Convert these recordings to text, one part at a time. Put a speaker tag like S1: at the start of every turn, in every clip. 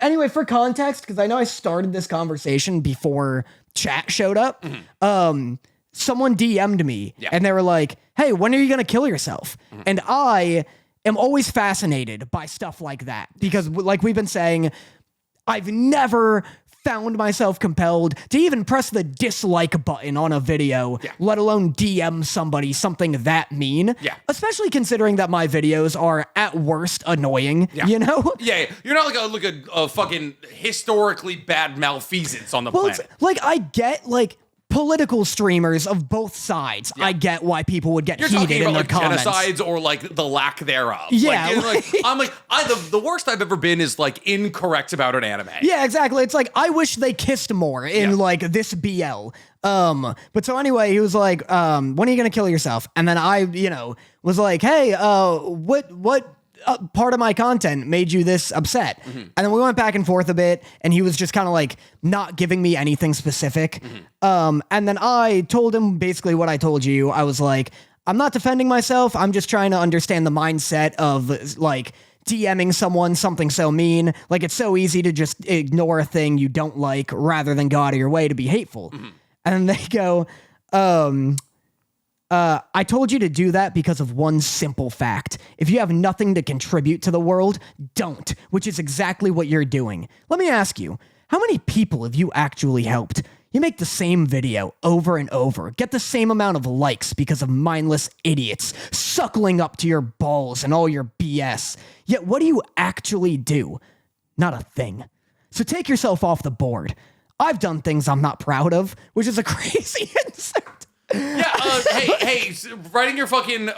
S1: Anyway, for context, because I know I started this conversation before chat showed up, someone DM'd me and they were like, hey, when are you going to kill yourself? And I am always fascinated by stuff like that because like we've been saying, I've never found myself compelled to even press the dislike button on a video, let alone DM somebody something that mean. Especially considering that my videos are at worst annoying, you know?
S2: You're not like a fucking historically bad malfeasance on the planet.
S1: Like I get like political streamers of both sides. I get why people would get heated in their comments.
S2: Genocides or like the lack thereof. I'm like, the worst I've ever been is like incorrect about an anime.
S1: Yeah, exactly. It's like, I wish they kissed more in like this BL. But so anyway, he was like, when are you going to kill yourself? And then I, was like, hey, what part of my content made you this upset? And then we went back and forth a bit and he was just kind of like not giving me anything specific. And then I told him basically what I told you. I was like, I'm not defending myself. I'm just trying to understand the mindset of like DMing someone something so mean. Like it's so easy to just ignore a thing you don't like rather than go out of your way to be hateful. And then they go, I told you to do that because of one simple fact. If you have nothing to contribute to the world, don't, which is exactly what you're doing. Let me ask you, how many people have you actually helped? You make the same video over and over, get the same amount of likes because of mindless idiots suckling up to your balls and all your BS. Yet what do you actually do? Not a thing. So take yourself off the board. I've done things I'm not proud of, which is a crazy insert.
S2: Hey, writing your fucking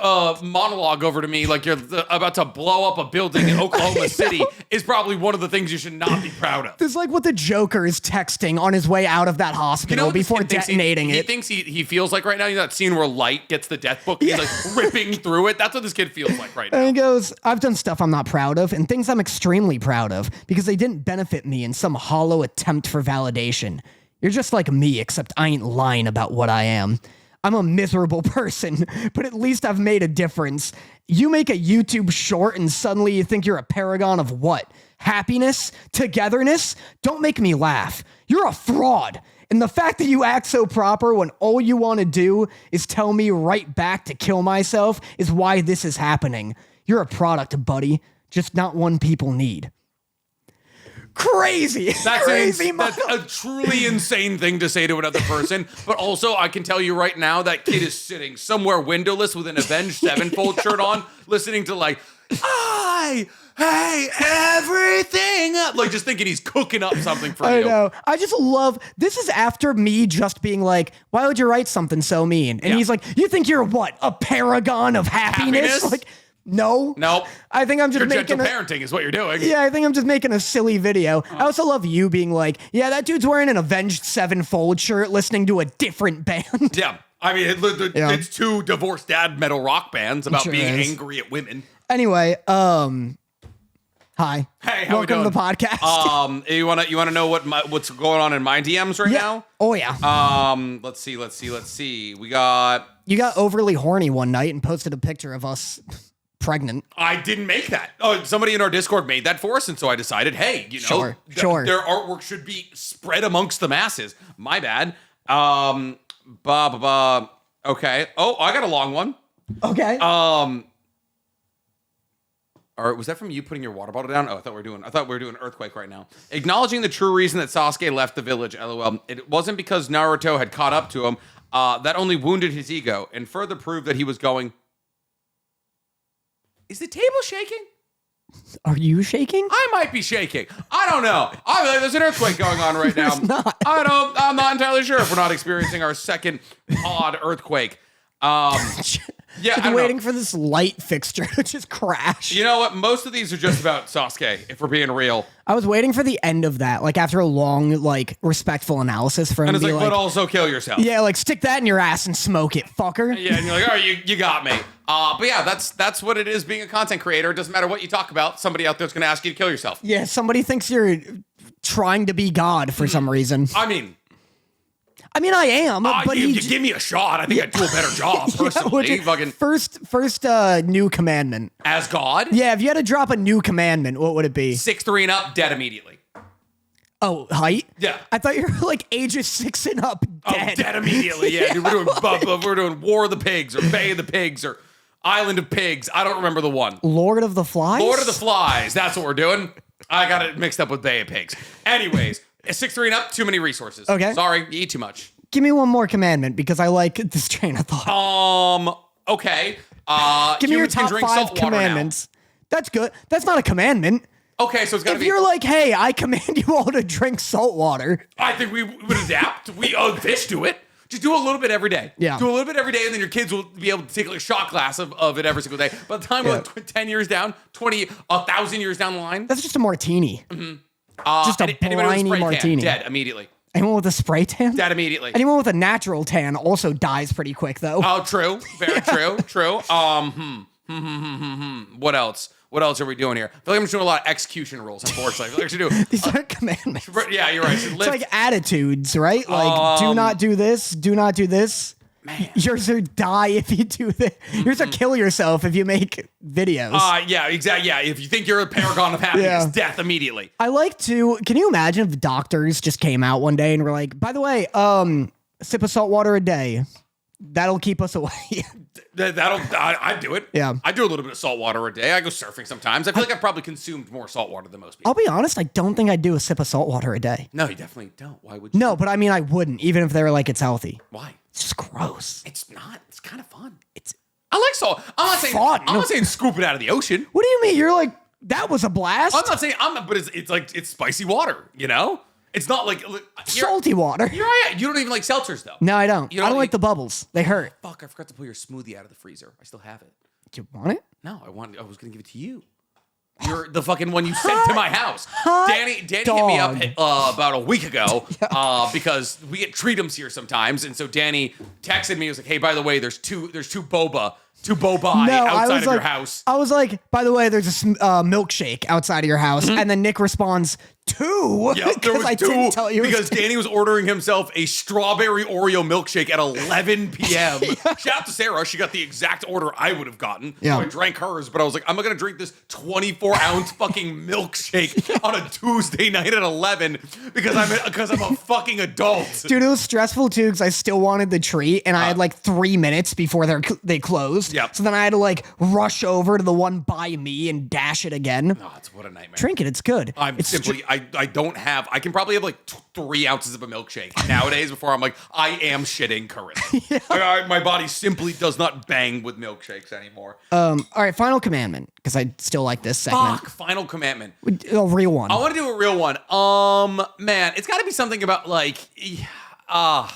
S2: monologue over to me like you're about to blow up a building in Oklahoma City is probably one of the things you should not be proud of.
S1: It's like what the Joker is texting on his way out of that hospital before detonating it.
S2: He thinks he feels like right now, that scene where Light gets the death book, he's like ripping through it. That's what this kid feels like right now.
S1: And he goes, I've done stuff I'm not proud of and things I'm extremely proud of because they didn't benefit me in some hollow attempt for validation. You're just like me, except I ain't lying about what I am. I'm a miserable person, but at least I've made a difference. You make a YouTube short and suddenly you think you're a paragon of what? Happiness? Togetherness? Don't make me laugh. You're a fraud. And the fact that you act so proper when all you want to do is tell me right back to kill myself is why this is happening. You're a product, buddy. Just not one people need. Crazy. That's
S2: a truly insane thing to say to another person. But also, I can tell you right now, that kid is sitting somewhere windowless with an Avenged Sevenfold shirt on, listening to like, I hate everything. Like just thinking he's cooking up something for you.
S1: I know. I just love, this is after me just being like, why would you write something so mean? And he's like, you think you're what? A paragon of happiness? Like, no.
S2: Nope.
S1: I think I'm just making
S2: gentle parenting is what you're doing.
S1: Yeah, I think I'm just making a silly video. I also love you being like, yeah, that dude's wearing an Avenged Sevenfold shirt listening to a different band.
S2: Yeah. I mean, it's two divorced dad metal rock bands about being angry at women.
S1: Anyway, hi.
S2: Hey, how
S1: welcome
S2: we doing?
S1: To the podcast.
S2: You wanna know what's going on in my DMs right now?
S1: Oh yeah.
S2: Let's see. You got
S1: overly horny one night and posted a picture of us pregnant.
S2: I didn't make that. Oh, somebody in our Discord made that for us, and so I decided, hey,
S1: sure.
S2: Their artwork should be spread amongst the masses. My bad. Okay. Oh, I got a long one.
S1: Okay.
S2: Or was that from you putting your water bottle down? Oh, I thought we were doing Earthquake right now. Acknowledging the true reason that Sasuke left the village, LOL. It wasn't because Naruto had caught up to him. That only wounded his ego and further proved that he was going. Is the table shaking?
S1: Are you shaking?
S2: I might be shaking. I don't know. There's an earthquake going on right now.
S1: Not.
S2: I'm not entirely sure if we're not experiencing our second odd earthquake.
S1: I'm waiting for this light fixture to just crash.
S2: You know what? Most of these are just about Sasuke, if we're being real.
S1: I was waiting for the end of that, like after a long, like respectful analysis for him to be like,
S2: but also kill yourself.
S1: Yeah, like stick that in your ass and smoke it, fucker.
S2: Yeah, and you're like, all right, you got me. But yeah, that's what it is being a content creator. It doesn't matter what you talk about. Somebody out there's going to ask you to kill yourself.
S1: Yeah, somebody thinks you're trying to be God for some reason.
S2: I mean,
S1: I am, but
S2: you give me a shot. I think I'd do a better job, personally.
S1: First new commandment.
S2: As God?
S1: Yeah, if you had to drop a new commandment, what would it be?
S2: 6'3" and up, dead immediately.
S1: Oh, height?
S2: Yeah.
S1: I thought you were like ages 6 and up dead.
S2: Oh, dead immediately. Yeah, dude, we're doing War of the Pigs or Bay of the Pigs or Island of Pigs. I don't remember the one.
S1: Lord of the Flies?
S2: Lord of the Flies. That's what we're doing. I got it mixed up with Bay of Pigs. Anyways, 6'3" and up, too many resources.
S1: Okay.
S2: Sorry, you eat too much.
S1: Give me one more commandment because I like this train of thought.
S2: Okay.
S1: Give me your
S2: Humans can
S1: top
S2: drink
S1: 5
S2: salt water now.
S1: commandments. That's good. That's not a commandment.
S2: Okay, so it's got to
S1: If
S2: be.
S1: you're like, hey, I command you all to drink salt water.
S2: I think we would adapt. Fish do it. Just do a little bit every day.
S1: Yeah.
S2: Do a little bit every day, and then your kids will be able to take like a shot glass of it every single day. By the time we're like 10 years down, 1,000 years down the line.
S1: That's just a martini. Just a
S2: Anybody with
S1: briny
S2: spray can,
S1: martini.
S2: dead immediately.
S1: Anyone with a spray tan?
S2: Dead immediately.
S1: Anyone with a natural tan also dies pretty quick, though.
S2: Oh, true. Very true. What else? What else are we doing here? I feel like I'm just doing a lot of execution rules, unfortunately. I feel like I should do.
S1: These aren't commandments.
S2: Yeah, you're right.
S1: It's like attitudes, right? Like, do not do this. Do not do this.
S2: Man.
S1: Yours are die if you do this. Yours are kill yourself if you make videos.
S2: Yeah, exactly. Yeah, if you think you're a paragon of happiness, death immediately.
S1: I like to. Can you imagine if doctors just came out one day and were like, by the way, sip of salt water a day. That'll keep us away.
S2: I'd do it.
S1: Yeah.
S2: I do a little bit of salt water a day. I go surfing sometimes. I feel like I've probably consumed more salt water than most people.
S1: I'll be honest, I don't think I'd do a sip of salt water a day.
S2: No, you definitely don't. Why would you?
S1: No, but I mean, I wouldn't, even if they were like, it's healthy.
S2: Why?
S1: It's just gross.
S2: It's not. It's kind of fun.
S1: It's
S2: I like salt. I'm not saying scoop it out of the ocean.
S1: What do you mean? You're like, that was a blast?
S2: I'm not saying but it's like it's spicy water, you know? It's not like
S1: Salty water.
S2: You're right. You don't even like seltzers though.
S1: No, I don't.
S2: You
S1: I don't like the bubbles. They hurt.
S2: Fuck, I forgot to pull your smoothie out of the freezer. I still have it.
S1: Do you want it?
S2: No, I was gonna give it to you. You're the fucking one you sent to my house. Danny hit me up about a week ago because we get treatums here sometimes, and so Danny texted me. He was like, "Hey, by the way, there's two boba outside of your house."
S1: I was like, by the way, there's a milkshake outside of your house, and then Nick responds, 2?
S2: Yep, there was
S1: I
S2: 2
S1: didn't tell you
S2: because Danny was ordering himself a strawberry Oreo milkshake at 11 p.m. Shout out to Sarah. She got the exact order I would have gotten.
S1: Yeah.
S2: So I drank hers, but I was like, I'm not going to drink this 24-ounce fucking milkshake on a Tuesday night at 11 because I'm a fucking adult.
S1: Dude, it was stressful too because I still wanted the treat, and I had like 3 minutes before they closed.
S2: Yep.
S1: So then I had to like rush over to the one by me and dash it again.
S2: Oh, it's what a nightmare.
S1: Drink it, it's good.
S2: I can probably have like 3 ounces of a milkshake nowadays before I'm like, I am shitting currently. My body simply does not bang with milkshakes anymore.
S1: All right, final commandment, because I still like this segment.
S2: Fuck, final commandment.
S1: A real one.
S2: I want to do a real one. Man, it's got to be something about like I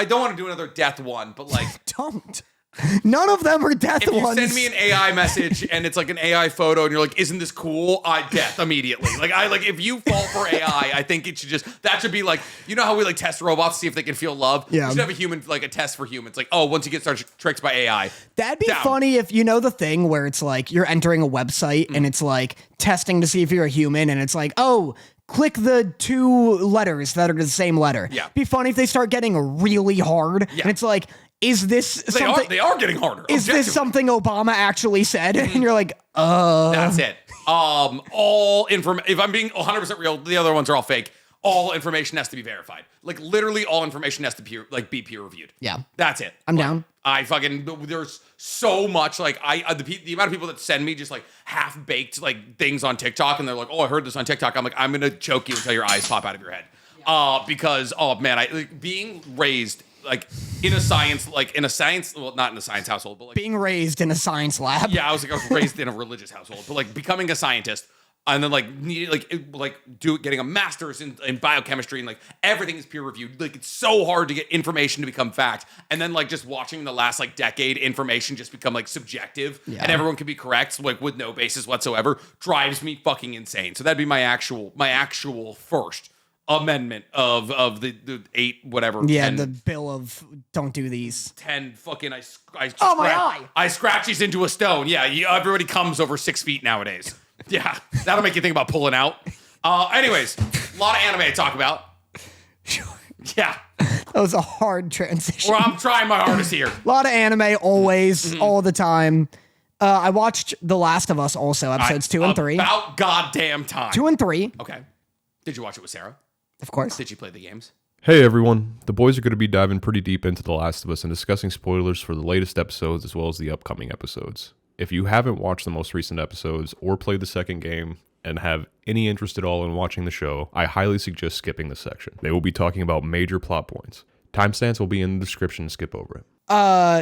S2: don't want to do another death one, but like
S1: Don't. None of them are death
S2: if you
S1: ones.
S2: send me an AI message and it's like an AI photo and you're like, isn't this cool? Death immediately. If you fall for AI, I think it should that should be like, you know how we like test robots to see if they can feel love?
S1: Yeah.
S2: We should have a human, like a test for humans. Like, oh, once you get started tricked by AI.
S1: That'd be funny if you know the thing where it's like you're entering a website and it's like testing to see if you're a human and it's like, oh, click the 2 letters that are the same letter.
S2: Yeah.
S1: Be funny if they start getting really hard and it's like, is this something?
S2: They are getting harder.
S1: Is this something Obama actually said? And you're like,
S2: That's it. All if I'm being 100% real, the other ones are all fake. All information has to be verified. Like literally all information has to be peer reviewed.
S1: Yeah.
S2: That's it.
S1: I'm down.
S2: There's so much like the amount of people that send me just like half baked like things on TikTok and they're like, oh, I heard this on TikTok. I'm like, I'm gonna choke you until your eyes pop out of your head. Because being raised like in a science, well, not in a sance household, but like
S1: being raised in a science lab.
S2: Yeah, I was raised in a religious household, but like becoming a scientist and then getting a master's in biochemistry and like everything is peer reviewed. Like it's so hard to get information to become fact. And then like just watching the last like decade information just become like subjective and everyone can be correct like with no basis whatsoever drives me fucking insane. So that'd be my actual first amendment of the 8 whatever.
S1: Yeah,
S2: 10,
S1: the bill of don't do these.
S2: 10 fucking
S1: my eye.
S2: I scratch these into a stone. Yeah, everybody comes over 6 feet nowadays. Yeah, that'll make you think about pulling out. Anyways, a lot of anime to talk about. Yeah.
S1: That was a hard transition.
S2: Well, I'm trying my hardest here.
S1: A lot of anime, always, all the time. I watched The Last of Us also, episodes 2 and 3.
S2: About goddamn time.
S1: 2 and 3.
S2: Okay. Did you watch it with Sarah?
S1: Of course.
S2: Did you play the games?
S3: Hey everyone, the boys are going to be diving pretty deep into The Last of Us and discussing spoilers for the latest episodes as well as the upcoming episodes. If you haven't watched the most recent episodes or played the second game and have any interest at all in watching the show, I highly suggest skipping this section. They will be talking about major plot points. Timestamps will be in the description, skip over it.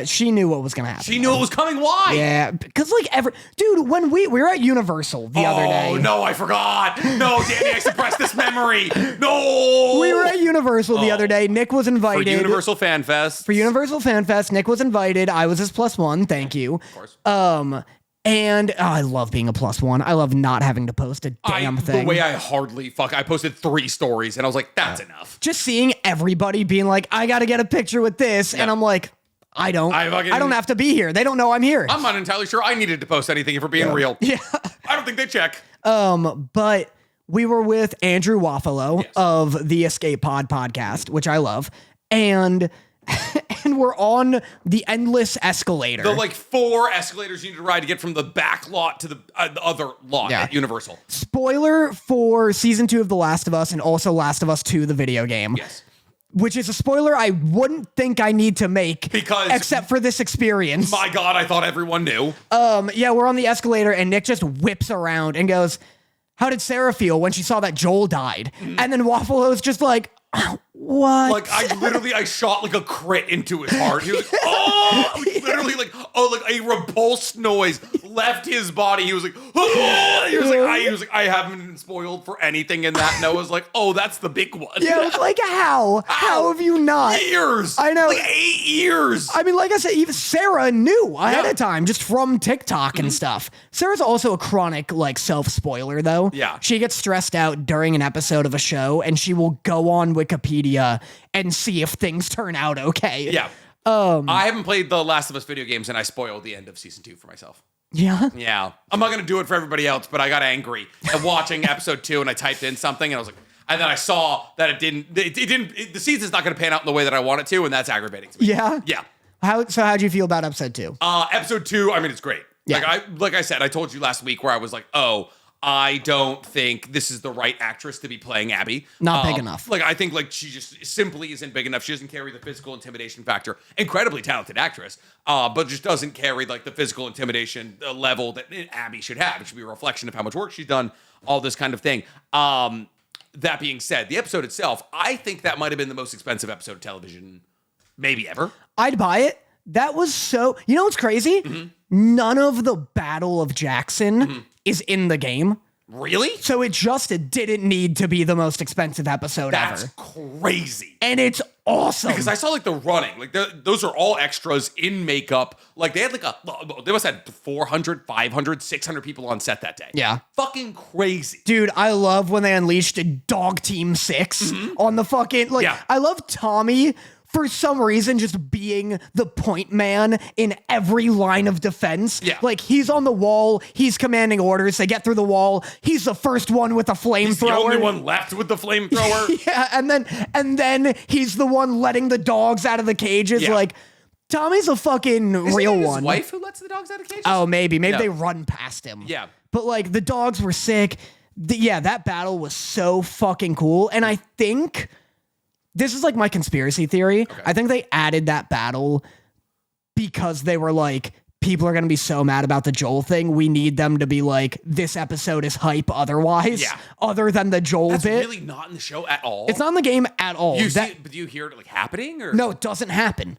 S1: She knew what was gonna happen.
S2: She knew it was coming. Why?
S1: Yeah, because like dude, when we were at Universal the other day.
S2: Oh no, I forgot. No, Danny, I suppressed this memory. No.
S1: We were at Universal the other day. Nick was invited.
S2: For Universal Fan Fest.
S1: For Universal Fan Fest, Nick was invited. I was his +1. Thank you.
S2: Of course.
S1: And I love being a +1. I love not having to post a damn thing.
S2: The way I posted 3 stories and I was like, that's enough.
S1: Just seeing everybody being like, I got to get a picture with this. And I'm like, I don't have to be here. They don't know I'm here.
S2: I'm not entirely sure I needed to post anything if we're being real.
S1: Yeah.
S2: I don't think they check.
S1: But we were with Andrew Waffalo
S2: Yes.
S1: of the Escape Pod podcast, which I love. And we're on the endless escalator.
S2: The 4 escalators you need to ride to get from the back lot to the other lot at Universal.
S1: Spoiler for season 2 of The Last of Us and also Last of Us 2, the video game.
S2: Yes.
S1: Which is a spoiler I wouldn't think I need to make
S2: Because-
S1: except for this experience.
S2: My God, I thought everyone knew.
S1: Yeah, we're on the escalator and Nick just whips around and goes, how did Sarah feel when she saw that Joel died? And then Waffalo's just like, what?
S2: I shot a crit into his heart. He was like, oh, literally a repulsed noise left his body. He was like, oh, he was like, I haven't been spoiled for anything in that. And I was like, oh, that's the big one.
S1: Yeah, it's like, how? How have you not?
S2: Years.
S1: I know.
S2: 8 years.
S1: I mean, like I said, even Sarah knew ahead of time just from TikTok and stuff. Sarah's also a chronic, self-spoiler, though.
S2: Yeah.
S1: She gets stressed out during an episode of a show, and she will go on Wikipedia and see if things turn out okay.
S2: Yeah. I haven't played the Last of Us video games, and I spoiled the end of season 2 for myself.
S1: Yeah?
S2: Yeah. I'm not going to do it for everybody else, but I got angry at watching episode 2, and I typed in something, and I was like, and then I saw that the season's not going to pan out in the way that I want it to, and that's aggravating to me.
S1: Yeah?
S2: Yeah.
S1: How'd you feel about episode 2?
S2: Episode 2, I mean, it's great.
S1: Yeah.
S2: Like I said, I told you last week where I was like, oh, I don't think this is the right actress to be playing Abby.
S1: Not big enough.
S2: I think she just simply isn't big enough. She doesn't carry the physical intimidation factor. Incredibly talented actress, but just doesn't carry the physical intimidation level that Abby should have. It should be a reflection of how much work she's done, all this kind of thing. That being said, the episode itself, I think that might have been the most expensive episode of television maybe ever.
S1: I'd buy it. That was so... You know what's crazy?
S2: Mm-hmm.
S1: None of the Battle of Jackson is in the game.
S2: Really?
S1: So it didn't need to be the most expensive episode
S2: That's
S1: ever.
S2: crazy.
S1: And it's awesome.
S2: Because I saw the running, those are all extras in makeup. They had they must have had 400, 500, 600 people on set that day.
S1: Yeah.
S2: Fucking crazy.
S1: Dude, I love when they unleashed Dog Team 6 on the fucking... I love Tommy for some reason just being the point man in every line of defense.
S2: Yeah.
S1: He's on the wall, he's commanding orders, they get through the wall, he's the first one with a flamethrower.
S2: He's the only one left with the flamethrower.
S1: Yeah, and then he's the one letting the dogs out of the cages.
S2: Yeah.
S1: Tommy's a fucking real
S2: His
S1: one.
S2: wife who lets the dogs out of cages?
S1: Oh, maybe
S2: Yeah.
S1: they run past him.
S2: Yeah.
S1: But the dogs were sick. That battle was so fucking cool. And I think this is my conspiracy theory.
S2: Okay.
S1: I think they added that battle because they were people are going to be so mad about the Joel thing. We need them to be this episode is hype otherwise.
S2: Yeah.
S1: Other than the Joel
S2: That's
S1: bit.
S2: really not in the show at all.
S1: It's not in the game at all.
S2: You see it, but do you hear it happening? Or?
S1: No, it doesn't happen.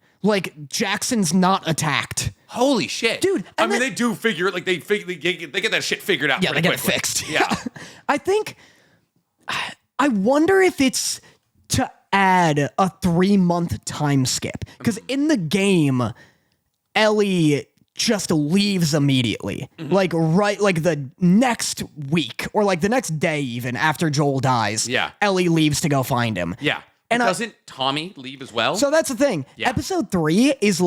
S1: Jackson's not attacked.
S2: Holy shit.
S1: Dude,
S2: I mean, they do figure it, they get that shit figured out.
S1: Yeah, they
S2: pretty
S1: get it
S2: quickly.
S1: fixed.
S2: Yeah.
S1: I wonder if it's to add a 3-month time skip. Because in the game, Ellie just leaves immediately. The next week or the next day even after Joel dies.
S2: Yeah.
S1: Ellie leaves to go find him.
S2: Yeah.
S1: And
S2: doesn't Tommy leave as well?
S1: So that's the thing.
S2: Yeah.
S1: Episode 3 is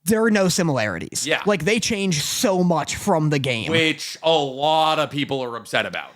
S1: there are no similarities.
S2: Yeah.
S1: They change so much from the game.
S2: Which a lot of people are upset about.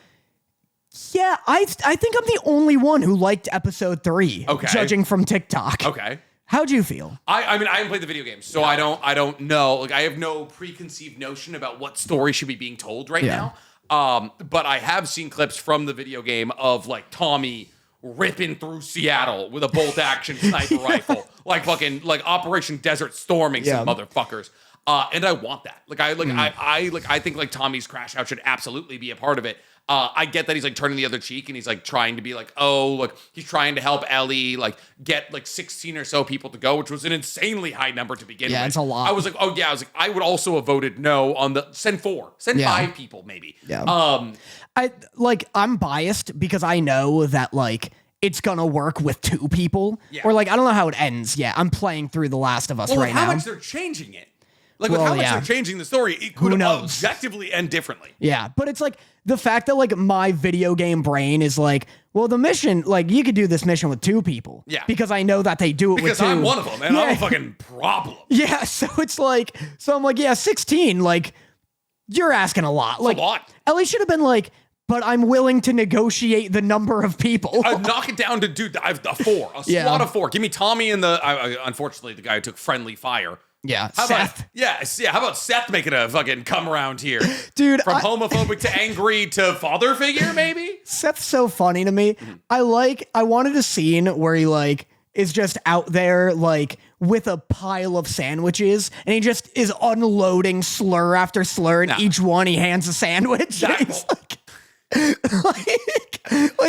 S1: Yeah, I think I'm the only one who liked episode 3.
S2: Okay.
S1: Judging from TikTok.
S2: Okay.
S1: How'd you feel?
S2: I mean, I haven't played the video games, so I don't know. I have no preconceived notion about what story should be being told right now. But I have seen clips from the video game of like Tommy ripping through Seattle with a bolt action sniper rifle, like fucking like Operation Desert Storming some motherfuckers. And I want that. I think like Tommy's crash out should absolutely be a part of it. I get that he's like turning the other cheek and he's like trying to be like, oh, look, he's trying to help Ellie like get like 16 or so people to go, which was an insanely high number to begin with.
S1: Yeah, it's a lot.
S2: I was like, I would also have voted no on the send 5 people maybe.
S1: Yeah. I'm biased because I know that like it's gonna work with 2 people. Yeah. Or like I don't know how it ends yet. I'm playing through The Last of Us right now.
S2: How much they're changing it. Like, with how much they're changing the story, it could objectively end differently.
S1: Yeah, but it's like the fact that like my video game brain is like, well, the mission, like you could do this mission with 2 people. Yeah. Because I know that they do it with 2.
S2: Because I'm one of them, and I'm a fucking problem.
S1: Yeah, so it's like, I'm like, yeah, 16, like, you're asking a lot. Like,
S2: a lot.
S1: Ellie should have been like, but I'm willing to negotiate the number of people.
S2: I'd knock it down to, dude, a 4. A squad of 4. Give me Tommy and unfortunately, the guy who took friendly fire.
S1: Yeah,
S2: Seth. How about Seth making a fucking come around here?
S1: Dude,
S2: from homophobic to angry to father figure, maybe?
S1: Seth's so funny to me. I wanted a scene where he like is just out there like with a pile of sandwiches and he just is unloading slur after slur and each one he hands a sandwich. Like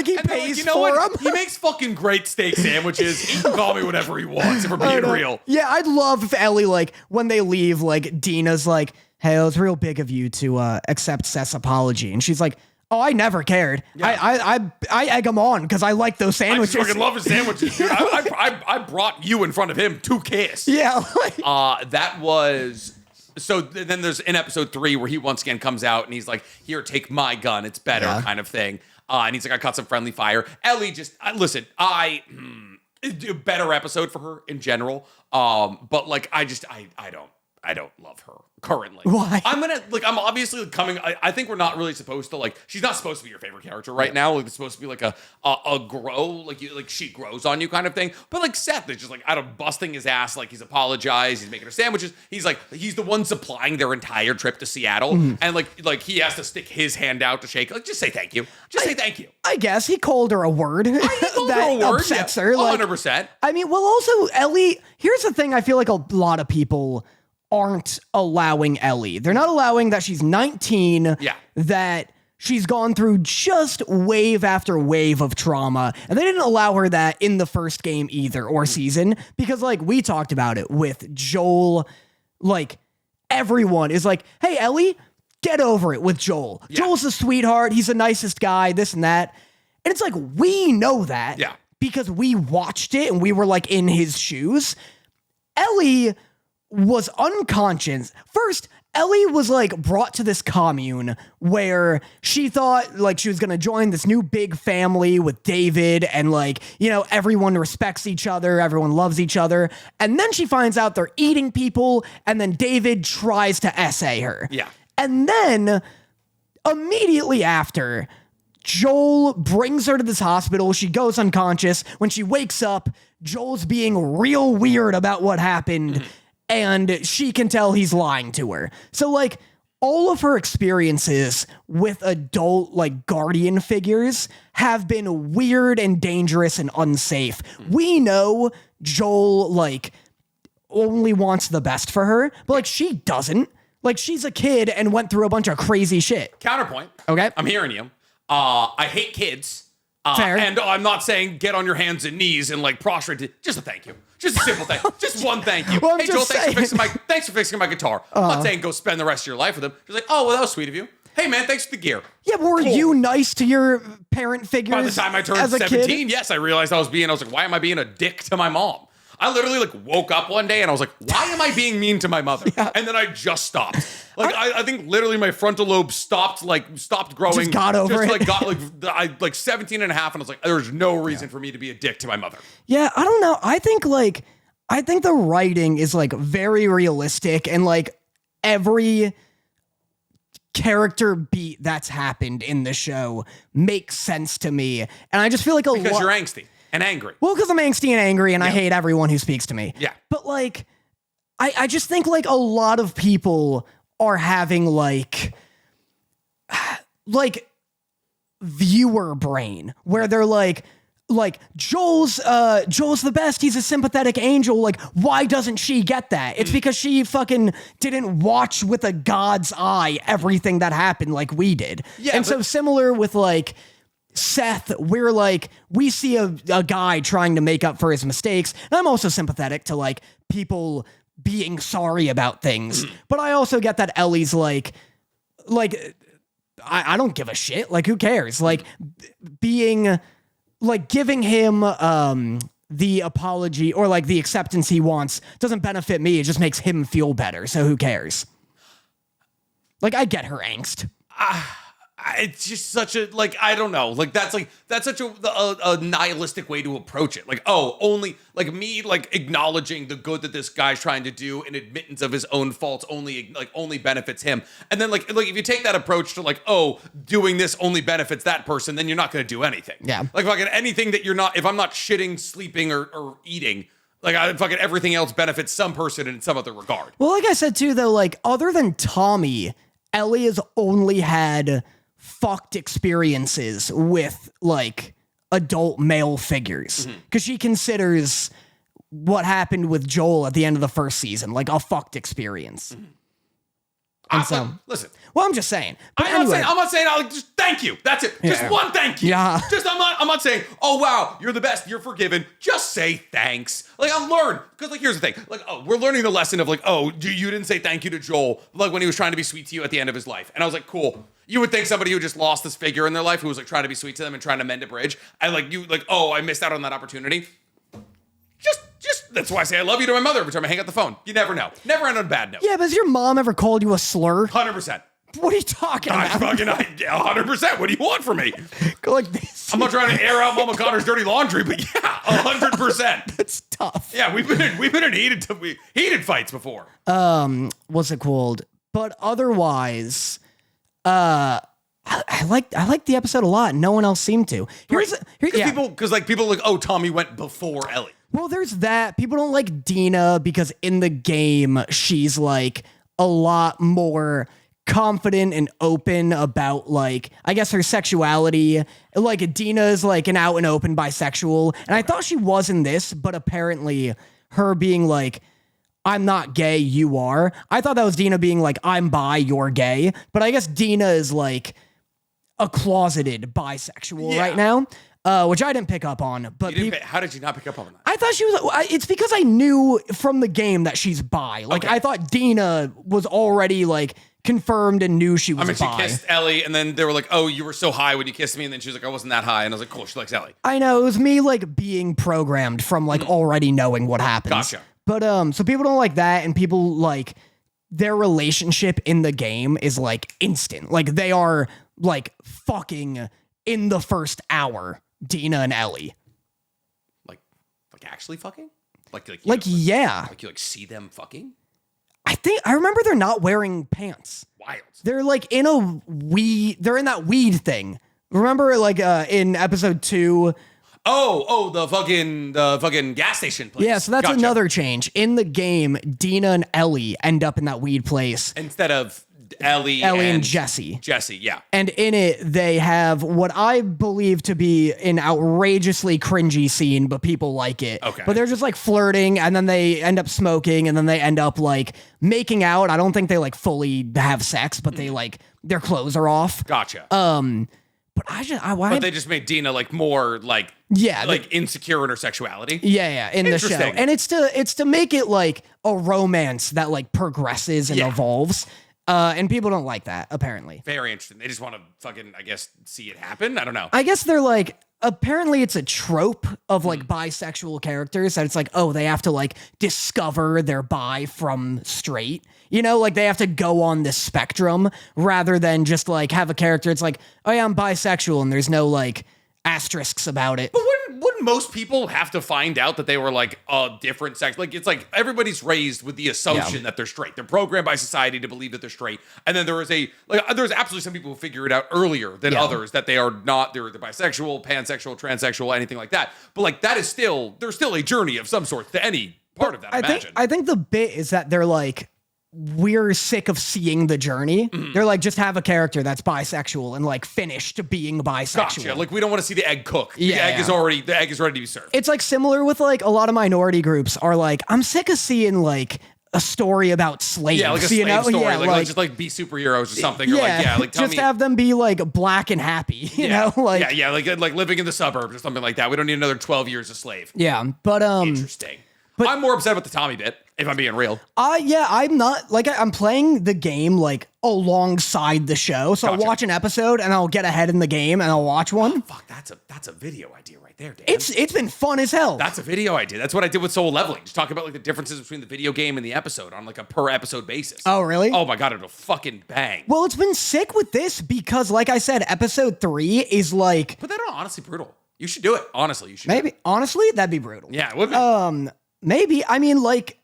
S1: he pays for them.
S2: He makes fucking great steak sandwiches. He can call me whatever he wants if we're being real.
S1: Yeah, I'd love if Ellie, like, when they leave, like, Dina's like, hey, it was real big of you to accept Seth's apology. And she's like, oh, I never cared. Yeah. I egg him on because I like those sandwiches.
S2: I just fucking love his sandwiches, dude. I brought you in front of him to kiss.
S1: Yeah.
S2: That was... So then there's in episode 3 where he once again comes out and he's like, here, take my gun. It's better kind of thing. And he's like, I caught some friendly fire. Ellie just, listen, better episode for her in general. But like, I don't love her currently.
S1: Why?
S2: I'm obviously coming. I think we're not really supposed to like. She's not supposed to be your favorite character right now. Like it's supposed to be like a grow, like she grows on you kind of thing. But like Seth is just like out of busting his ass. Like he's apologized. He's making her sandwiches. He's the one supplying their entire trip to Seattle, and like he has to stick his hand out to shake. Like just say thank you. Say thank you.
S1: I guess he called her a word. That upsets her.
S2: 100%.
S1: I mean, well, also Ellie. Here's the thing. I feel like a lot of people aren't allowing Ellie. They're not allowing that she's 19, that she's gone through just wave after wave of trauma, and they didn't allow her that in the first game either, or season, because like we talked about it with Joel, like everyone is like, hey Ellie, get over it with Joel. Yeah. Joel's a sweetheart, he's the nicest guy, this and that. And it's like, we know that because we watched it and we were like in his shoes. Ellie was unconscious. First, Ellie was like brought to this commune where she thought like she was going to join this new big family with David and like, you know, everyone respects each other. Everyone loves each other. And then she finds out they're eating people. And then David tries to essay her. Yeah. And then immediately after, Joel brings her to this hospital. She goes unconscious. When she wakes up, Joel's being real weird about what happened. And she can tell he's lying to her. So, like, all of her experiences with adult, like, guardian figures have been weird and dangerous and unsafe. We know Joel, like, only wants the best for her, but, like, she doesn't. Like, she's a kid and went through a bunch of crazy shit.
S2: Counterpoint.
S1: Okay.
S2: I'm hearing you. I hate kids.
S1: Fair.
S2: And I'm not saying get on your hands and knees and like prostrate. Just a thank you. Just a simple thank you. Just one thank you.
S1: Well,
S2: hey Joel, thanks for fixing my guitar. I'm not saying go spend the rest of your life with him. Just like, oh well, that was sweet of you. Hey man, thanks for the gear.
S1: Yeah, but were you nice to your parent figures?
S2: By the time I turned 17, yes, I realized I was like, why am I being a dick to my mom? I literally like woke up one day and I was like, why am I being mean to my mother? And then I just stopped. Like I think literally my frontal lobe stopped growing.
S1: Just got over it.
S2: I 17 and a half and I was like, there's no reason for me to be a dick to my mother.
S1: Yeah, I don't know. I think the writing is like very realistic and like every character beat that's happened in the show makes sense to me. And I just feel like
S2: because you're angsty. And angry.
S1: Well, because I'm angsty and angry, and I hate everyone who speaks to me.
S2: Yeah.
S1: But, like, I just think, like, a lot of people are having, like, like viewer brain where they're like Joel's the best. He's a sympathetic angel. Like, why doesn't she get that? It's because she fucking didn't watch with a god's eye everything that happened like we did. Yeah, and so similar with like Seth, we're like, we see a guy trying to make up for his mistakes. And I'm also sympathetic to like people being sorry about things. But I also get that Ellie's like I don't give a shit. Like, who cares? Like being like giving him the apology or like the acceptance he wants doesn't benefit me. It just makes him feel better. So who cares? Like, I get her angst.
S2: It's just such a, like, I don't know. Like, that's such a nihilistic way to approach it. Like, oh, only, like, me, like, acknowledging the good that this guy's trying to do and admittance of his own faults only benefits him. And then, like, if you take that approach to, like, oh, doing this only benefits that person, then you're not going to do anything.
S1: Yeah.
S2: Like, fucking anything that you're not, if I'm not shitting, sleeping, or eating, like, fucking everything else benefits some person in some other regard.
S1: Well, like I said, too, though, like, other than Tommy, Ellie has only had fucked experiences with like adult male figures because she considers what happened with Joel at the end of the first season like a fucked experience. And so,
S2: listen.
S1: Well, I'm just saying. But
S2: I'm not saying. I'll just thank you. That's it. Just one thank you.
S1: Yeah.
S2: Just I'm not saying. Oh wow, you're the best. You're forgiven. Just say thanks. Like I'll learn because like here's the thing. Like we're learning the lesson of like you didn't say thank you to Joel like when he was trying to be sweet to you at the end of his life. And I was like cool. You would think somebody who just lost this figure in their life who was like trying to be sweet to them and trying to mend a bridge. And like you like I missed out on that opportunity. Just that's why I say I love you to my mother every time I hang up the phone. You never know. Never end on a bad note.
S1: Yeah, but has your mom ever called you a slur?
S2: 100%.
S1: What are you talking about?
S2: 100%. What do you want from me?
S1: Go like this.
S2: I'm not trying to air out Mama Connor's dirty laundry, but yeah, 100%.
S1: That's tough.
S2: Yeah, we've been in heated fights before.
S1: What's it called? But otherwise, I like the episode a lot. No one else seemed to. Here's
S2: people like, oh, Tommy went before Ellie.
S1: Well, there's that. People don't like Dina because in the game, she's like a lot more confident and open about like, I guess her sexuality. Like Dina is like an out and open bisexual. And I thought she was in this, but apparently her being like, I'm not gay, you are. I thought that was Dina being like, I'm bi, you're gay. But I guess Dina is like a closeted bisexual right now. Which I didn't pick up on, but
S2: how did you not pick up on that?
S1: I thought she was. It's because I knew from the game that she's bi. Like I thought Dina was already like confirmed and knew she was bi.
S2: She kissed Ellie, and then they were like, "Oh, you were so high when you kissed me," and then she was like, "I wasn't that high," and I was like, "Cool, she likes Ellie."
S1: I know it was me like being programmed from like already knowing what happens.
S2: Gotcha.
S1: But so people don't like that, and people like their relationship in the game is like instant. Like they are like fucking in the first hour. Dina and Ellie.
S2: Like actually fucking?
S1: Yeah.
S2: Like you like see them fucking?
S1: I remember they're not wearing pants.
S2: Wild.
S1: They're like in they're in that weed thing. Remember like in episode 2?
S2: The fucking gas station place.
S1: Yeah, so that's another change. In the game, Dina and Ellie end up in that weed place.
S2: Instead of Ellie
S1: and Jesse.
S2: Jesse, yeah.
S1: And in it, they have what I believe to be an outrageously cringy scene, but people like it.
S2: Okay.
S1: But they're just like flirting, and then they end up smoking, and then they end up like making out. I don't think they like fully have sex, but they like their clothes are off.
S2: Gotcha.
S1: But
S2: they just made Dina like more like insecure in her sexuality.
S1: Yeah, in the show, and it's to make it like a romance that like progresses and evolves. And people don't like that, apparently.
S2: Very interesting. They just want to fucking, I guess, see it happen. I don't know.
S1: I guess they're like, apparently it's a trope of like bisexual characters that it's like, oh, they have to like discover their bi from straight. You know, like they have to go on this spectrum rather than just like have a character. It's like, oh yeah, I'm bisexual and there's no like asterisks about it.
S2: But wouldn't most people have to find out that they were like a different sex? Like it's like everybody's raised with the assumption that they're straight. They're programmed by society to believe that they're straight. And then there's absolutely some people who figure it out earlier than others that they are not. They're bisexual, pansexual, transsexual, anything like that. But like that is there's still a journey of some sort to any part of that. I imagine.
S1: I think the bit is that they're like we're sick of seeing the journey. They're like, just have a character that's bisexual and like finished being bisexual.
S2: Gotcha. Like we don't want to see the egg cook. The
S1: Yeah,
S2: egg is ready to be served.
S1: It's like similar with like a lot of minority groups are like, I'm sick of seeing like a story about slaves.
S2: Yeah, like a slave story.
S1: Yeah,
S2: like just like be superheroes or something. Or like tell
S1: just
S2: me,
S1: have them be like black and happy, you know? Like,
S2: like living in the suburbs or something like that. We don't need another 12 years a slave.
S1: yeah, but
S2: Interesting. But I'm more upset about the Tommy bit, if I'm being real.
S1: I'm not like I'm playing the game like alongside the show. So I'll watch an episode and I'll get ahead in the game and I'll watch one.
S2: Oh, fuck, that's a video idea right there, Dan.
S1: It's been fun as hell.
S2: That's a video idea. That's what I did with Soul Leveling. Just talk about like the differences between the video game and the episode on like a per episode basis.
S1: Oh, really?
S2: Oh my god, it'll fucking bang.
S1: Well, it's been sick with this because, like I said, episode 3 is like.
S2: Put that on honestly brutal. You should do it. Honestly, you should.
S1: Maybe. Honestly, that'd be brutal.
S2: Yeah, it would be.
S1: Maybe. I mean, like,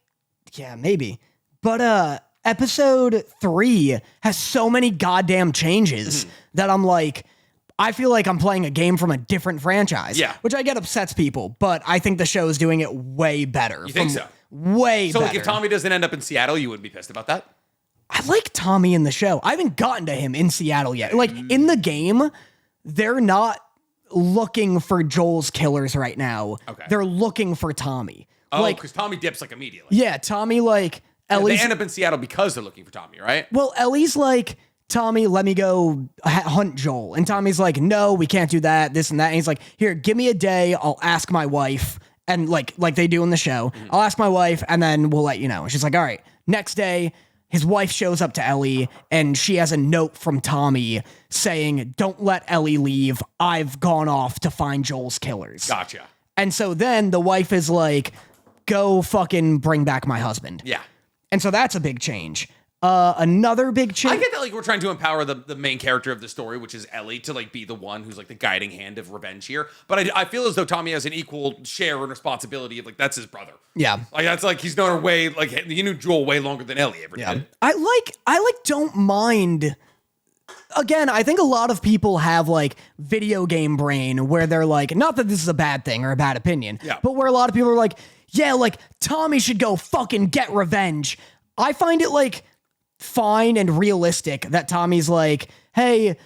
S1: yeah, maybe. But episode 3 has so many goddamn changes that I'm like, I feel like I'm playing a game from a different franchise.
S2: Yeah.
S1: Which I get upsets people, but I think the show is doing it way better.
S2: You think so?
S1: Way
S2: So
S1: better.
S2: like if Tommy doesn't end up in Seattle, you wouldn't be pissed about that?
S1: I like Tommy in the show. I haven't gotten to him in Seattle yet. Like, in the game, they're not looking for Joel's killers right now.
S2: Okay.
S1: They're looking for Tommy.
S2: Oh,
S1: like,
S2: because Tommy dips like immediately.
S1: yeah, Tommy, like, Ellie's.
S2: They end up in Seattle because they're looking for Tommy, right?
S1: Well, Ellie's like, Tommy, let me go hunt Joel. And Tommy's like, no, we can't do that, this and that. And he's like, here, give me a day. I'll ask my wife. And like they do in the show, I'll ask my wife and then we'll let you know. And she's like, all right. Next day, his wife shows up to Ellie and she has a note from Tommy saying, don't let Ellie leave. I've gone off to find Joel's killers.
S2: Gotcha.
S1: And so then the wife is like, go fucking bring back my husband.
S2: Yeah.
S1: And so that's a big change. Another big change.
S2: I get that like we're trying to empower the main character of the story, which is Ellie, to like be the one who's like the guiding hand of revenge here. But I feel as though Tommy has an equal share and responsibility of like that's his brother.
S1: Yeah.
S2: Like that's like he's known her way like he knew Joel way longer than Ellie ever did.
S1: I don't mind. Again, I think a lot of people have like video game brain where they're like, not that this is a bad thing or a bad opinion, but where a lot of people are like, yeah, like Tommy should go fucking get revenge. I find it like fine and realistic that Tommy's like, hey,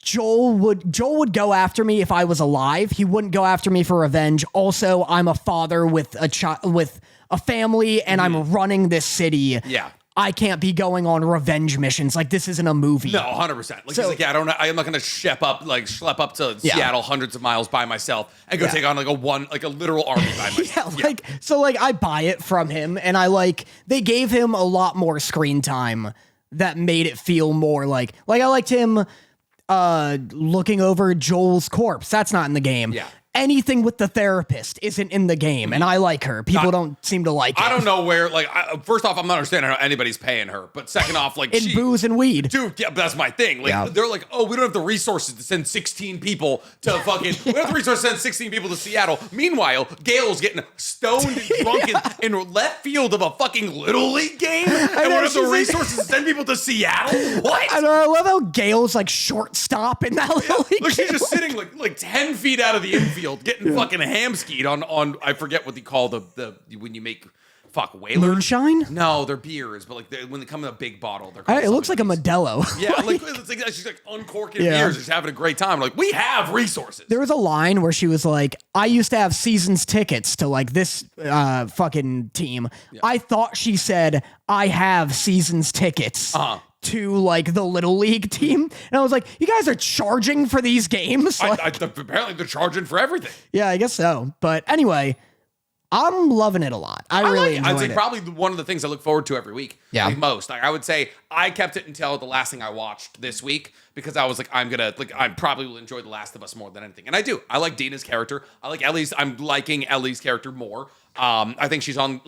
S1: Joel would go after me if I was alive. He wouldn't go after me for revenge. Also, I'm a father with a family and I'm running this city.
S2: Yeah.
S1: I can't be going on revenge missions. Like, this isn't a movie.
S2: No, 100%. Like he's like, yeah, I'm not gonna schlep up to Seattle hundreds of miles by myself and go take on like a literal army by myself.
S1: I buy it from him, and they gave him a lot more screen time that made it feel more like I liked him looking over Joel's corpse. That's not in the game.
S2: Yeah.
S1: Anything with the therapist isn't in the game, and I like her. People don't seem to like it.
S2: I don't know where, first off, I'm not understanding how anybody's paying her, but second off,
S1: in booze and weed.
S2: Dude, yeah, that's my thing. They're like, oh, we don't have the resources to send 16 people to fucking, we don't have the resources to send 16 people to Seattle. Meanwhile, Gail's getting stoned and drunk in left field of a fucking Little League game, and we don't have the resources to send people to Seattle? What?
S1: I love how Gail's like shortstop in that Little League
S2: Look, she's
S1: game.
S2: just sitting like 10 feet out of the infield, getting fucking ham-skied on I forget what they call the when you make whalers.
S1: Moonshine?
S2: No, they're beers, but when they come in a big bottle, they're called
S1: It looks like a Modelo.
S2: Yeah, it's like she's like uncorking beers, just having a great time. Like, we have resources.
S1: There was a line where she was like, I used to have seasons tickets to like this fucking team. Yeah. I thought she said, I have seasons tickets. To like the Little League team. And I was like, you guys are charging for these games?
S2: Apparently they're charging for everything.
S1: Yeah, I guess so. But anyway, I'm loving it a lot. I really enjoyed it.
S2: I'd say probably one of the things I look forward to every week.
S1: Yeah.
S2: Like most. I would say I kept it until the last thing I watched this week because I was like, I probably will enjoy The Last of Us more than anything. And I do. I like Dina's character. I'm liking Ellie's character more. I think she's on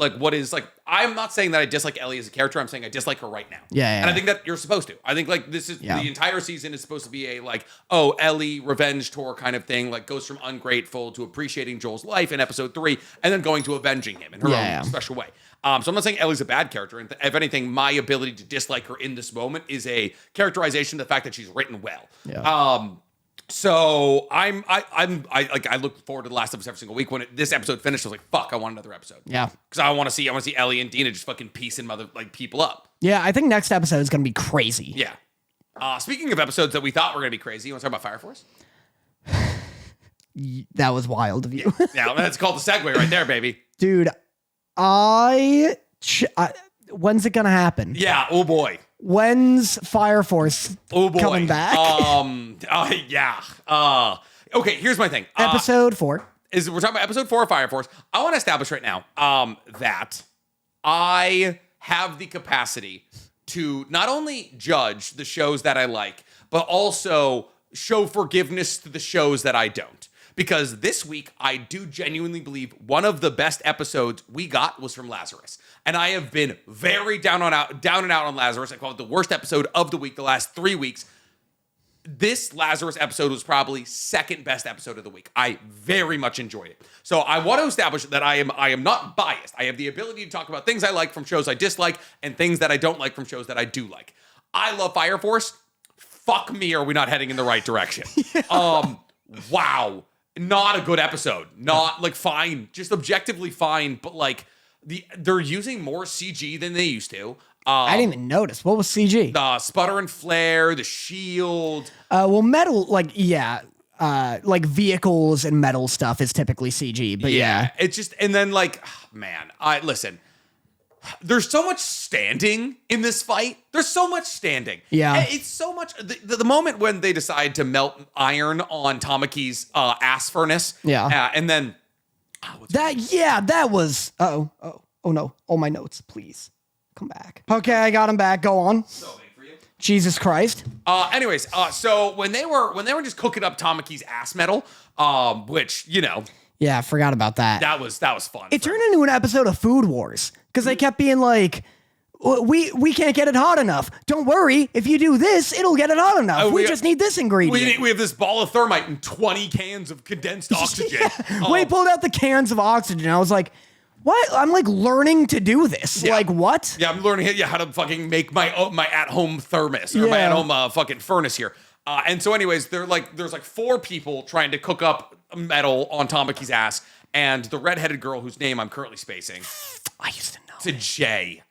S2: I'm not saying that I dislike Ellie as a character. I'm saying I dislike her right now.
S1: Yeah.
S2: And I think that you're supposed to. I think this is the entire season is supposed to be a Ellie revenge tour kind of thing. Like goes from ungrateful to appreciating Joel's life in episode 3 and then going to avenging him in her own special way. So I'm not saying Ellie's a bad character. And if anything, my ability to dislike her in this moment is a characterization of the fact that she's written well.
S1: Yeah.
S2: So I look forward to the last episode every single week. When this episode finished, I was like, "Fuck, I want another episode."
S1: Yeah,
S2: because I want to see Ellie and Dina just fucking piecing people up.
S1: Yeah, I think next episode is gonna be crazy.
S2: Yeah. Speaking of episodes that we thought were gonna be crazy, you want to talk about Fire Force?
S1: That was wild of you.
S2: Yeah, that's called the segue right there, baby.
S1: Dude, when's it gonna happen?
S2: Yeah. Oh boy.
S1: When's Fire Force coming back?
S2: Yeah. Okay, here's my thing.
S1: Episode 4.
S2: We're talking about episode 4 of Fire Force. I want to establish right now that I have the capacity to not only judge the shows that I like, but also show forgiveness to the shows that I don't. Because this week, I do genuinely believe one of the best episodes we got was from Lazarus. And I have been very down and out on Lazarus. I call it the worst episode of the week, the last 3 weeks. This Lazarus episode was probably second best episode of the week. I very much enjoyed it. So I want to establish that I am not biased. I have the ability to talk about things I like from shows I dislike and things that I don't like from shows that I do like. I love Fire Force. Fuck me, are we not heading in the right direction? Yeah. Wow. Not a good episode. Not like fine, just objectively fine, but like they're using more CG than they used to.
S1: I didn't even notice. What was CG?
S2: The sputter and flare, the shield.
S1: Well, metal, like vehicles and metal stuff is typically CG, but yeah.
S2: It's just, and then like, man, listen, there's so much standing in this fight. There's so much standing.
S1: Yeah.
S2: It's so much, the moment when they decide to melt iron on Tamaki's ass furnace.
S1: Yeah.
S2: And then.
S1: That was, oh no. All my notes, please. Come back. Okay, I got him back. Go on.
S2: So big for you.
S1: Jesus Christ.
S2: Anyways, so when they were just cooking up Tamaki's ass metal, which, you know.
S1: Yeah, I forgot about that.
S2: That was fun.
S1: It turned into an episode of Food Wars because they kept being like, we can't get it hot enough. Don't worry. If you do this, it'll get it hot enough. We just need this ingredient.
S2: We have this ball of thermite and 20 cans of condensed oxygen.
S1: Yeah. When he pulled out the cans of oxygen, I was like, what? I'm like learning to do this.
S2: Yeah.
S1: Like what?
S2: Yeah, I'm learning how to fucking make my at-home thermos or my at-home fucking furnace here. And so anyways, there's like 4 people trying to cook up metal on Tamaki's ass, and the redheaded girl whose name I'm currently spacing.
S1: I used to know.
S2: It's a J.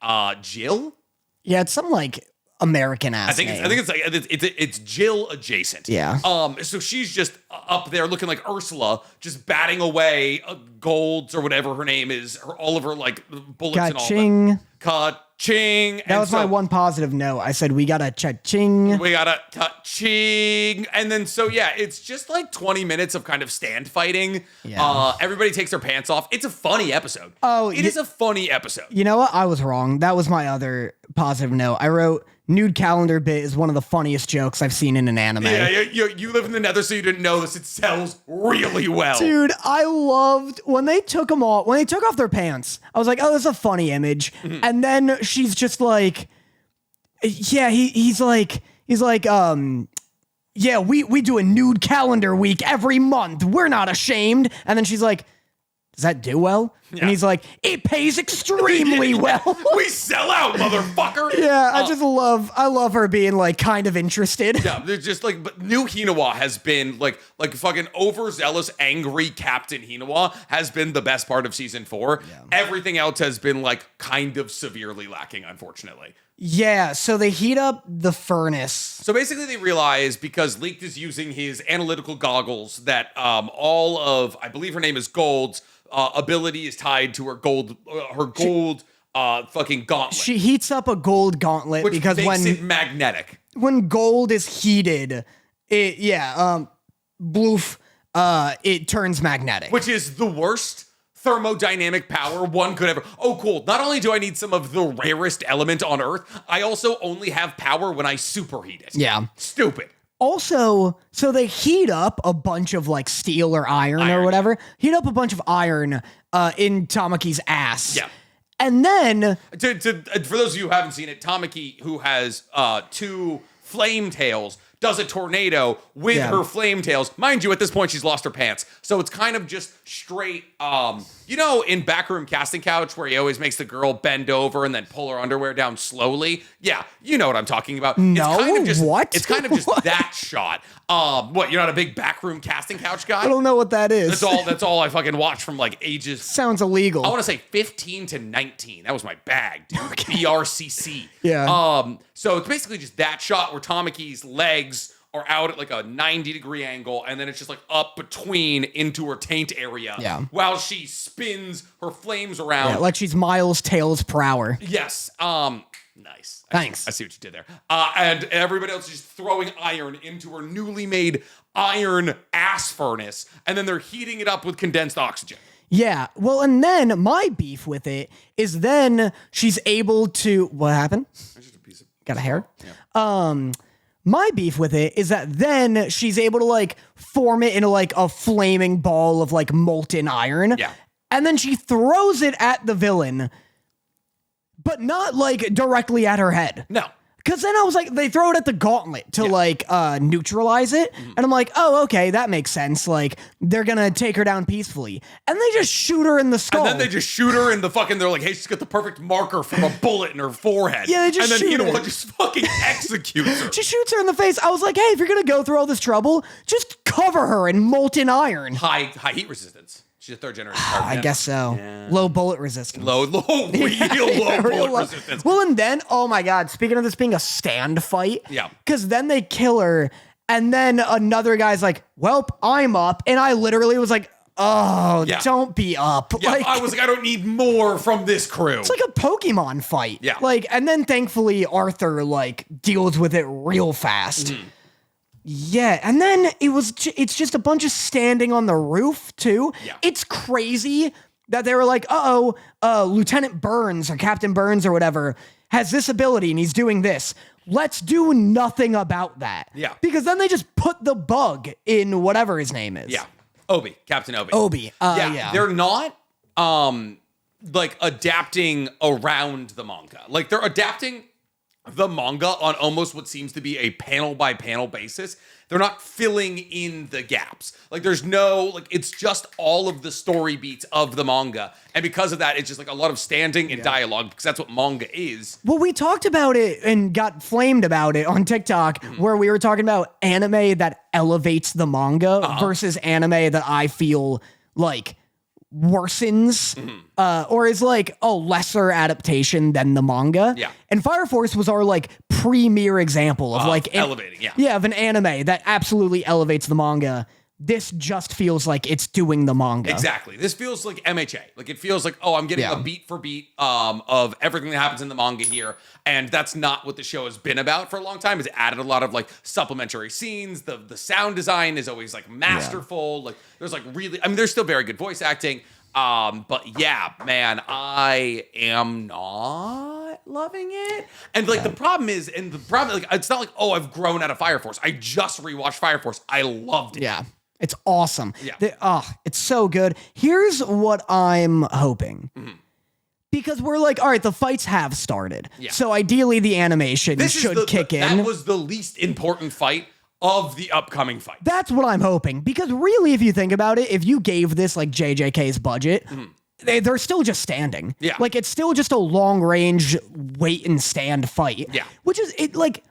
S2: Jill?
S1: Yeah, it's some like American ass name.
S2: I think it's like it's Jill adjacent.
S1: Yeah.
S2: So she's just up there looking like Ursula, just batting away golds or whatever her name is, all of her like bullets
S1: Ka-ching.
S2: and all that. Ka-ching.
S1: That was my one positive note. I said we got a cha-ching.
S2: We got a ka-ching. And then so yeah, it's just like 20 minutes of kind of stand fighting.
S1: Yeah.
S2: Everybody takes their pants off. It's a funny episode. It is a funny episode.
S1: You know what? I was wrong. That was my other positive note. I wrote nude calendar bit is one of the funniest jokes I've seen in an anime.
S2: Yeah, you live in the Nether, so you didn't know this. It sells really well.
S1: Dude, I loved when they took off their pants. I was like, oh, that's a funny image. Mm-hmm. And then she's just like, yeah, he's like, yeah, we do a nude calendar week every month. We're not ashamed. And then she's like, does that do well? Yeah. And he's like, it pays extremely well.
S2: We sell out, motherfucker.
S1: Yeah, I love her being like kind of interested.
S2: Yeah, they're just like, but new Hinawa has been like fucking overzealous, angry Captain Hinawa has been the best part of season 4. Yeah. Everything else has been like kind of severely lacking, unfortunately.
S1: Yeah, so they heat up the furnace.
S2: So basically they realize because Leaked is using his analytical goggles that all of, I believe her name is Gold's, ability is tied to her gold fucking gauntlet.
S1: She heats up a gold gauntlet
S2: which
S1: because
S2: makes it magnetic.
S1: When gold is heated, it turns magnetic.
S2: Which is the worst thermodynamic power one could ever. Oh, cool. Not only do I need some of the rarest element on Earth, I also only have power when I superheat it.
S1: Yeah.
S2: Stupid.
S1: Also, so they heat up a bunch of like steel or iron or whatever. Heat up a bunch of iron in Tamaki's ass.
S2: Yeah.
S1: And then
S2: for those of you who haven't seen it, Tamaki, who has 2 flame tails, does a tornado with her flame tails. Mind you, at this point, she's lost her pants. So it's kind of just straight, in Backroom Casting Couch where he always makes the girl bend over and then pull her underwear down slowly. Yeah, you know what I'm talking about.
S1: No,
S2: it's kind of just,
S1: what?
S2: It's kind of just that shot. What, you're not a big backroom casting couch guy?
S1: I don't know what that is.
S2: That's all I fucking watched from like ages.
S1: Sounds illegal.
S2: I want to say 15 to 19. That was my bag, dude. BRCC.
S1: Yeah.
S2: So it's basically just that shot where Tamaki's legs are out at like a 90-degree angle, and then it's just like up between into her taint area.
S1: Yeah.
S2: While she spins her flames around.
S1: Yeah, like she's miles tails per hour.
S2: Yes. Nice.
S1: Thanks.
S2: I see what you did there. And everybody else is just throwing iron into her newly made iron ass furnace, and then they're heating it up with condensed oxygen.
S1: Yeah. Well, and then my beef with it is then she's able to. What happened?
S2: Just a piece of
S1: Got a hair?
S2: Yeah.
S1: My beef with it is that then she's able to like form it into like a flaming ball of like molten iron.
S2: Yeah.
S1: And then she throws it at the villain, but not like directly at her head.
S2: No.
S1: Cause then I was like, they throw it at the gauntlet to like neutralize it. And I'm like, oh, okay, that makes sense. Like they're gonna take her down peacefully. And they just shoot her in the skull.
S2: And then they just shoot her in the fucking, they're like, hey, she's got the perfect marker from a bullet in her forehead.
S1: Yeah, they just
S2: and then
S1: shoot her.
S2: just fucking executes her.
S1: She shoots her in the face. I was like, hey, if you're gonna go through all this trouble, just cover her in molten iron.
S2: High heat resistance. She's a third generation.
S1: I guess so.
S2: Yeah.
S1: Low bullet resistance.
S2: Real low bullet resistance.
S1: Well, and then, oh my God, speaking of this being a stand fight,
S2: Yeah.
S1: because then they kill her, and then another guy's like, welp, I'm up. And I literally was like, oh,
S2: Yeah.
S1: don't be up.
S2: Yeah,
S1: Like,
S2: I was like, I don't need more from this crew.
S1: it's like a Pokemon fight.
S2: Yeah.
S1: Like, and then thankfully Arthur like deals with it real fast.
S2: Mm-hmm.
S1: Yeah, and then it's just a bunch of standing on the roof too.
S2: Yeah.
S1: It's crazy that they were like, Lieutenant Burns or Captain Burns or whatever has this ability and he's doing this. Let's do nothing about that.
S2: Yeah.
S1: Because then they just put the bug in whatever his name is.
S2: Yeah. Obi. Captain Obi.
S1: Obi. Yeah.
S2: They're not like adapting around the manga. Like they're adapting the manga on almost what seems to be a panel by panel basis. They're not filling in the gaps. Like there's no, like it's just all of the story beats of the manga. And because of that, it's just like a lot of standing and dialogue because that's what manga is.
S1: Well, we talked about it and got flamed about it on TikTok where we were talking about anime that elevates the manga versus anime that I feel like worsens or is like a lesser adaptation than the manga.
S2: Yeah.
S1: And Fire Force was our like premier example of like
S2: elevating,
S1: of an anime that absolutely elevates the manga. This just feels like it's doing the manga.
S2: Exactly. This feels like MHA. Like it feels like, oh, I'm getting a beat for beat of everything that happens in the manga here. And that's not what the show has been about for a long time. It's added a lot of like supplementary scenes. The sound design is always like masterful. Like there's like really, I mean, there's still very good voice acting. But yeah, man, I am not loving it. And like the problem is, like it's not like, oh, I've grown out of Fire Force. I just rewatched Fire Force. I loved it.
S1: Yeah. It's awesome.
S2: Yeah.
S1: It's so good. Here's what I'm hoping. Because we're like, all right, the fights have started.
S2: Yeah.
S1: So ideally the animation should kick in.
S2: That was the least important fight of the upcoming fight.
S1: That's what I'm hoping. Because really, if you think about it, if you gave this like JJK's budget, they're still just standing.
S2: Yeah.
S1: Like it's still just a long range wait and stand fight.
S2: Yeah.
S1: Which is it like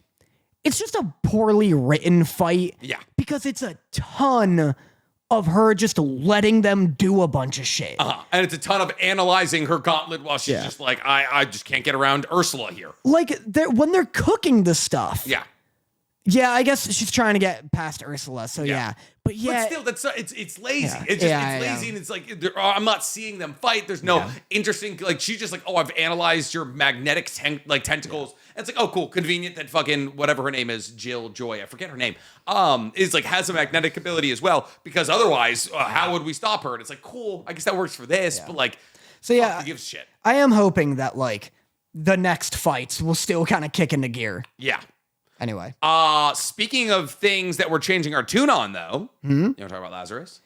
S1: it's just a poorly written fight.
S2: Yeah.
S1: Because it's a ton of her just letting them do a bunch of shit.
S2: And it's a ton of analyzing her gauntlet while she's just like, I just can't get around Ursula here.
S1: Like when they're cooking the stuff.
S2: Yeah.
S1: Yeah, I guess she's trying to get past Ursula. So yeah. But yeah,
S2: but still, it's lazy.
S1: Yeah.
S2: It's lazy, and it's like I'm not seeing them fight. There's no interesting. Like she's just like, oh, I've analyzed your magnetic tentacles. And it's like, oh, cool, convenient that fucking whatever her name is, Jill Joy, I forget her name, is like has a magnetic ability as well. Because otherwise, how would we stop her? And it's like, cool, I guess that works for this, but like,
S1: so yeah,
S2: who gives a shit?
S1: I am hoping that like the next fights will still kind of kick into gear.
S2: Yeah.
S1: Anyway.
S2: Speaking of things that we're changing our tune on, though, you want to talk about Lazarus?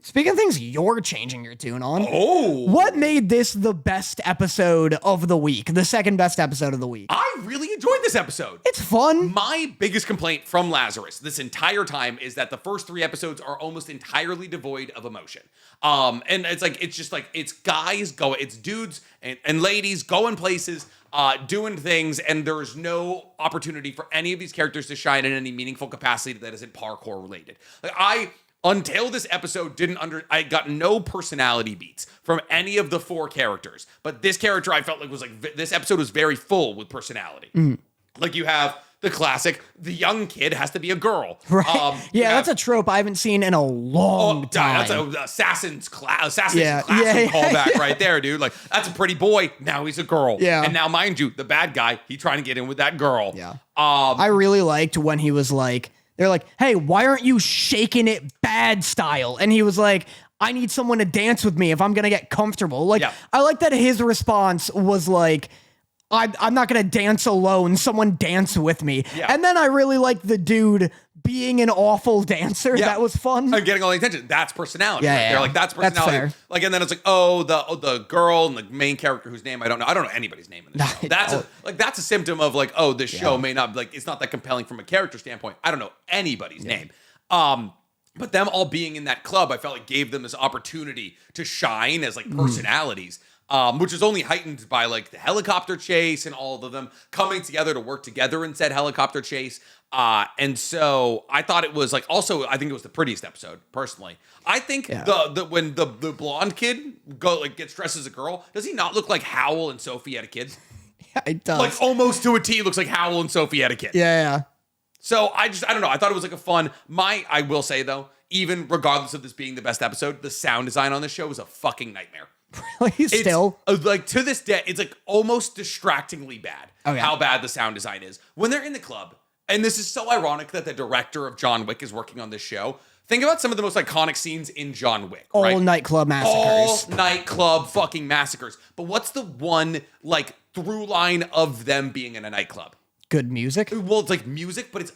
S1: Speaking of things you're changing your tune on.
S2: Oh.
S1: What made this the best episode of the week? The second best episode of the week?
S2: I really enjoyed this episode.
S1: It's fun.
S2: My biggest complaint from Lazarus this entire time is that the first 3 episodes are almost entirely devoid of emotion. And it's guys going, it's dudes and ladies going places, doing things, and there's no opportunity for any of these characters to shine in any meaningful capacity that isn't parkour related. Until this episode I got no personality beats from any of the 4 characters. But this character I felt like this episode was very full with personality. Like you have the classic, the young kid has to be a girl.
S1: Right. That's a trope I haven't seen in a long time.
S2: That's an assassin's classroom callback right there, dude. Like, that's a pretty boy. Now he's a girl.
S1: Yeah.
S2: And now, mind you, the bad guy, he's trying to get in with that girl.
S1: Yeah. I really liked when he was like, they're like, hey, why aren't you shaking it bad style? And he was like, I need someone to dance with me if I'm going to get comfortable. Like, I like that his response was like, I'm not going to dance alone. Someone dance with me. Yeah. And then I really liked the dude being an awful dancer. Yeah. That was fun.
S2: And getting all the attention. That's personality.
S1: Yeah,
S2: right
S1: yeah.
S2: there. Like, that's personality.
S1: That's fair.
S2: Like, and then it's like, the girl and the main character whose name I don't know. I don't know anybody's name in this show. That's a symptom of like, this show may not, like, it's not that compelling from a character standpoint. I don't know anybody's name. But them all being in that club, I felt like gave them this opportunity to shine as like personalities. Which is only heightened by like the helicopter chase and all of them coming together to work together in said helicopter chase. And so I thought it was like, also, I think it was the prettiest episode, personally. I think when the blonde kid gets dressed as a girl, does he not look like Howell and Sophie had a kid?
S1: Yeah, it does.
S2: Like almost to a T, looks like Howell and Sophie had a kid.
S1: Yeah.
S2: So I don't know. I thought it was like a fun, I will say though, even regardless of this being the best episode, the sound design on this show was a fucking nightmare.
S1: Really? Still?
S2: Like, to this day, it's like almost distractingly bad how bad the sound design is. When they're in the club, and this is so ironic that the director of John Wick is working on this show. Think about some of the most iconic scenes in John Wick.
S1: All nightclub massacres.
S2: All nightclub fucking massacres. But what's the one, like, through line of them being in a nightclub?
S1: Good music?
S2: Well, it's like music, but it's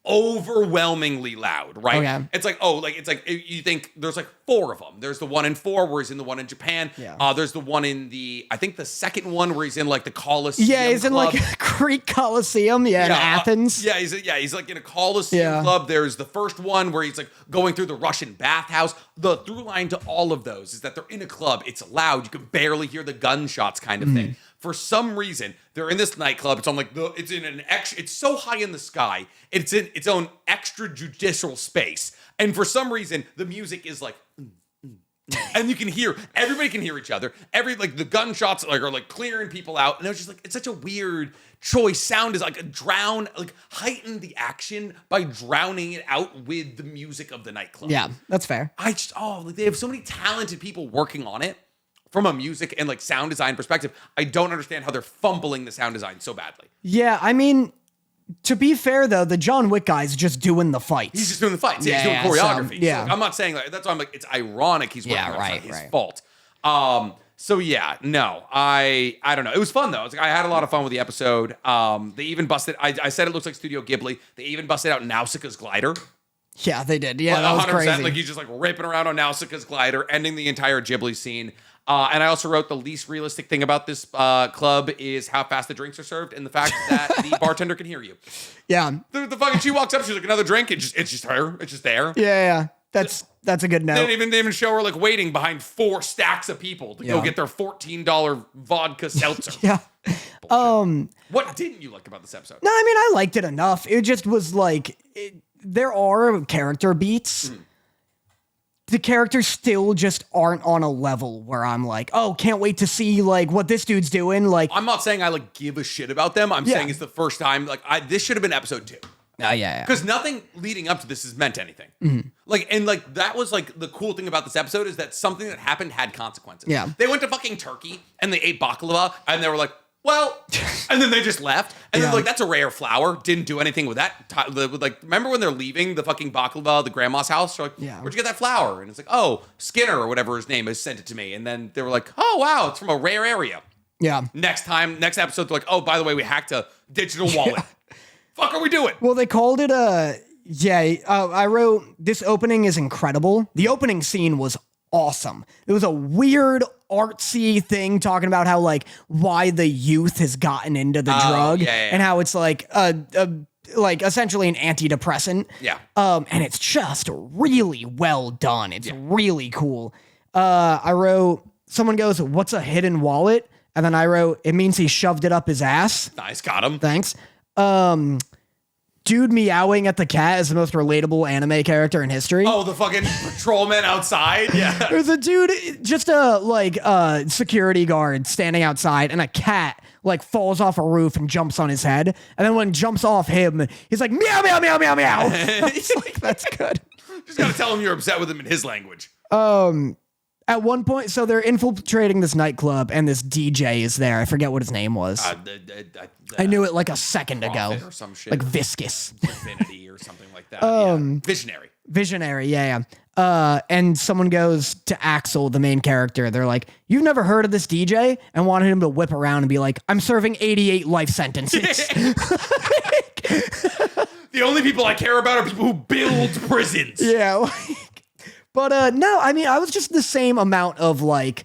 S2: overwhelmingly loud, right?
S1: Okay.
S2: It's like, you think there's like 4 of them. There's the one in 4 where he's in the one in Japan.
S1: Yeah.
S2: There's the one in I think the second one where he's in like the Colosseum.
S1: Yeah, he's
S2: club.
S1: in like a Greek Colosseum. Yeah, in Athens.
S2: He's like in a Colosseum club. There's the first one where he's like going through the Russian bathhouse. The through line to all of those is that they're in a club. It's loud. You can barely hear the gunshots kind of thing. For some reason, they're in this nightclub. It's on like it's so high in the sky. It's in its own extrajudicial space. And for some reason, the music is like, and you can hear, everybody can hear each other. The gunshots are like clearing people out. And it was just like, it's such a weird choice. Sound is like heighten the action by drowning it out with the music of the nightclub.
S1: Yeah, that's fair.
S2: They have so many talented people working on it. From a music and like sound design perspective, I don't understand how they're fumbling the sound design so badly.
S1: Yeah, I mean, to be fair though, the John Wick guy's just doing the fights.
S2: He's just doing the fights. He's doing choreography. So, I'm not saying that's why I'm like, it's ironic he's working on it. It's not his fault. So yeah, no, I don't know. It was fun though. I had a lot of fun with the episode. They even busted. I said it looks like Studio Ghibli. They even busted out Nausicaa's glider.
S1: Yeah, they did. Yeah, that was crazy.
S2: Like he's just like ripping around on Nausicaa's glider, ending the entire Ghibli scene. And I also wrote the least realistic thing about this club is how fast the drinks are served and the fact that the bartender can hear you.
S1: Yeah.
S2: The fucking, she walks up, she's like, another drink. It's just her. It's just there.
S1: Yeah. That's a good note.
S2: They didn't even show her like waiting behind 4 stacks of people to go get their $14 vodka seltzer.
S1: Yeah.
S2: What didn't you like about this episode?
S1: No, I mean, I liked it enough. It just was like, there are character beats. The characters still just aren't on a level where I'm like, oh, can't wait to see like what this dude's doing. Like,
S2: I'm not saying I like give a shit about them. I'm saying it's the first time. Like, this should have been episode 2.
S1: Yeah.
S2: Because nothing leading up to this has meant anything. That was like the cool thing about this episode is that something that happened had consequences.
S1: Yeah.
S2: They went to fucking Turkey and they ate baklava and they were like, well, and then they just left. And then that's a rare flower. Didn't do anything with that. Like, remember when they're leaving the fucking baklava, the grandma's house? They're like, where'd you get that flower? And it's like, oh, Skinner or whatever his name is sent it to me. And then they were like, oh, wow, it's from a rare area.
S1: Yeah.
S2: Next episode, they're like, oh, by the way, we hacked a digital wallet. Fuck are we doing?
S1: Well, they called it Yeah, I wrote, this opening is incredible. The opening scene was awesome. It was a weird, artsy thing talking about how, like, why the youth has gotten into the drug and how it's like like essentially an antidepressant.
S2: Yeah.
S1: And it's just really well done. It's really cool. I wrote, someone goes, "What's a hidden wallet?" And then I wrote, "It means he shoved it up his ass."
S2: Nice, got him.
S1: Thanks. Dude meowing at the cat is the most relatable anime character in history.
S2: Oh, the fucking patrolman outside? Yeah.
S1: There's a dude, just a security guard standing outside, and a cat like falls off a roof and jumps on his head. And then when it jumps off him, he's like, meow, meow, meow, meow, meow. It's like, that's good.
S2: Just gotta tell him you're upset with him in his language.
S1: At one point, so they're infiltrating this nightclub, and this DJ is there. I forget what his name was. I knew it like a second ago.
S2: Or some shit.
S1: Like Viscous.
S2: Infinity or something like that. Yeah. Visionary.
S1: Visionary, yeah. And someone goes to Axel, the main character. They're like, "You've never heard of this DJ?" And wanted him to whip around and be like, "I'm serving 88 life sentences."
S2: The only people I care about are people who build prisons.
S1: Yeah. But no, I mean, I was just the same amount of like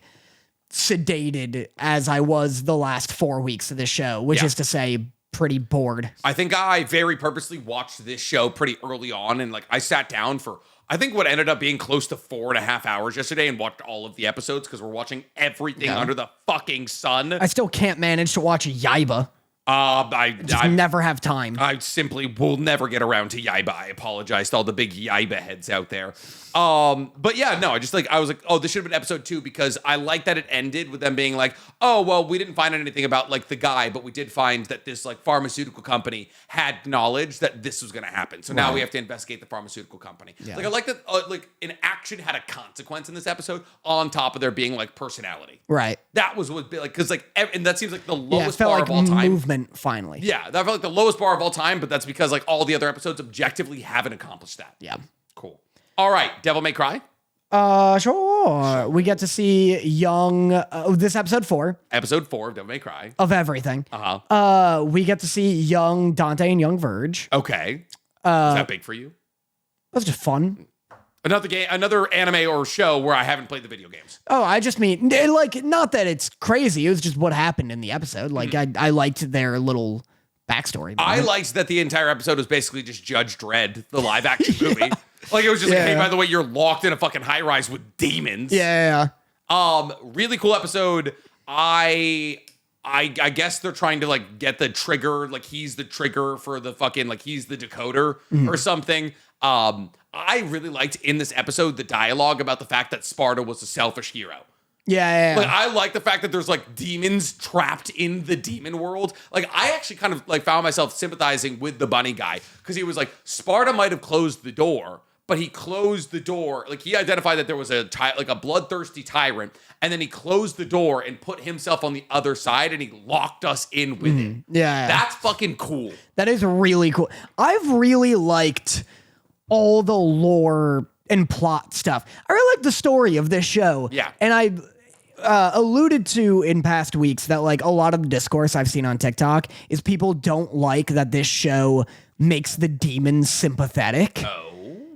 S1: sedated as I was the last 4 weeks of the show, which is to say pretty bored.
S2: I think I very purposely watched this show pretty early on, and like I sat down for I think what ended up being close to 4.5 hours yesterday and watched all of the episodes because we're watching everything under the fucking sun.
S1: I still can't manage to watch Yaiba. I never have time.
S2: I simply will never get around to Yaiba. I apologize to all the big Yaiba heads out there. But yeah, no, I was like, oh, this should have been episode 2 because I like that it ended with them being like, oh, well, we didn't find anything about like the guy, but we did find that this like pharmaceutical company had knowledge that this was going to happen. So now we have to investigate the pharmaceutical company. Yeah. Like I like that like an action had a consequence in this episode on top of there being like personality.
S1: Right.
S2: That was what like because like and that seems like the lowest
S1: bar
S2: like of all time.
S1: Movement finally.
S2: Yeah, that felt like the lowest bar of all time, but that's because like all the other episodes objectively haven't accomplished that.
S1: Yeah.
S2: Cool. All right, Devil May Cry.
S1: Sure. We get to see young. This episode 4.
S2: Episode 4 of Devil May Cry.
S1: Of everything. We get to see young Dante and young Verge.
S2: Okay. Is that big for you?
S1: That's just fun.
S2: Another anime or show where I haven't played the video games.
S1: Oh, I just mean like not that it's crazy. It was just what happened in the episode. Like I liked their little backstory.
S2: I liked that the entire episode was basically just Judge Dredd, the live action movie. Like it was just like, hey, by the way, you're locked in a fucking high rise with demons.
S1: Yeah.
S2: Really cool episode. I guess they're trying to like get the trigger, like he's the trigger for the fucking like he's the decoder or something. I really liked in this episode the dialogue about the fact that Sparta was a selfish hero.
S1: Yeah.
S2: Like I like the fact that there's like demons trapped in the demon world. Like I actually kind of like found myself sympathizing with the bunny guy because he was like Sparta might have closed the door, but he closed the door. Like he identified that there was a bloodthirsty tyrant, and then he closed the door and put himself on the other side, and he locked us in with him.
S1: Yeah.
S2: That's fucking cool.
S1: That is really cool. I've really liked all the lore and plot stuff. I really like the story of this show.
S2: Yeah.
S1: And I alluded to in past weeks that like a lot of the discourse I've seen on TikTok is people don't like that this show makes the demons sympathetic.
S2: Oh.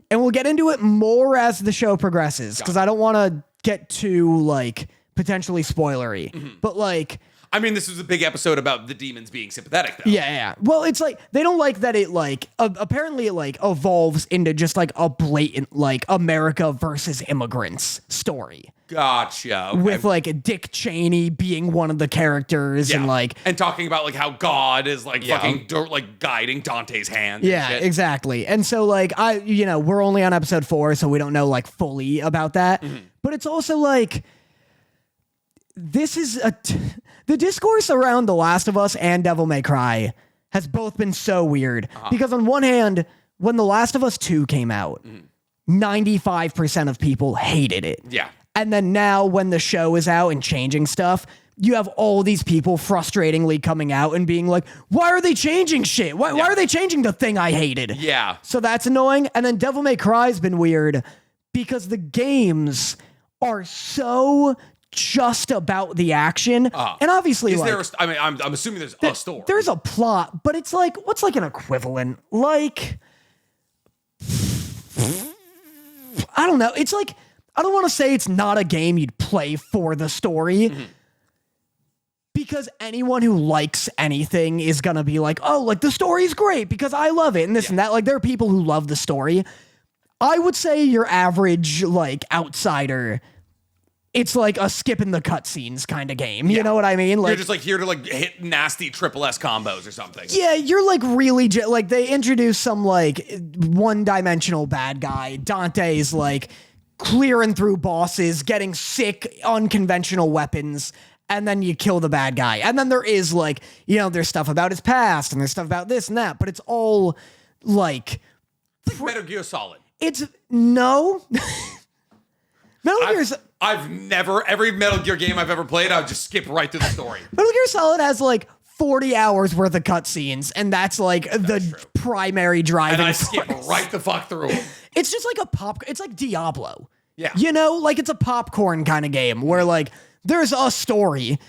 S1: And we'll get into it more as the show progresses because I don't want to get too like potentially spoilery. But like,
S2: I mean, this is a big episode about the demons being sympathetic, though.
S1: Yeah. Well, it's like they don't like that it like apparently it like evolves into just like a blatant like America versus immigrants story.
S2: Gotcha. Okay.
S1: With like Dick Cheney being one of the characters and like
S2: and talking about like how God is like fucking like guiding Dante's hand.
S1: Yeah, exactly. And so like we're only on episode 4, so we don't know like fully about that. But it's also like this is the discourse around The Last of Us and Devil May Cry has both been so weird because on one hand, when The Last of Us 2 came out, 95% of people hated it.
S2: Yeah.
S1: And then now when the show is out and changing stuff, you have all these people frustratingly coming out and being like, why are they changing shit? Why are they changing the thing I hated?
S2: Yeah.
S1: So that's annoying. And then Devil May Cry's been weird because the games are so just about the action. And obviously,
S2: is there I'm assuming there's a story.
S1: There's a plot, but it's like, what's like an equivalent? Like, I don't know. It's like, I don't want to say it's not a game you'd play for the story. Because anyone who likes anything is going to be like, oh, like the story's great because I love it and this and that. Like there are people who love the story. I would say your average like outsider, it's like a skip in the cutscenes kind of game. You know what I mean? Like
S2: You're just like here to like hit nasty triple S combos or something.
S1: yeah, you're like really like they introduce some like one-dimensional bad guy. Dante's like clearing through bosses, getting sick, unconventional weapons. And then you kill the bad guy. And then there is like, you know, there's stuff about his past and there's stuff about this and that, but it's all like
S2: Metal Gear Solid.
S1: it's no. Metal Gear's
S2: I've never, every Metal Gear game I've ever played, I'll just skip right through the story.
S1: Metal Gear Solid has like 40 hours worth of cutscenes, and that's like the primary driving
S2: And I
S1: force.
S2: skip right the fuck through them.
S1: It's just like it's like Diablo.
S2: Yeah.
S1: You know, like it's a popcorn kind of game where like there's a story,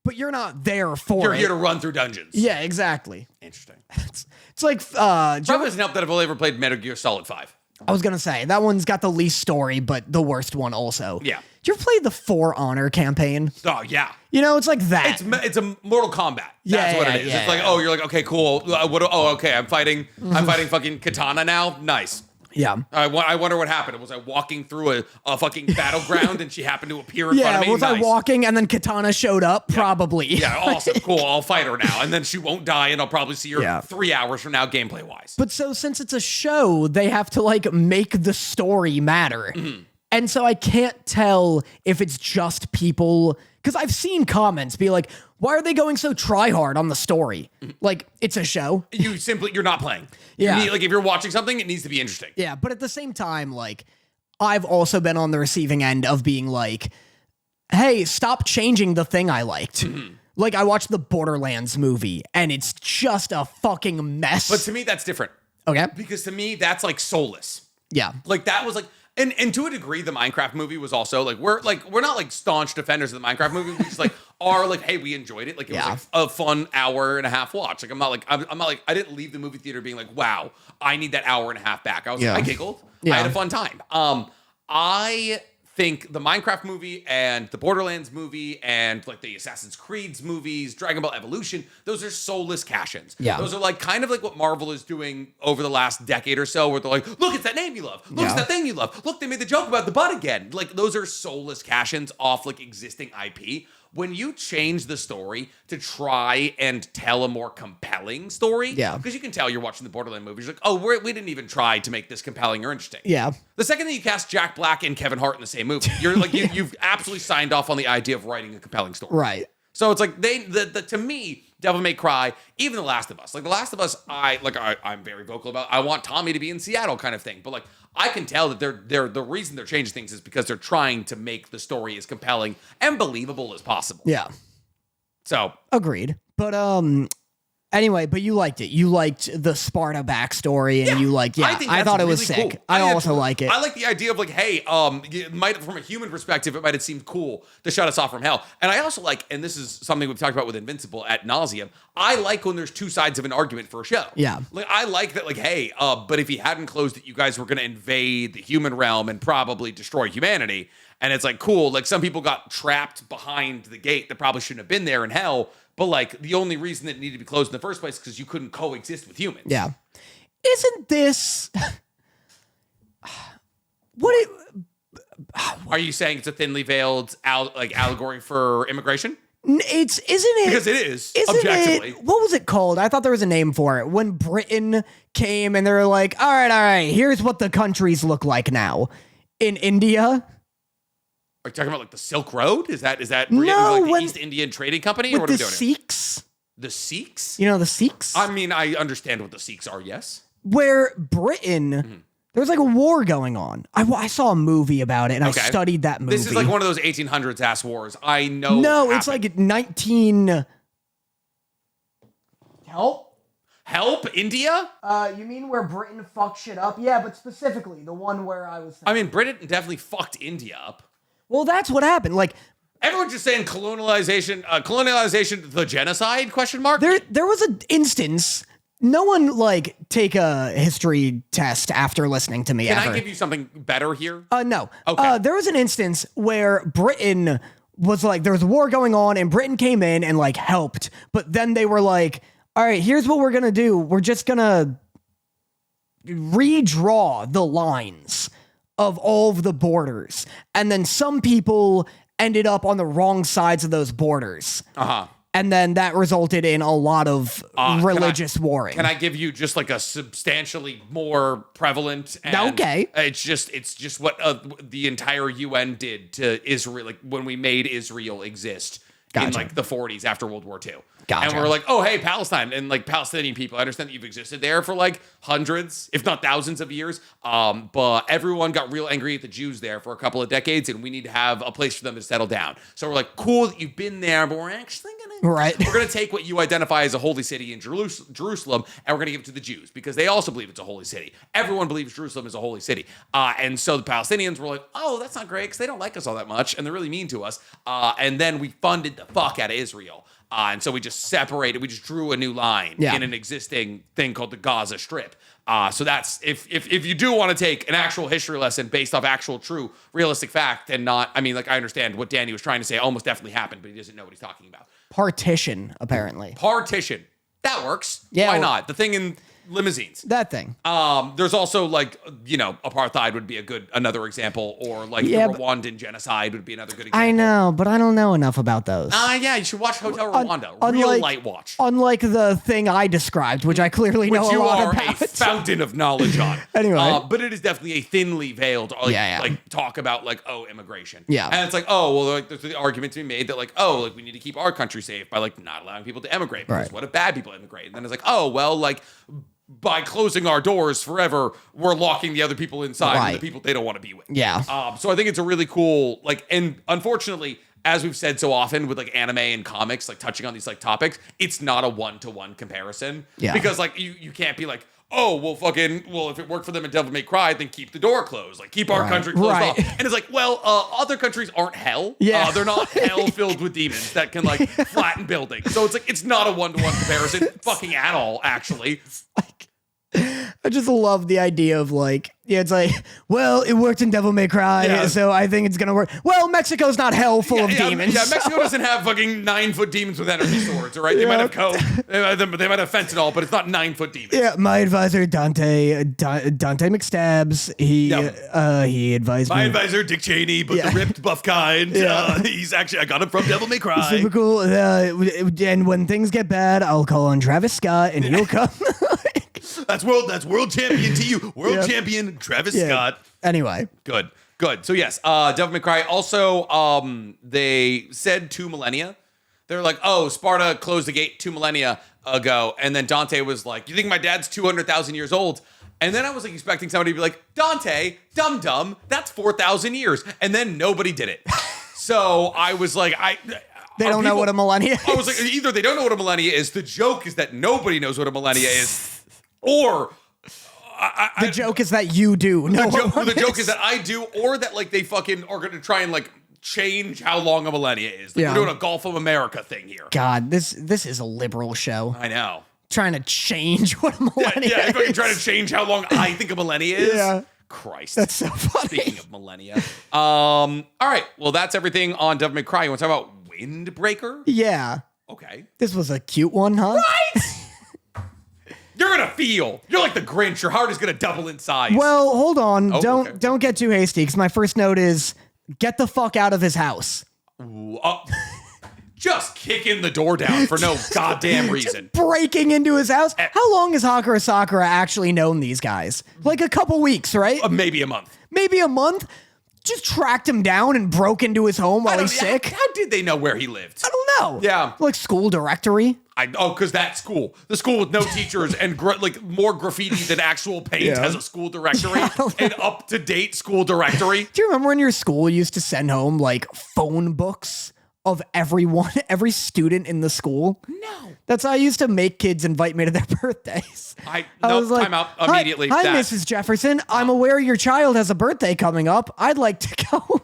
S1: but you're not there for
S2: You're
S1: it.
S2: here to run through dungeons.
S1: Yeah, exactly.
S2: Interesting.
S1: It's like
S2: Probably doesn't help that I've only ever played Metal Gear Solid 5.
S1: I was gonna say that one's got the least story, but the worst one also.
S2: Yeah.
S1: Did you ever play the For Honor campaign?
S2: Oh, yeah.
S1: You know, it's like that.
S2: It's a Mortal Kombat. That's what it is. It's like, oh, you're like, okay, cool. Okay, I'm fighting fucking Katana now. Nice.
S1: Yeah.
S2: I wonder what happened. Was I walking through a fucking battleground and she happened to appear in front of me?
S1: Was I walking and then Katana showed up? Probably.
S2: Yeah, awesome. Cool. I'll fight her now. And then she won't die and I'll probably see her 3 hours from now gameplay wise.
S1: But so since it's a show, they have to like make the story matter. And so I can't tell if it's just people, because I've seen comments be like, why are they going so try hard on the story? Like, it's a show.
S2: You're not playing.
S1: Yeah.
S2: You need, like if you're watching something, it needs to be interesting.
S1: Yeah, but at the same time, like, I've also been on the receiving end of being like, hey, stop changing the thing I liked. Like, I watched the Borderlands movie, and it's just a fucking mess.
S2: But to me, that's different.
S1: Okay.
S2: Because to me, that's like soulless.
S1: Yeah.
S2: Like that was like, and to a degree, the Minecraft movie was also like we're not like staunch defenders of the Minecraft movie. We just like are like, hey, we enjoyed it. Like it was like a fun hour and a half watch. Like I'm not like I didn't leave the movie theater being like, wow, I need that hour and a half back. I was like, I giggled. I had a fun time. I think the Minecraft movie and the Borderlands movie and like the Assassin's Creed's movies, Dragon Ball Evolution, those are soulless cash-ins.
S1: Yeah.
S2: Those are like kind of like what Marvel is doing over the last decade or so, where they're like, look, it's that name you love. Look, it's that thing you love. Look, they made the joke about the butt again. Like those are soulless cash-ins off like existing IP. When you change the story to try and tell a more compelling story, because you can tell you're watching the Borderlands movies, you're like, oh, we didn't even try to make this compelling or interesting. Yeah. The second that you cast Jack Black and Kevin Hart in the same movie, you're like, you've absolutely signed off on the idea of writing a compelling story. Right. So it's like to me, Devil May Cry, even The Last of Us. Like The Last of Us, I'm very vocal about. I want Tommy to be in Seattle, kind of thing. But like I can tell that they're the reason they're changing things is because they're trying to make the story as compelling and believable as possible. Yeah. So
S1: agreed. But anyway, but you liked it. You liked the Sparta backstory, and you liked. Yeah, I thought it was
S2: really
S1: sick.
S2: Cool.
S1: I also like it.
S2: I like the idea of like, hey, it might from a human perspective, it might have seemed cool to shut us off from hell. And I also like, and this is something we've talked about with Invincible ad nauseum. I like when there's two sides of an argument for a show. Yeah, like I like that. Like, hey, but if he hadn't closed it, you guys were going to invade the human realm and probably destroy humanity. And it's like cool. Like some people got trapped behind the gate that probably shouldn't have been there in hell. But like the only reason that it needed to be closed in the first place is because you couldn't coexist with humans. Yeah.
S1: Isn't this
S2: Are you saying it's a thinly veiled allegory for immigration?
S1: Isn't it?
S2: Because it is, objectively.
S1: What was it called? I thought there was a name for it. When Britain came and they were like, all right, here's what the countries look like now. In India.
S2: Are you talking about like the Silk Road? Is that like the East Indian Trading Company? Or what are we doing?
S1: The Sikhs?
S2: The Sikhs?
S1: You know the Sikhs?
S2: I mean, I understand what the Sikhs are, yes.
S1: Where Britain, there was like a war going on. I saw a movie about it and I studied that movie.
S2: This is like one of those 1800s ass wars. I know.
S1: No, it's like 19.
S2: Help? India?
S1: You mean where Britain fucked shit up? Yeah, but specifically the one where I was thinking.
S2: I mean, Britain definitely fucked India up.
S1: Well, that's what happened. Like
S2: everyone's just saying colonialization, the genocide ?
S1: There was an instance no one like take a history test after listening to me
S2: Can
S1: ever.
S2: I give you something better here?
S1: No.
S2: Okay.
S1: There was an instance where Britain was like, there was a war going on and Britain came in and like helped. But then they were like, all right, here's what we're going to do. We're just going to redraw the lines of all of the borders. And then some people ended up on the wrong sides of those borders.
S2: Uh-huh.
S1: And then that resulted in a lot of religious warring.
S2: Can I give you just like a substantially more prevalent? And
S1: Okay.
S2: It's just what the entire UN did to Israel, like when we made Israel exist in
S1: Gotcha.
S2: like the 40s after World War II.
S1: Gotcha.
S2: And we're like, oh, hey, Palestine and like Palestinian people. I understand that you've existed there for like hundreds, if not thousands of years. But everyone got real angry at the Jews there for a couple of decades, and we need to have a place for them to settle down. So we're like, cool that you've been there, but we're actually we're gonna take what you identify as a holy city in Jerusalem, and we're gonna give it to the Jews because they also believe it's a holy city. Everyone believes Jerusalem is a holy city. And so the Palestinians were like, oh, that's not great because they don't like us all that much, and they're really mean to us. And then we funded the fuck out of Israel. And so we just separated, we just drew a new line in an existing thing called the Gaza Strip. So that's, if you do want to take an actual history lesson based off actual true realistic fact and not, I mean, like I understand what Danny was trying to say almost definitely happened, but he doesn't know what he's talking about.
S1: Partition, apparently.
S2: Partition. That works.
S1: Yeah,
S2: Why
S1: well-
S2: not? The thing in limousines.
S1: That thing.
S2: There's also like, apartheid would be another example, or like
S1: Yeah,
S2: the
S1: but-
S2: Rwandan genocide would be another good example.
S1: I know, but I don't know enough about those.
S2: Yeah, you should watch Hotel Rwanda. Real
S1: unlike-
S2: light watch.
S1: Unlike the thing I described, which I clearly know
S2: Which
S1: a
S2: you
S1: lot
S2: are
S1: about.
S2: a fountain of knowledge on.
S1: Anyway.
S2: But it is definitely a thinly veiled,
S1: Yeah.
S2: like talk about like, immigration.
S1: Yeah.
S2: And it's like, oh, well, like there's the argument to be made that like, oh, like we need to keep our country safe by like not allowing people to emigrate. Because
S1: Right.
S2: what if bad people immigrate? And then it's like, oh, well, like by closing our doors forever, we're locking the other people inside
S1: Right.
S2: with the people they don't want to be with.
S1: Yeah.
S2: So I think it's a really cool, like, and unfortunately, as we've said so often with like anime and comics, like touching on these like topics, it's not a one-to-one comparison.
S1: Yeah.
S2: Because like you can't be like, oh, well, if it worked for them in Devil May Cry, then keep the door closed. Like, keep our
S1: Right.
S2: country closed
S1: Right.
S2: off. And it's like, well, other countries aren't hell.
S1: Yeah.
S2: They're not hell filled with demons that can, like, flatten buildings. So it's like, it's not a one-to-one comparison fucking at all, actually.
S1: I just love the idea of like, it's like, well, it worked in Devil May Cry,
S2: Yeah.
S1: so I think it's gonna work. Well, Mexico's not hell full of demons.
S2: Yeah,
S1: so-
S2: Mexico doesn't have fucking 9-foot demons with energy swords, all right? They might have coke, they might have fentanyl, but it's not 9-foot demons.
S1: Yeah, my advisor Dante McStabs, he advised
S2: My
S1: me.
S2: advisor, Dick Cheney, but
S1: Yeah.
S2: the ripped, buff kind.
S1: Yeah.
S2: He's actually, I got him from Devil May Cry.
S1: Super cool. And when things get bad, I'll call on Travis Scott, and he'll come.
S2: That's world champion to you. World champion Travis Scott.
S1: Anyway,
S2: Good. So yes, Devil May Cry. Also, they said 2 millennia. They're like, oh, Sparta closed the gate 2 millennia ago. And then Dante was like, you think my dad's 200,000 years old? And then I was like expecting somebody to be like, Dante, dum-dum, that's 4,000 years. And then nobody did it. So I was like,
S1: they don't know what a millennia is.
S2: I was like, either they don't know what a millennia is. The joke is that nobody knows what a millennia is. Or
S1: the joke is that you do. No,
S2: the joke is that I do, or that like they fucking are gonna try and like change how long a millennia is. Like,
S1: Yeah.
S2: we're doing a Gulf of America thing here.
S1: God, this is a liberal show.
S2: I know.
S1: Trying to change what a millennia
S2: Yeah, if I
S1: is.
S2: can try to change how long I think a millennia is.
S1: Yeah.
S2: Christ.
S1: That's so funny.
S2: Speaking of millennia. All right. Well, that's everything on Devil May Cry. You want to talk about Windbreaker?
S1: Yeah.
S2: Okay.
S1: This was a cute one, huh?
S2: You're gonna feel. You're like the Grinch. Your heart is gonna double in size.
S1: Well, hold on.
S2: Oh, okay.
S1: Don't get too hasty, because my first note is get the fuck out of his house.
S2: Just kicking the door down for no goddamn reason.
S1: Breaking into his house. How long has Sakura actually known these guys? Like a couple weeks, right?
S2: Maybe a month.
S1: Maybe a month? Just tracked him down and broke into his home while he's sick?
S2: How did they know where he lived?
S1: I don't know.
S2: Yeah.
S1: Like school directory?
S2: Because that school, the school with no teachers and like more graffiti than actual paint,
S1: Yeah.
S2: has a school directory, an up-to-date school directory.
S1: Do you remember when your school used to send home like phone books of everyone, every student in the school?
S2: No.
S1: That's how I used to make kids invite me to their birthdays.
S2: Time out immediately.
S1: Hi,
S2: That-
S1: Mrs. Jefferson. I'm aware your child has a birthday coming up. I'd like to go.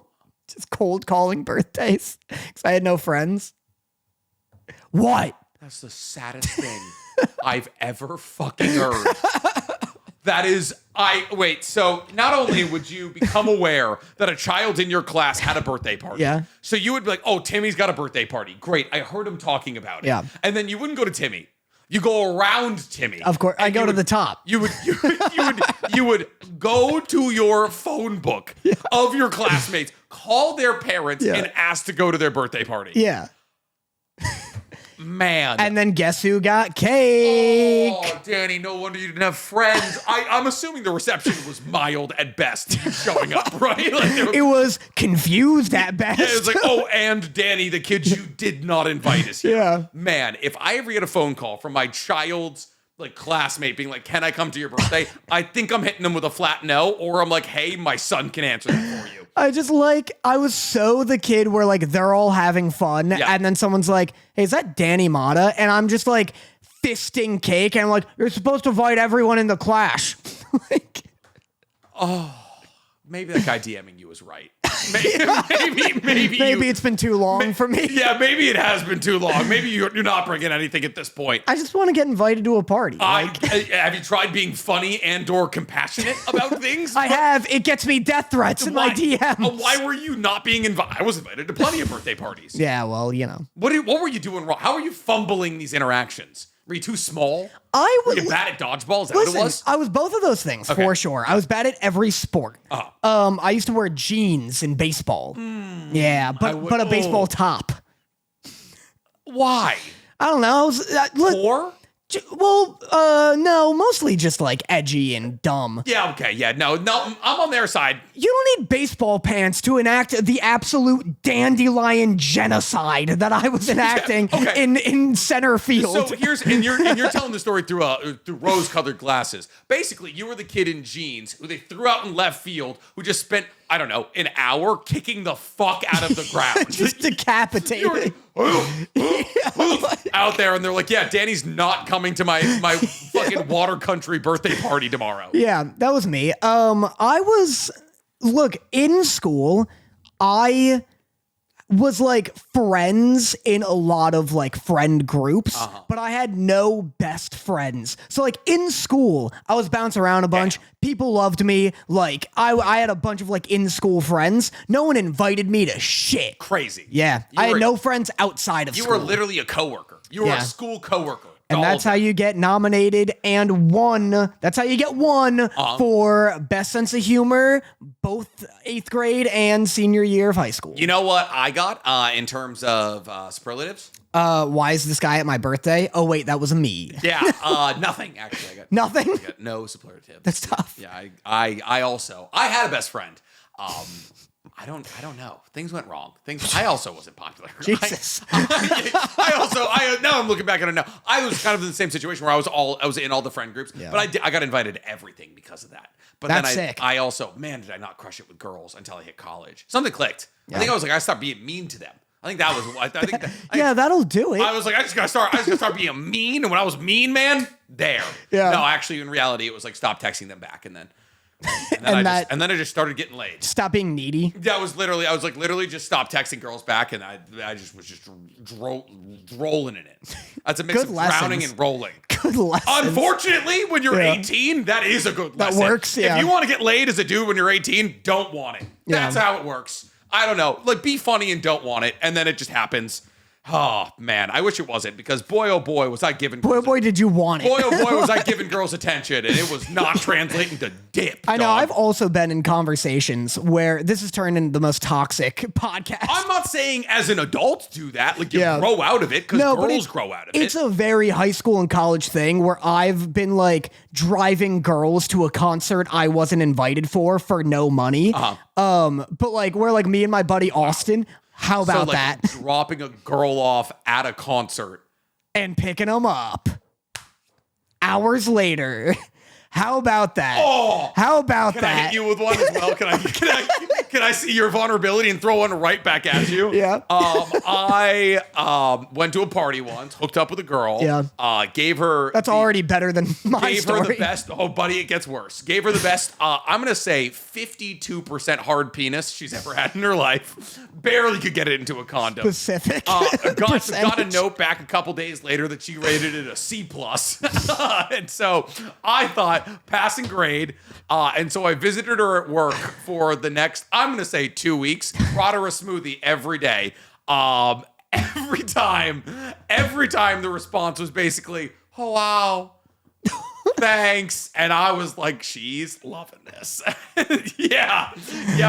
S1: Just cold calling birthdays because I had no friends. What?
S2: That's the saddest thing I've ever fucking heard. That is, wait, so not only would you become aware that a child in your class had a birthday party.
S1: Yeah.
S2: So you would be like, oh, Timmy's got a birthday party. Great. I heard him talking about it.
S1: Yeah.
S2: And then you wouldn't go to Timmy. You go around Timmy.
S1: Of course. I go to the top.
S2: You would go to your phone book of your classmates, call their parents, and ask to go to their birthday party.
S1: Yeah.
S2: Man.
S1: And then guess who got cake?
S2: Oh, Danny, no wonder you didn't have friends. I'm assuming the reception was mild at best, you showing up, right? Like,
S1: It was confused at best.
S2: yeah, it was like, oh, and Danny, the kid you did not invite us here.
S1: Yeah.
S2: Man, if I ever get a phone call from my child's like classmate being like, can I come to your birthday? I think I'm hitting them with a flat no, or I'm like, hey, my son can answer that for you.
S1: I was so the kid where like they're all having fun and then someone's like, hey, is that Danny Motta? And I'm just like fisting cake and I'm like, you're supposed to invite everyone in the class. Like,
S2: maybe that guy DMing you was right. Maybe
S1: it's been too long for me.
S2: Yeah, maybe it has been too long. Maybe you're not bringing anything at this point.
S1: I just want to get invited to a party.
S2: Have you tried being funny and or compassionate about things?
S1: I have. It gets me death threats in my DMs.
S2: Why were you not being invited? I was invited to plenty of birthday parties.
S1: Yeah, well, you know.
S2: What were you doing wrong? How were you fumbling these interactions? Were you too small? Were you bad at dodgeball? Is that what it was?
S1: I was both of those things for sure. I was bad at every sport. I used to wear jeans in baseball. Yeah, but a baseball top.
S2: Why?
S1: I don't know.
S2: Poor?
S1: Well, no, mostly just like edgy and dumb.
S2: Yeah, okay, yeah, no, I'm on their side.
S1: You don't need baseball pants to enact the absolute dandelion genocide that I was enacting in center field.
S2: So you're telling the story through rose-colored glasses. Basically, you were the kid in jeans who they threw out in left field who just spent, I don't know, an hour kicking the fuck out of the ground.
S1: Just decapitated.
S2: Out there, and they're like, yeah, Danny's not coming to my fucking water country birthday party tomorrow.
S1: Yeah, that was me. Look, in school, I was like friends in a lot of like friend groups, but I had no best friends. So like in school, I was bouncing around a bunch. Yeah. People loved me. Like I had a bunch of like in school friends. No one invited me to shit.
S2: Crazy.
S1: Yeah. I had no friends outside of school.
S2: You were literally a coworker. You were a school coworker.
S1: And that's how you get nominated and won. That's how you get one for best sense of humor, both 8th grade and senior year of high school.
S2: You know what I got in terms of superlatives?
S1: Why is this guy at my birthday? Oh, wait, that was a me.
S2: Yeah, nothing, actually. I got
S1: nothing?
S2: I got no superlatives.
S1: That's tough.
S2: Yeah, I had a best friend. I don't know. Things went wrong. I also wasn't popular.
S1: Jesus.
S2: Now I'm looking back and I know I was kind of in the same situation where I was in all the friend groups, but I got invited to everything because of that. But
S1: That's
S2: then
S1: sick.
S2: I also, man, did I not crush it with girls until I hit college. Something clicked. Yeah. I think I was like, I stopped being mean to them. I think that was
S1: that'll do it.
S2: I was like, I just gotta start being mean. And when I was mean, man, there.
S1: Yeah.
S2: No, actually, in reality, it was like stop texting them back, and then I just started getting laid.
S1: Stop being needy.
S2: I was literally just stop texting girls back, and I just was just rolling in it. That's a mix of drowning and rolling.
S1: Good lessons.
S2: Unfortunately, when you're 18, that is a good lesson.
S1: That works, yeah.
S2: If you want to get laid as a dude when you're 18, don't want it. That's how it works. I don't know. Like, be funny and don't want it, and then it just happens. Oh, man. I wish it wasn't, because boy, oh boy, was I giving...
S1: Boy, oh boy, did you want it.
S2: Boy, oh boy, was I giving girls attention, and it was not translating to dip.
S1: I know.
S2: dog.
S1: I've also been in conversations where this has turned into the most toxic podcast.
S2: I'm not saying as an adult do that. Like, you grow out of it, because girls grow out of it.
S1: It's a very high school and college thing where I've been, like, driving girls to a concert I wasn't invited for no money. But, like, we're, like, me and my buddy Austin... How about that?
S2: Dropping a girl off at a concert.
S1: And picking them up. Hours later. How about that?
S2: Oh,
S1: how about
S2: can I
S1: that?
S2: hit you with one as well? Can I see your vulnerability and throw one right back at you?
S1: Yeah.
S2: I went to a party once, hooked up with a girl.
S1: Yeah.
S2: Gave her.
S1: That's already better than my
S2: Gave
S1: story.
S2: her the best. Oh, buddy, it gets worse. Gave her the best. I'm gonna say 52% hard penis she's ever had in her life. Barely could get it into a condom.
S1: Specific.
S2: Got a note back a couple days later that she rated it a C+. And so I thought passing grade. And so I visited her at work for the next, I'm going to say 2 weeks, brought her a smoothie every day. Every time the response was basically, oh, wow. Thanks. And I was like, she's loving this. Yeah,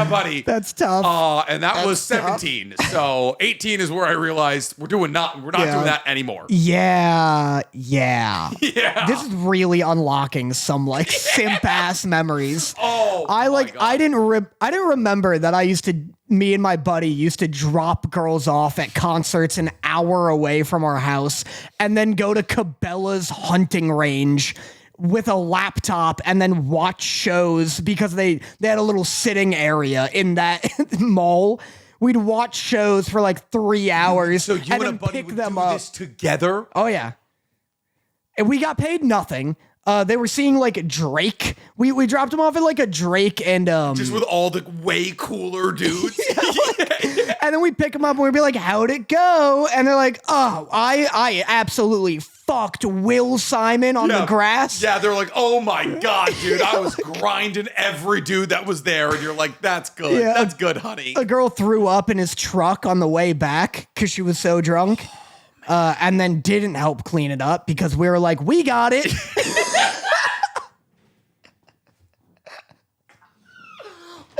S2: buddy.
S1: That's tough.
S2: And that was 17. Tough. So 18 is where I realized we're not doing that anymore.
S1: Yeah.
S2: This
S1: is really unlocking some like simp ass memories.
S2: Oh,
S1: I didn't remember that me and my buddy used to drop girls off at concerts an hour away from our house and then go to Cabela's hunting range with a laptop and then watch shows because they had a little sitting area in that mall. We'd watch shows for like 3 hours.
S2: So you and a buddy would do this together?
S1: Oh yeah. And we got paid nothing. They were seeing like Drake. We dropped them off at like a Drake and
S2: just with all the way cooler dudes.
S1: And then we pick them up and we'd be like, how'd it go? And they're like, oh, I absolutely fucked Will Simon on the grass.
S2: Yeah, they're like, oh my God, dude, I was grinding every dude that was there. And you're like, that's good. Yeah. That's good, honey.
S1: A girl threw up in his truck on the way back because she was so drunk. And then didn't help clean it up because we were like, we got it.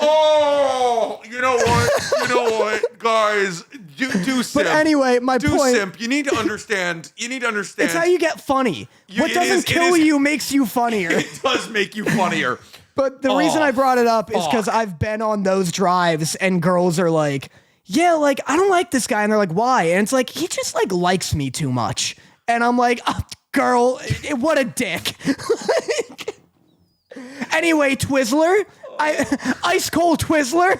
S2: Oh, you know what, guys, do simp.
S1: But anyway, my point.
S2: Simp. You need to understand.
S1: It's how you get funny. What doesn't kill you makes you funnier.
S2: It does make you funnier.
S1: But the reason I brought it up is because I've been on those drives and girls are like, yeah, like, I don't like this guy. And they're like, why? And it's like, he just like likes me too much. And I'm like, oh, girl, what a dick. Anyway, Twizzler. Ice cold Twizzler.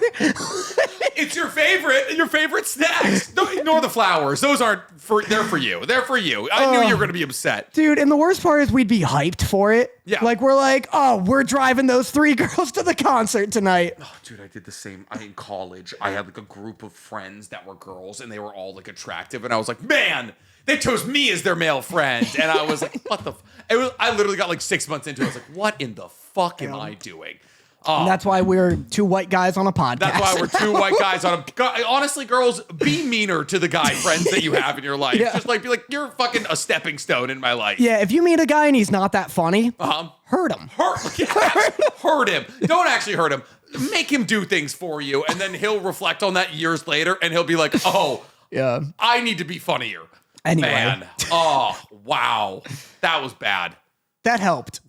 S2: It's your favorite snacks. Don't ignore the flowers. Those aren't they're for you. They're for you. I knew you were gonna be upset.
S1: Dude, and the worst part is we'd be hyped for it.
S2: Yeah.
S1: Like we're like, oh, we're driving those 3 girls to the concert tonight.
S2: Oh, dude, I did the same. In college, I had like a group of friends that were girls and they were all like attractive. And I was like, man, they chose me as their male friend. And I was like, what the I literally got like 6 months into it. I was like, what in the fuck am I doing?
S1: And that's why we're 2 white guys on a podcast.
S2: That's why we're 2 white guys on a... Honestly, girls, be meaner to the guy friends that you have in your life. Yeah. Just like, be like, you're fucking a stepping stone in my life.
S1: Yeah, if you meet a guy and he's not that funny, hurt him.
S2: Hurt him. Don't actually hurt him. Make him do things for you, and then he'll reflect on that years later, and he'll be like, oh, yeah, I need to be funnier.
S1: Anyway.
S2: Man. Oh, wow. That was bad.
S1: That helped.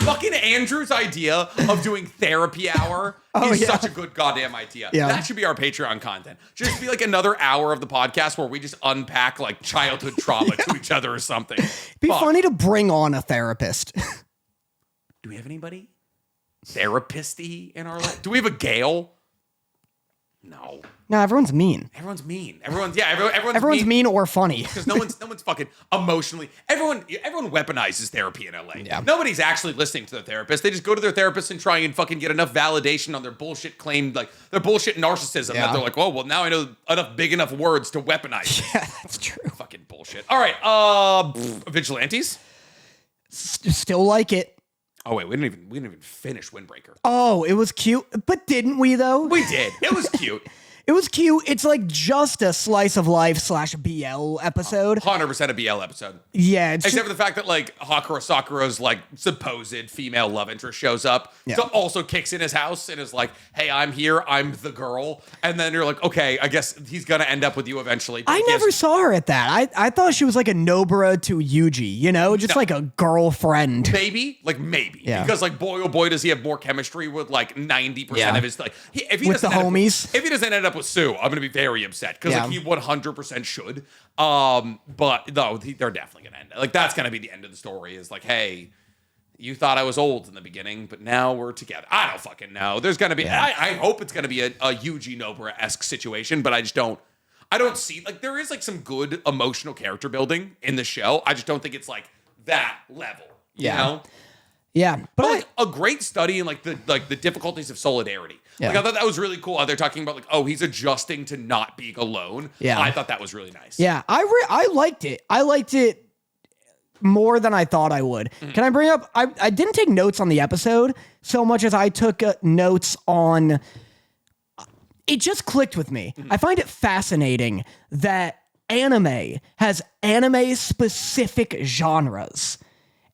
S2: Fucking Andrew's idea of doing therapy hour is such a good goddamn idea. Yeah. That should be our Patreon content. Just be like another hour of the podcast where we just unpack like childhood trauma to each other or something.
S1: Be funny to bring on a therapist.
S2: Do we have anybody therapist-y in our life? Do we have a Gail? No.
S1: No, everyone's mean.
S2: Everyone's mean.
S1: Everyone's mean or funny.
S2: Because no one's fucking emotionally. Everyone weaponizes therapy in LA. Yeah. Nobody's actually listening to their therapist. They just go to their therapist and try and fucking get enough validation on their bullshit claim, like their bullshit narcissism. That they're like, oh well, now I know enough big enough words to weaponize it.
S1: Yeah, that's true.
S2: Fucking bullshit. All right, Vigilantes.
S1: Still like it.
S2: Oh wait, we didn't even finish Windbreaker.
S1: Oh, it was cute, but didn't we though?
S2: We did. It was cute.
S1: It was cute. It's like just a slice of life / BL episode.
S2: 100% a BL episode.
S1: Yeah.
S2: Except for the fact that like Sakura's like supposed female love interest shows up. Yeah. So also kicks in his house and is like, hey, I'm here. I'm the girl. And then you're like, okay, I guess he's going to end up with you eventually.
S1: I never saw her at that. I thought she was like a Nobara to Yuji, you know, just like a girlfriend.
S2: Maybe. Yeah. Because like boy, oh boy, does he have more chemistry with like 90% of his like.
S1: With the homies.
S2: If he doesn't end up with Sue, I'm going to be very upset because like he 100% should. But no, they're definitely going to end. Like that's going to be the end of the story. Is like, hey, you thought I was old in the beginning, but now we're together. I don't fucking know. There's going to be, I hope it's going to be a Yuji Nobara-esque situation, but I don't see, like, there is, like, some good emotional character building in the show. I just don't think it's, like, that level, you know?
S1: Yeah.
S2: But like, a great study in, like, the difficulties of solidarity.
S1: Yeah.
S2: Like, I thought that was really cool. They're talking about, like, oh, he's adjusting to not being alone.
S1: Yeah.
S2: I thought that was really nice.
S1: Yeah, I liked it. I liked it more than I thought I would. Can I bring up, I didn't take notes on the episode so much as I took notes on, it just clicked with me. I find it fascinating that anime has anime-specific genres.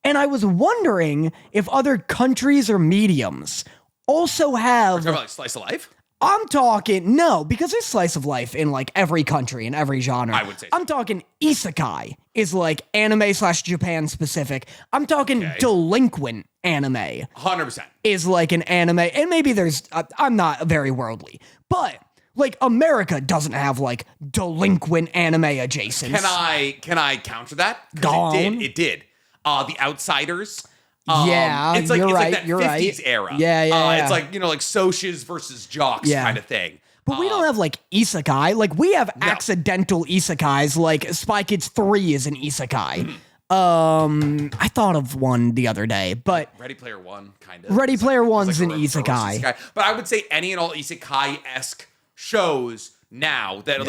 S1: And I was wondering if other countries or mediums also have...
S2: Talking about, like, slice of life?
S1: I'm talking, no, because there's slice of life in, like, every country and every genre.
S2: I would say so.
S1: I'm talking isekai is, like, anime/Japan specific. I'm talking delinquent anime
S2: 100%.
S1: is, like, an anime. And maybe there's, I'm not very worldly, but, like, America doesn't have, like, delinquent anime adjacent.
S2: Can I counter that? 'Cause
S1: Go on.
S2: It did. The Outsiders.
S1: Yeah,
S2: it's like,
S1: you're
S2: it's
S1: right,
S2: like that
S1: you're
S2: 50s
S1: right.
S2: era.
S1: Yeah.
S2: It's like, you know, like Socias versus Jocks kind of thing.
S1: But we don't have, like, isekai. Like, we have accidental isekais. Like, Spy Kids 3 is an isekai. I thought of one the other day, but...
S2: Ready Player One, kind of.
S1: Ready Player One's
S2: like
S1: an isekai.
S2: But I would say any and all isekai-esque shows now that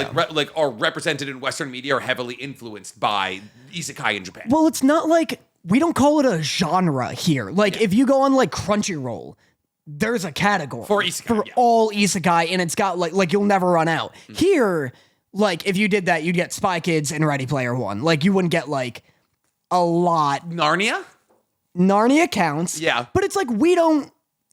S2: are represented in Western media are heavily influenced by isekai in Japan.
S1: Well, it's not like... We don't call it a genre here. Like, if you go on, like, Crunchyroll, there's a category
S2: For isekai,
S1: for all isekai, and it's got, like you'll never run out. Here, like, if you did that, you'd get Spy Kids and Ready Player One. Like, you wouldn't get, like, a lot.
S2: Narnia?
S1: Narnia counts.
S2: Yeah.
S1: But it's like, we don't...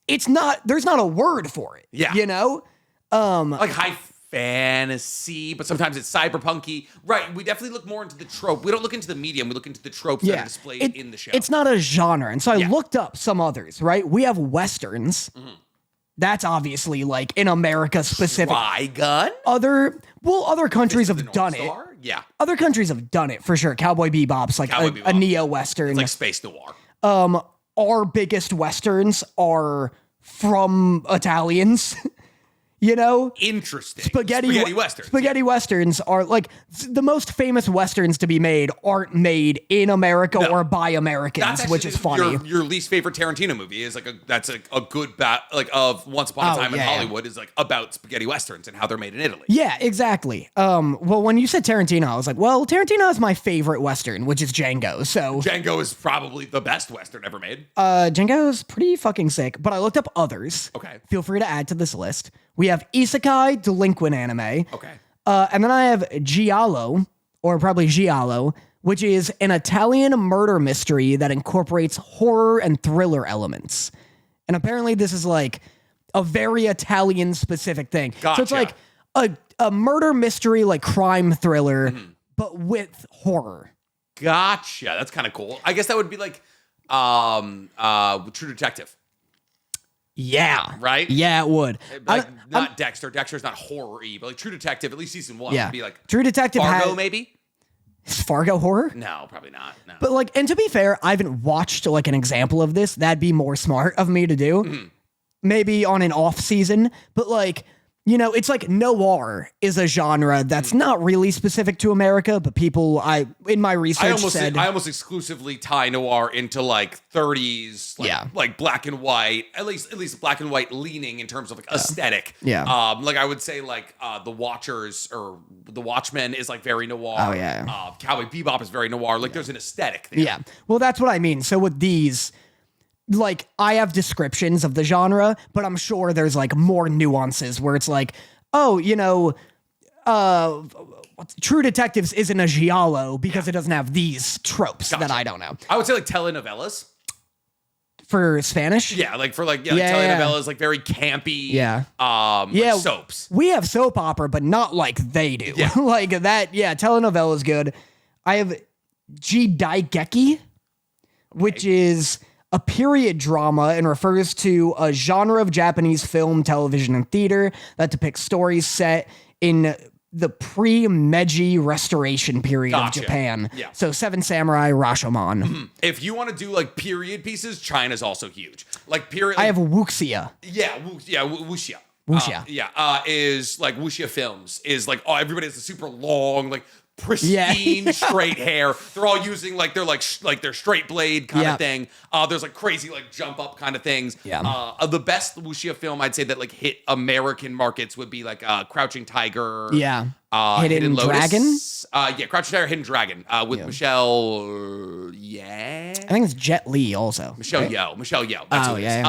S1: It's not... There's not a word for it.
S2: Yeah.
S1: You know?
S2: Like high fantasy, but sometimes it's cyberpunky. Right, we definitely look more into the trope. We don't look into the medium, we look into the tropes that are displayed in the show.
S1: It's not a genre. And so I looked up some others, right? We have Westerns. That's obviously, like, in America specific.
S2: Trigun?
S1: Other countries
S2: The
S1: have
S2: North
S1: done it.
S2: Star? Yeah.
S1: Other countries have done it, for sure. Cowboy Bebop's like
S2: Cowboy
S1: a
S2: Bebop.
S1: neo-Western.
S2: It's like space noir.
S1: Our biggest Westerns are from Italians. You know?
S2: Interesting.
S1: Spaghetti
S2: Westerns.
S1: Spaghetti Westerns are, like, the most famous Westerns to be made aren't made in America or by Americans, which is funny.
S2: Your least favorite Tarantino movie is, like, a good of Once Upon a Time in Hollywood is, like, about spaghetti Westerns and how they're made in Italy.
S1: Yeah, exactly. Well, when you said Tarantino, I was like, well, Tarantino is my favorite Western, which is Django, so...
S2: Django is probably the best Western ever made.
S1: Django is pretty fucking sick, but I looked up others.
S2: Okay.
S1: Feel free to add to this list. We have isekai, delinquent anime.
S2: Okay.
S1: And then I have giallo, or probably giallo, which is an Italian murder mystery that incorporates horror and thriller elements. And apparently this is, like, a very Italian specific thing.
S2: Gotcha.
S1: So it's like a murder mystery, like crime thriller, but with horror.
S2: Gotcha. That's kind of cool. I guess that would be like True Detective.
S1: Yeah.
S2: Right?
S1: Yeah, it would.
S2: Not Dexter. Dexter's not horror-y, but like True Detective, at least season 1 would be like
S1: True Detective
S2: Fargo, maybe?
S1: Is Fargo horror?
S2: No, probably not. No.
S1: But, like, and to be fair, I haven't watched, like, an example of this. That'd be more smart of me to do. Maybe on an off season. But, like, you know, it's like noir is a genre that's not really specific to America, but people, in my research
S2: I almost exclusively tie noir into, like, 30s, like black and white, at least black and white leaning in terms of, like, aesthetic.
S1: Yeah.
S2: Like, I would say, like, The Watchers or The Watchmen is, like, very noir.
S1: Oh, yeah.
S2: Cowboy Bebop is very noir. Like, there's an aesthetic there.
S1: Yeah. Well, that's what I mean. So with these, like, I have descriptions of the genre, but I'm sure there's, like, more nuances where it's like, oh, you know, True Detectives isn't a giallo because it doesn't have these tropes that I don't know.
S2: I would say, like, telenovelas.
S1: For Spanish?
S2: Yeah, like, for, like, telenovelas, like, very campy.
S1: Yeah.
S2: Like soaps.
S1: We have soap opera, but not like they do.
S2: Yeah.
S1: Like that, telenovela is good. I have Jidaigeki, which is a period drama and refers to a genre of Japanese film, television, and theater that depicts stories set in the pre-Meiji restoration period
S2: Gotcha.
S1: of Japan.
S2: Yeah.
S1: So Seven Samurai, Rashomon.
S2: If you want to do like period pieces, China's also huge. Like period.
S1: I have Wuxia.
S2: Wuxia.
S1: Wuxia.
S2: Is like Wuxia Films is like, oh, everybody has a super long, like pristine straight hair. They're all using like their straight blade kind of thing. There's like crazy like jump up kind of things.
S1: Yeah.
S2: The best Wuxia film I'd say that like hit American markets would be like Crouching Tiger.
S1: Yeah.
S2: Hidden
S1: Dragon?
S2: Lotus. Crouching Tiger, Hidden Dragon with Michelle.
S1: I think it's Jet Li also.
S2: Michelle
S1: right?
S2: Yeoh. Michelle Yeoh. That's who it is.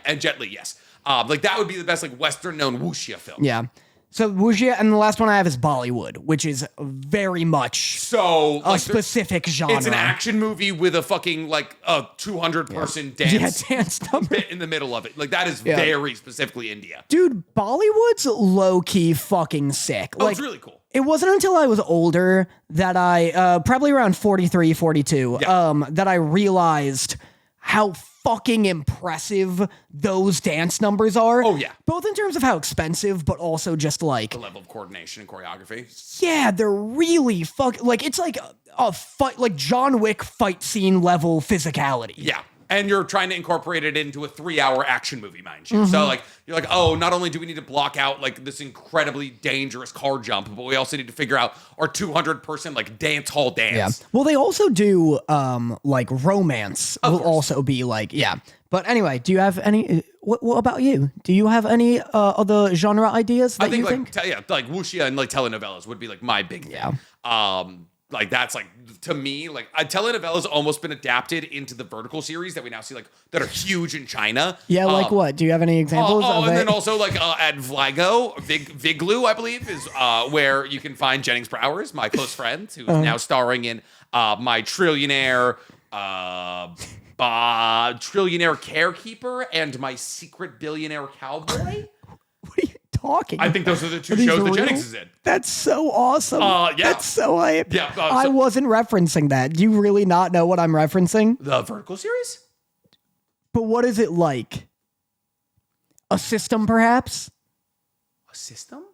S2: And Jet Li. Yes. Like that would be the best like Western known wuxia film.
S1: Yeah. So wuxia, and the last one I have is Bollywood, which is very much
S2: so
S1: a specific genre.
S2: It's an action movie with a fucking like a 200-person dance
S1: number
S2: bit in the middle of it. Like that is very specifically India.
S1: Dude, Bollywood's low-key fucking sick.
S2: Oh,
S1: like,
S2: it's really cool.
S1: It wasn't until I was older that I, probably around 43, 42, that I realized how fucking impressive those dance numbers are.
S2: Oh, yeah.
S1: Both in terms of how expensive, but also just like...
S2: The level of coordination and choreography.
S1: Yeah, they're really like, it's like a fight, like John Wick fight scene level physicality.
S2: Yeah. And you're trying to incorporate it into a 3-hour action movie, mind you. So like you're like, oh, not only do we need to block out like this incredibly dangerous car jump, but we also need to figure out our 200-person like dance hall dance.
S1: Yeah. Well, they also do like romance will
S2: course.
S1: also be like But anyway, do you have any? What about you? Do you have any other genre ideas? That
S2: I think
S1: you
S2: like wuxia and like telenovelas would be like my big thing.
S1: Yeah.
S2: Like that's like to me like telenovelas almost been adapted into the vertical series that we now see like that are huge in China.
S1: Yeah, like what? Do you have any examples?
S2: And then also like at Vlago, Viglu, I believe, is where you can find Jennings Browers, my close friend, who's now starring in my trillionaire carekeeper and my secret billionaire cowboy.
S1: What are you talking?
S2: I think those are the two
S1: these
S2: shows that
S1: real?
S2: Jennings is in.
S1: That's so awesome.
S2: Yeah.
S1: That's so hype.
S2: Yeah,
S1: I wasn't referencing that. Do you really not know what I'm referencing?
S2: The vertical series?
S1: But what is it like? A system, perhaps?
S2: A system?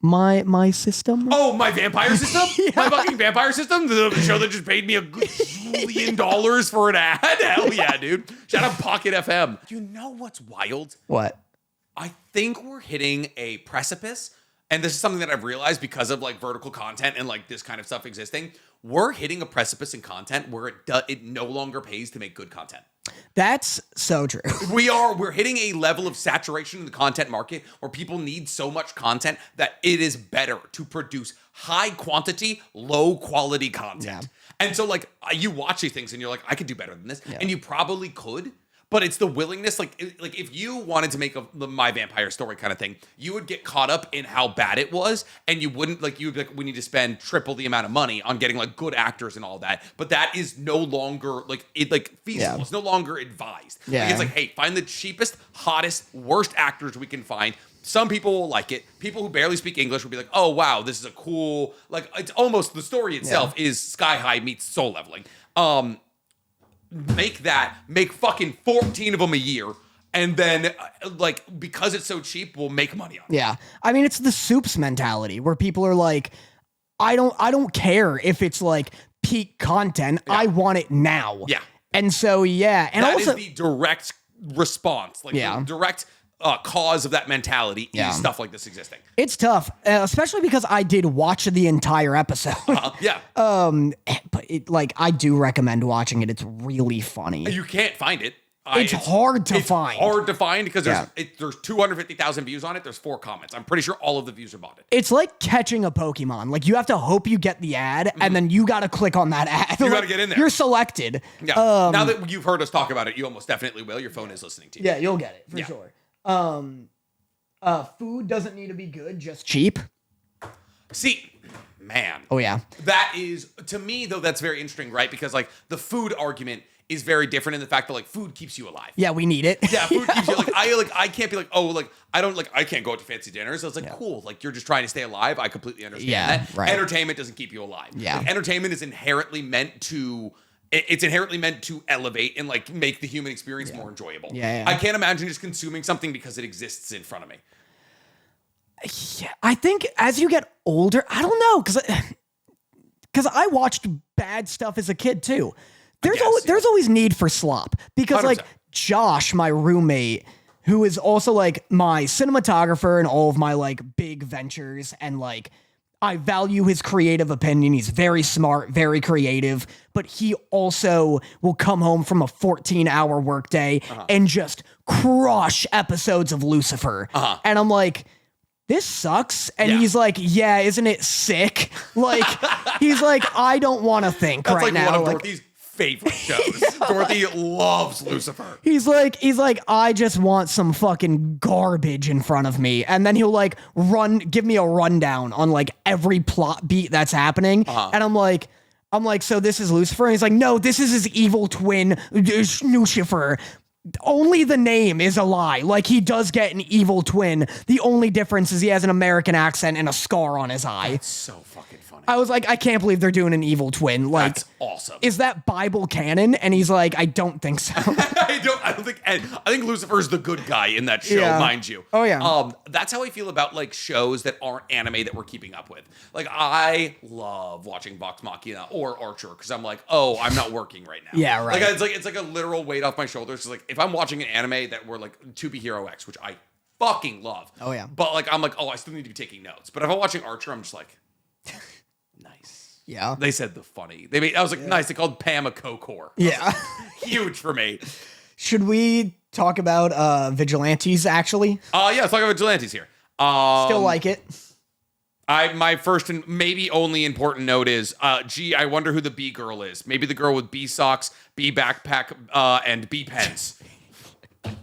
S1: My system?
S2: Oh, my vampire system? My fucking vampire system? The show that just paid me $1 million for an ad? Hell yeah, dude. Shout out Pocket FM. You know what's wild?
S1: What?
S2: I think we're hitting a precipice, and this is something that I've realized because of like vertical content and like this kind of stuff existing. We're hitting a precipice in content where it no longer pays to make good content.
S1: That's so true.
S2: We're hitting a level of saturation in the content market where people need so much content that it is better to produce high quantity, low quality content.
S1: Yeah.
S2: And so like you watch these things and you're like, I could do better than this. And you probably could. But it's the willingness, like if you wanted to make the My Vampire Story kind of thing, you would get caught up in how bad it was, and you wouldn't you'd be like, we need to spend triple the amount of money on getting like good actors and all that. But that is no longer feasible.
S1: Yeah.
S2: It's no longer advised.
S1: Yeah.
S2: It's like, hey, find the cheapest, hottest, worst actors we can find. Some people will like it. People who barely speak English will be like, oh wow, this is a cool, it's almost the story itself is Sky High meets Soul Leveling. Make fucking 14 of them a year, and then because it's so cheap, we'll make money on it.
S1: Yeah. I mean, it's the Soups mentality where people are like, I don't care if it's like peak content. I want it now.
S2: Yeah.
S1: And so, yeah. And
S2: that
S1: also
S2: is the direct response. The direct cause of that mentality is stuff like this existing.
S1: it's tough, especially because I did watch the entire episode.
S2: Yeah.
S1: But I do recommend watching it. It's really funny.
S2: You can't find it.
S1: It's hard to find.
S2: It's hard to find because there's 250,000 views on it. There's 4 comments. I'm pretty sure all of the views are botted.
S1: It's like catching a Pokemon. Like you have to hope you get the ad, and then you got to click on that ad.
S2: You got to get in there.
S1: You're selected.
S2: Yeah. Now that you've heard us talk about it, you almost definitely will. Your phone is listening to you.
S1: Yeah, you'll get it for sure. Food doesn't need to be good, just cheap.
S2: See, man.
S1: Oh yeah.
S2: That is, to me though, that's very interesting, right? Because the food argument is very different in the fact that food keeps you alive.
S1: Yeah, we need it.
S2: Yeah, food keeps you I can't be I can't go out to fancy dinners. So it's cool. You're just trying to stay alive. I completely understand that.
S1: Right.
S2: Entertainment doesn't keep you alive.
S1: Yeah.
S2: Entertainment is inherently meant to elevate and make the human experience more enjoyable.
S1: Yeah.
S2: I can't imagine just consuming something because it exists in front of me.
S1: Yeah, I think as you get older, I don't know, because I watched bad stuff as a kid too. There's always need for slop because
S2: 100%.
S1: like Josh, my roommate, who is also like my cinematographer and all of my like big ventures, and like I value his creative opinion. He's very smart, very creative, but he also will come home from a 14-hour workday and just crush episodes of Lucifer. And I'm like, this sucks. And he's like, yeah, isn't it sick? Like, he's like, I don't want to think
S2: That's
S1: right
S2: like
S1: now.
S2: one of
S1: Like,
S2: Dorothy's favorite shows. Dorothy loves Lucifer.
S1: He's like, I just want some fucking garbage in front of me. And then he'll like give me a rundown on like every plot beat that's happening. And I'm like, so this is Lucifer? And he's like, no, this is his evil twin, Lucifer. Only the name is a lie. Like, he does get an evil twin. The only difference is he has an American accent and a scar on his eye.
S2: It's so fucking funny.
S1: I was like, I can't believe they're doing an evil twin. Like,
S2: That's awesome.
S1: Is that Bible canon? And he's like, I don't think so.
S2: I don't think. I think Lucifer's the good guy in that show,
S1: Yeah.
S2: mind you.
S1: Oh, yeah.
S2: That's how I feel about like shows that aren't anime that we're keeping up with. Like, I love watching Vox Machina or Archer because I'm like, oh, I'm not working right now.
S1: Yeah, right.
S2: Like it's like a literal weight off my shoulders. It's like if I'm watching an anime that were like To Be Hero X, which I fucking love.
S1: Oh, yeah.
S2: But like I'm like, oh, I still need to be taking notes. But if I'm watching Archer, I'm just like, nice.
S1: Yeah.
S2: They said the funny. I was like, nice. They called Pam a Kokor.
S1: Yeah.
S2: Huge for me.
S1: Should we talk about Vigilantes, actually?
S2: Yeah, let's talk about Vigilantes here.
S1: Still like it.
S2: My first and maybe only important note is, gee, I wonder who the bee girl is. Maybe the girl with bee socks, bee backpack, and bee pens.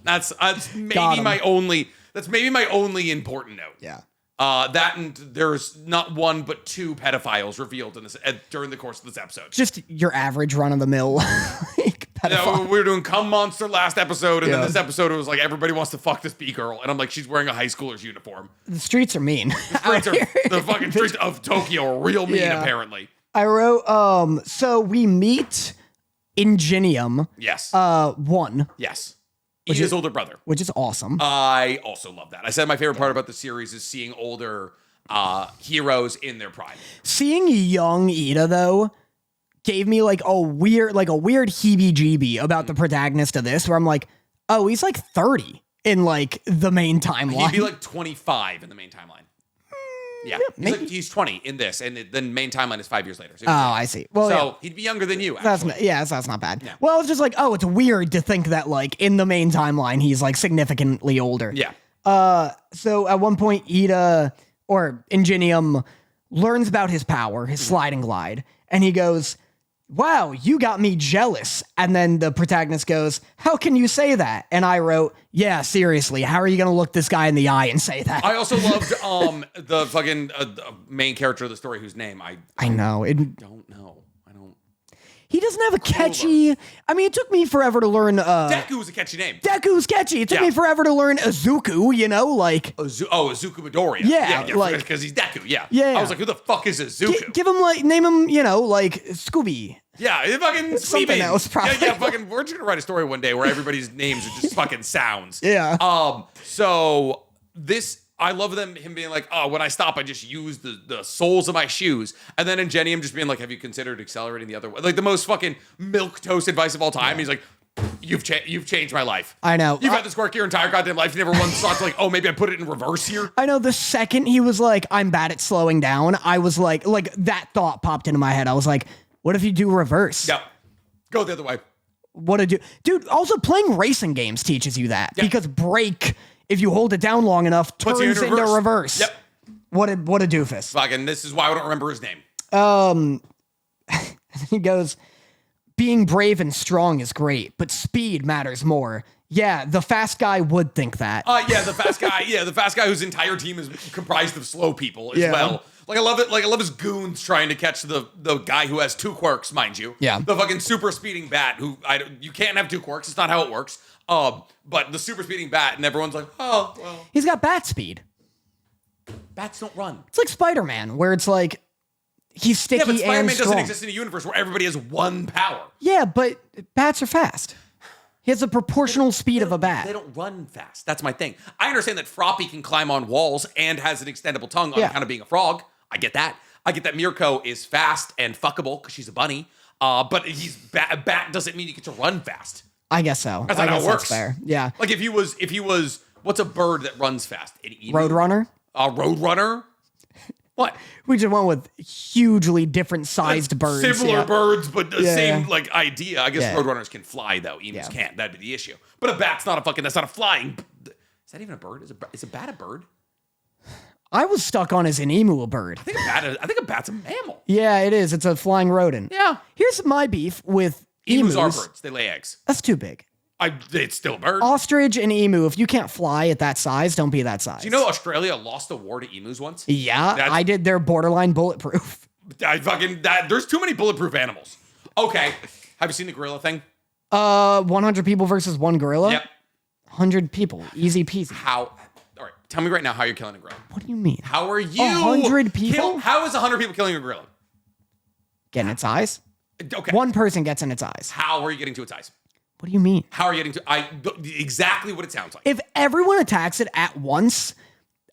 S2: That's maybe my only important note.
S1: Yeah.
S2: That and there's not one but two pedophiles revealed in this during the course of this episode.
S1: Just your average run-of-the-mill like, pedophile.
S2: We were doing Cum Monster last episode, and then this episode it was like everybody wants to fuck this bee girl, and I'm like, she's wearing a high schooler's uniform.
S1: The streets are mean.
S2: The fucking streets of Tokyo are real mean, apparently.
S1: I wrote, so we meet Ingenium.
S2: Yes.
S1: 1.
S2: Yes. His older brother.
S1: Which is awesome.
S2: I also love that. I said my favorite part about the series is seeing older heroes in their prime.
S1: Seeing young Ida, though, gave me like a weird heebie-jeebie about the protagonist of this, where I'm like, oh, he's like 30 in like the main timeline.
S2: He'd be like 25 in the main timeline. Yeah, he's 20 in this, and the main timeline is 5 years later. So
S1: I see. Well,
S2: he'd be younger than you.
S1: That's not bad. Yeah. Well, it's just like, oh, it's weird to think that like in the main timeline he's like significantly older.
S2: Yeah.
S1: So at one point, Ida or Ingenium learns about his power, his sliding glide, and he goes, wow, you got me jealous. And then the protagonist goes, how can you say that? And I wrote, yeah, seriously, how are you going to look this guy in the eye and say that?
S2: I also loved the fucking the main character of the story whose name I
S1: know.
S2: don't know.
S1: He doesn't have a catchy... I mean, it took me forever to learn...
S2: Deku's a catchy name.
S1: Deku's catchy. It took me forever to learn Izuku, you know, like...
S2: Izuku Midoriya.
S1: Yeah, like...
S2: Because he's Deku, yeah.
S1: Yeah.
S2: I was like, who the fuck is Izuku?
S1: Give him, like... Name him, you know, like, Scooby.
S2: Yeah, fucking
S1: something else, probably.
S2: Yeah, fucking... We're just gonna write a story one day where everybody's names are just fucking sounds.
S1: Yeah.
S2: So, this... I love him being like, oh, when I stop, I just use the soles of my shoes. And then Ingenium just being like, have you considered accelerating the other way? Like the most fucking milquetoast advice of all time. Yeah. He's like, you've changed my life.
S1: I know.
S2: You've had this quirk your entire goddamn life. You never once thought to like, oh, maybe I put it in reverse here.
S1: I know the second he was like, I'm bad at slowing down, I was like that thought popped into my head. I was like, what if you do reverse?
S2: Yep. Go the other way.
S1: Dude, also playing racing games teaches you that. Yep. Because brake... If you hold it down long enough, turns into reverse.
S2: Yep.
S1: What a doofus.
S2: Fucking, this is why I don't remember his name.
S1: He goes, being brave and strong is great, but speed matters more. Yeah, the fast guy would think that.
S2: The fast guy. Yeah, the fast guy whose entire team is comprised of slow people as well. Like I love it. Like I love his goons trying to catch the guy who has two quirks, mind you.
S1: Yeah.
S2: The fucking super speeding bat. You can't have two quirks. It's not how it works. But the super speeding bat, and everyone's like, oh, well.
S1: He's got bat speed.
S2: Bats don't run.
S1: It's like Spider-Man, where it's like he's sticky and strong.
S2: Spider-Man doesn't exist in a universe where everybody has one power.
S1: Yeah, but bats are fast. He has the proportional speed of a bat.
S2: They don't run fast. That's my thing. I understand that Froppy can climb on walls and has an extendable tongue on account of being a frog. I get that. I get that Mirko is fast and fuckable because she's a bunny. But a bat doesn't mean you get to run fast.
S1: I guess so.
S2: That's not how it works.
S1: Fair. Yeah.
S2: Like if he was, what's a bird that runs fast? An emu?
S1: Roadrunner?
S2: A roadrunner? What?
S1: We just went with hugely different sized birds.
S2: Similar birds, but the same
S1: yeah.
S2: like idea. I guess roadrunners can fly though. Emus can't. That'd be the issue. But a bat's not that's not a flying. Is that even a bird? Is a bat a bird?
S1: I was stuck on as an emu a bird.
S2: I think a bat's a mammal.
S1: Yeah, it is. It's a flying rodent.
S2: Yeah.
S1: Here's my beef with
S2: Emus
S1: emus.
S2: are birds. They lay eggs.
S1: That's too big.
S2: It's still a bird.
S1: Ostrich and emu, if you can't fly at that size, don't be that size.
S2: Do you know Australia lost a war to emus once?
S1: Yeah, I did. They're borderline bulletproof.
S2: There's too many bulletproof animals. Okay. Have you seen the gorilla thing?
S1: 100 people versus one gorilla?
S2: Yep.
S1: 100 people. Easy peasy.
S2: How? All right. Tell me right now how you're killing a gorilla.
S1: What do you mean?
S2: How are you?
S1: 100 people?
S2: How is 100 people killing a gorilla?
S1: Getting its eyes?
S2: Okay.
S1: One person gets in its eyes.
S2: How are you getting to its eyes?
S1: What do you mean?
S2: How are you getting to exactly what it sounds like?
S1: If everyone attacks it at once,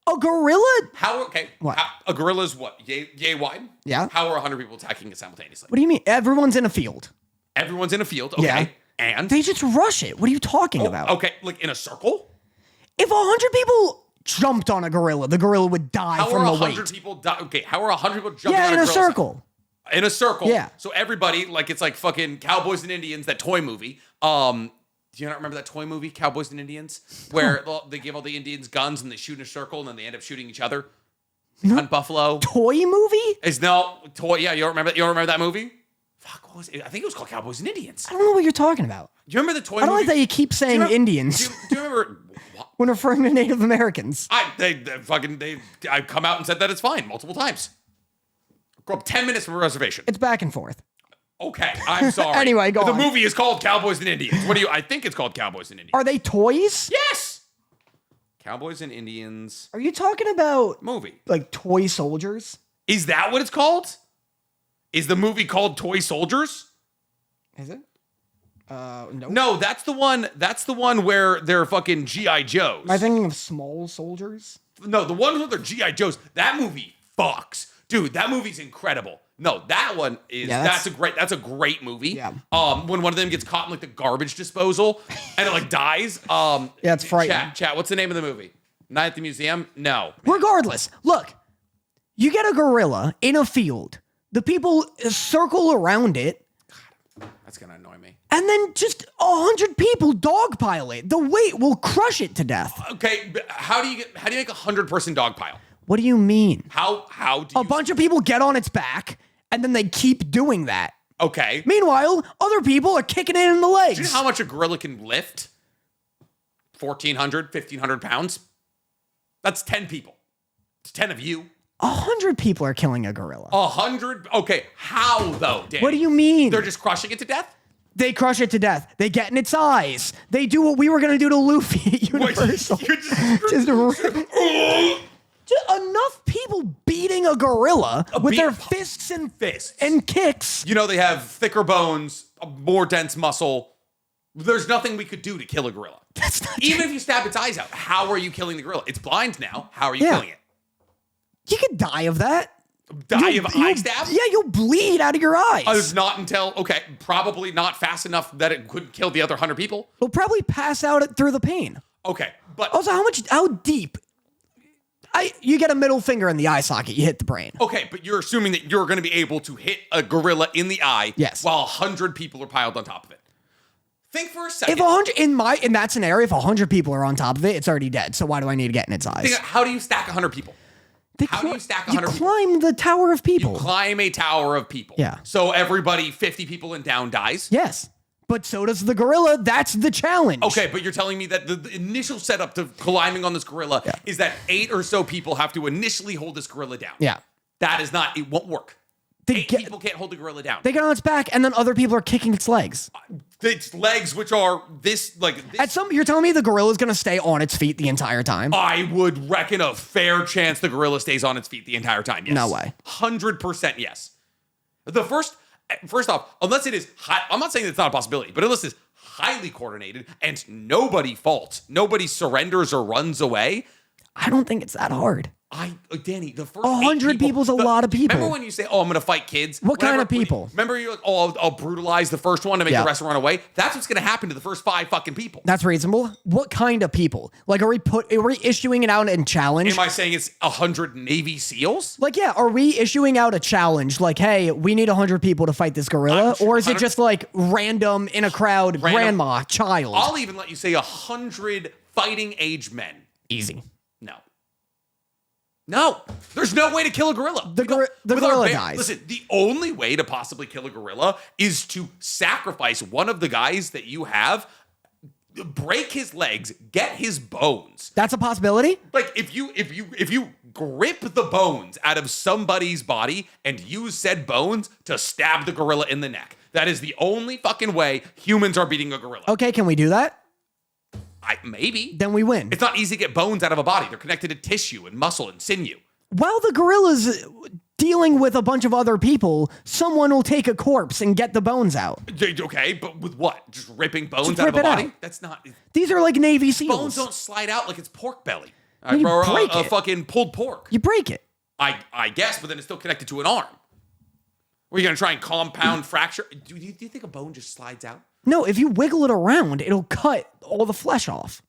S1: a gorilla?
S2: What? A gorilla's what? Yay wide?
S1: Yeah.
S2: How are 100 people attacking it simultaneously?
S1: What do you mean? Everyone's in a field.
S2: Everyone's in a field. Okay.
S1: Yeah.
S2: And?
S1: They just rush it. What are you talking about?
S2: Okay. Like in a circle?
S1: If 100 people jumped on a gorilla, the gorilla would die from the weight.
S2: How are 100 people Okay. How are 100 people jumping on a
S1: in a
S2: gorilla's
S1: circle.
S2: In a circle.
S1: Yeah.
S2: So everybody, like it's like fucking Cowboys and Indians, that toy movie. Do you not remember that toy movie, Cowboys and Indians? Where they give all the Indians guns and they shoot in a circle and then they end up shooting each other? Hunt buffalo.
S1: Toy movie?
S2: Toy. Yeah, you don't remember that? You don't remember that movie? Fuck, what was it? I think it was called Cowboys and Indians.
S1: I don't know what you're talking about.
S2: Do you remember the toy movie?
S1: I don't like that you keep saying Indians
S2: Do you remember?
S1: when referring to Native Americans.
S2: I've come out and said that it's fine multiple times. Go up 10 minutes from a reservation.
S1: It's back and forth.
S2: Okay, I'm sorry.
S1: Anyway, go on.
S2: The movie is called Cowboys and Indians. I think it's called Cowboys and Indians.
S1: Are they toys?
S2: Yes! Cowboys and Indians
S1: Are you talking about
S2: movie.
S1: like toy soldiers?
S2: Is that what it's called? Is the movie called Toy Soldiers?
S1: Is it? No.
S2: No, that's the one. That's the one where they're fucking G.I. Joes.
S1: Am I thinking of small soldiers?
S2: No, the one where they're G.I. Joes. That movie fucks. Dude, that movie's incredible. No, that one is that's a great movie.
S1: Yeah.
S2: When one of them gets caught in like the garbage disposal and it like dies.
S1: Yeah, it's frightening.
S2: Chat, what's the name of the movie? Night at the Museum? No.
S1: Regardless, look, you get a gorilla in a field. The people circle around it.
S2: God, that's gonna annoy me.
S1: And then just 100 people dogpile it. The weight will crush it to death.
S2: Okay, but how do you make 100-person dog pile?
S1: What do you mean?
S2: How do you...
S1: A bunch of people get on its back, and then they keep doing that.
S2: Okay.
S1: Meanwhile, other people are kicking it in the legs.
S2: Do you know how much a gorilla can lift? 1,400, 1,500 pounds? That's 10 people. It's 10 of you.
S1: 100 people are killing a gorilla.
S2: 100? Okay, how though, Danny?
S1: What do you mean?
S2: They're just crushing it to death?
S1: They crush it to death. They get in its eyes. They do what we were going to do to Luffy at Universal. Just rip it. Just enough people beating a gorilla with their fists and kicks.
S2: You know, they have thicker bones, a more dense muscle. There's nothing we could do to kill a gorilla.
S1: That's not
S2: Even
S1: true.
S2: if you stab its eyes out, how are you killing the gorilla? It's blind now. How are you killing it?
S1: You could die of that.
S2: Die of eye stab?
S1: Yeah, you'll bleed out of your eyes.
S2: Not until, probably not fast enough that it could kill the other 100 people.
S1: You'll probably pass out through the pain.
S2: Okay, but...
S1: Also, how deep? You get a middle finger in the eye socket, you hit the brain.
S2: Okay, but you're assuming that you're going to be able to hit a gorilla in the eye while 100 people are piled on top of it. Think for a second.
S1: If 100 in that scenario, if 100 people are on top of it, it's already dead. So why do I need to get in its eyes?
S2: How do you stack 100 people? How do you stack 100 people?
S1: You climb the tower of people.
S2: You climb a tower of people.
S1: Yeah.
S2: So everybody, 50 people and down, dies?
S1: Yes. But so does the gorilla. That's the challenge.
S2: Okay, but you're telling me that the initial setup to climbing on this gorilla is that 8 or so people have to initially hold this gorilla down.
S1: Yeah.
S2: That is not, it won't work. 8 people can't hold the gorilla down.
S1: They get on its back, and then other people are kicking its legs.
S2: Its legs, which are this.
S1: You're telling me the gorilla is going to stay on its feet the entire time?
S2: I would reckon a fair chance the gorilla stays on its feet the entire time. Yes.
S1: No way.
S2: 100% yes. First off, unless it is, I'm not saying it's not a possibility, but unless it's highly coordinated, and nobody falls. Nobody surrenders or runs away.
S1: I don't think it's that hard.
S2: Danny, the first
S1: 100 people's a lot of people.
S2: Remember when you say, "Oh, I'm going to fight kids"?
S1: What kind of people?
S2: Remember you're like, "Oh, I'll brutalize the first one to make the rest run away." That's what's going to happen to the first 5 fucking people.
S1: That's reasonable. What kind of people? Like, are we issuing it out in challenge?
S2: Am I saying it's 100 Navy SEALs?
S1: Like, yeah, are we issuing out a challenge? Like, hey, we need 100 people to fight this gorilla, or is it just like random in a crowd, grandma, child?
S2: I'll even let you say 100 fighting age men.
S1: Easy.
S2: No, there's no way to kill a gorilla.
S1: The gorilla dies.
S2: Listen, the only way to possibly kill a gorilla is to sacrifice one of the guys that you have, break his legs, get his bones.
S1: That's a possibility.
S2: Like if you grip the bones out of somebody's body and use said bones to stab the gorilla in the neck, that is the only fucking way humans are beating a gorilla.
S1: Okay, can we do that?
S2: Maybe.
S1: Then we win.
S2: It's not easy to get bones out of a body. They're connected to tissue and muscle and sinew.
S1: While the gorilla's dealing with a bunch of other people, someone will take a corpse and get the bones out.
S2: Okay, but with what? Just ripping bones out of a body?
S1: Out.
S2: That's not...
S1: These are like Navy SEALs.
S2: Bones don't slide out like it's pork belly.
S1: You
S2: Or
S1: break
S2: a
S1: it.
S2: fucking pulled pork.
S1: You break it.
S2: I guess, but then it's still connected to an arm. Were you going to try and compound fracture? Do you think a bone just slides out?
S1: No, if you wiggle it around, it'll cut all the flesh off.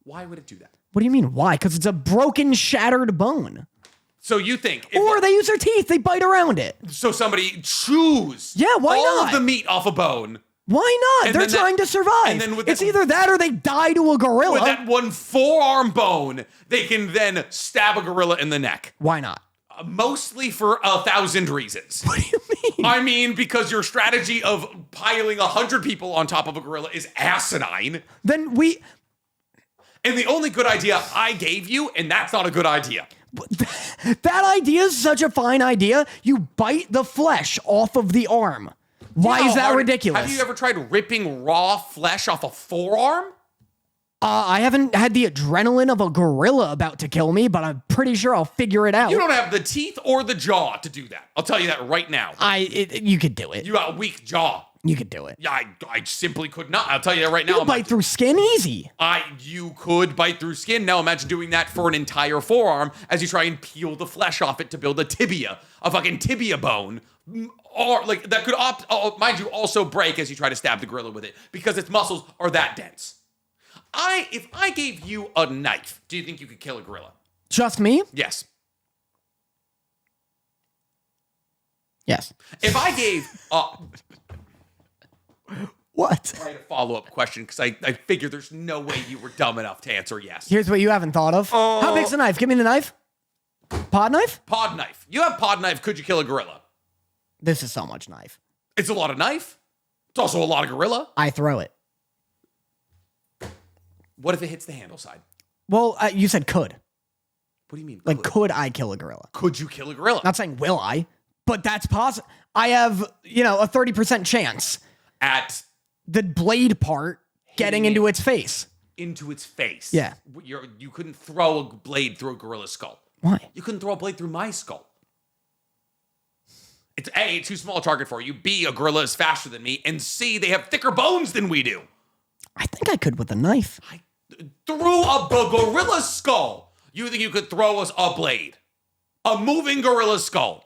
S2: Why would it do that?
S1: What do you mean, why? Because it's a broken, shattered bone.
S2: So you think...
S1: Or they use their teeth, they bite around it.
S2: So somebody chews
S1: why
S2: all
S1: not?
S2: of the meat off a bone.
S1: Why not?
S2: And
S1: They're
S2: then
S1: trying to survive.
S2: and then with
S1: it's
S2: that-
S1: either that or they die to a gorilla.
S2: With that one forearm bone, they can then stab a gorilla in the neck.
S1: Why not?
S2: Mostly for 1,000 reasons.
S1: What do you mean?
S2: I mean, because your strategy of piling 100 people on top of a gorilla is asinine.
S1: Then we...
S2: And the only good idea I gave you, and that's not a good idea.
S1: That idea is such a fine idea. You bite the flesh off of the arm. Why is that ridiculous?
S2: Have you ever tried ripping raw flesh off a forearm?
S1: I haven't had the adrenaline of a gorilla about to kill me, but I'm pretty sure I'll figure it out.
S2: You don't have the teeth or the jaw to do that. I'll tell you that right now.
S1: You could do it.
S2: You got a weak jaw.
S1: You could do it.
S2: Yeah, I simply could not. I'll tell you that right now.
S1: You bite through skin easy.
S2: You could bite through skin. Now imagine doing that for an entire forearm as you try and peel the flesh off it to build a tibia, a fucking tibia bone. Or like that could mind you also break as you try to stab the gorilla with it because its muscles are that dense. If I gave you a knife, do you think you could kill a gorilla?
S1: Just me?
S2: Yes.
S1: Yes.
S2: If I gave
S1: What?
S2: I had a follow-up question because I figured there's no way you were dumb enough to answer yes.
S1: Here's what you haven't thought of. How big's the knife? Give me the knife. Pod knife?
S2: Pod knife. You have pod knife. Could you kill a gorilla?
S1: This is so much knife.
S2: It's a lot of knife. It's also a lot of gorilla.
S1: I throw it.
S2: What if it hits the handle side?
S1: Well, you said could.
S2: What do you mean?
S1: Like, could I kill a gorilla?
S2: Could you kill a gorilla?
S1: Not saying will I, but that's possible. I have, a 30% chance
S2: At
S1: the blade part getting
S2: Hitting
S1: into its face.
S2: into its face.
S1: Yeah.
S2: You couldn't throw a blade through a gorilla's skull.
S1: Why?
S2: You couldn't throw a blade through my skull. It's A, too small a target for you. B, a gorilla is faster than me. And C, they have thicker bones than we do.
S1: I think I could with a knife.
S2: Through a gorilla's skull. You think you could throw us a blade? A moving gorilla's skull.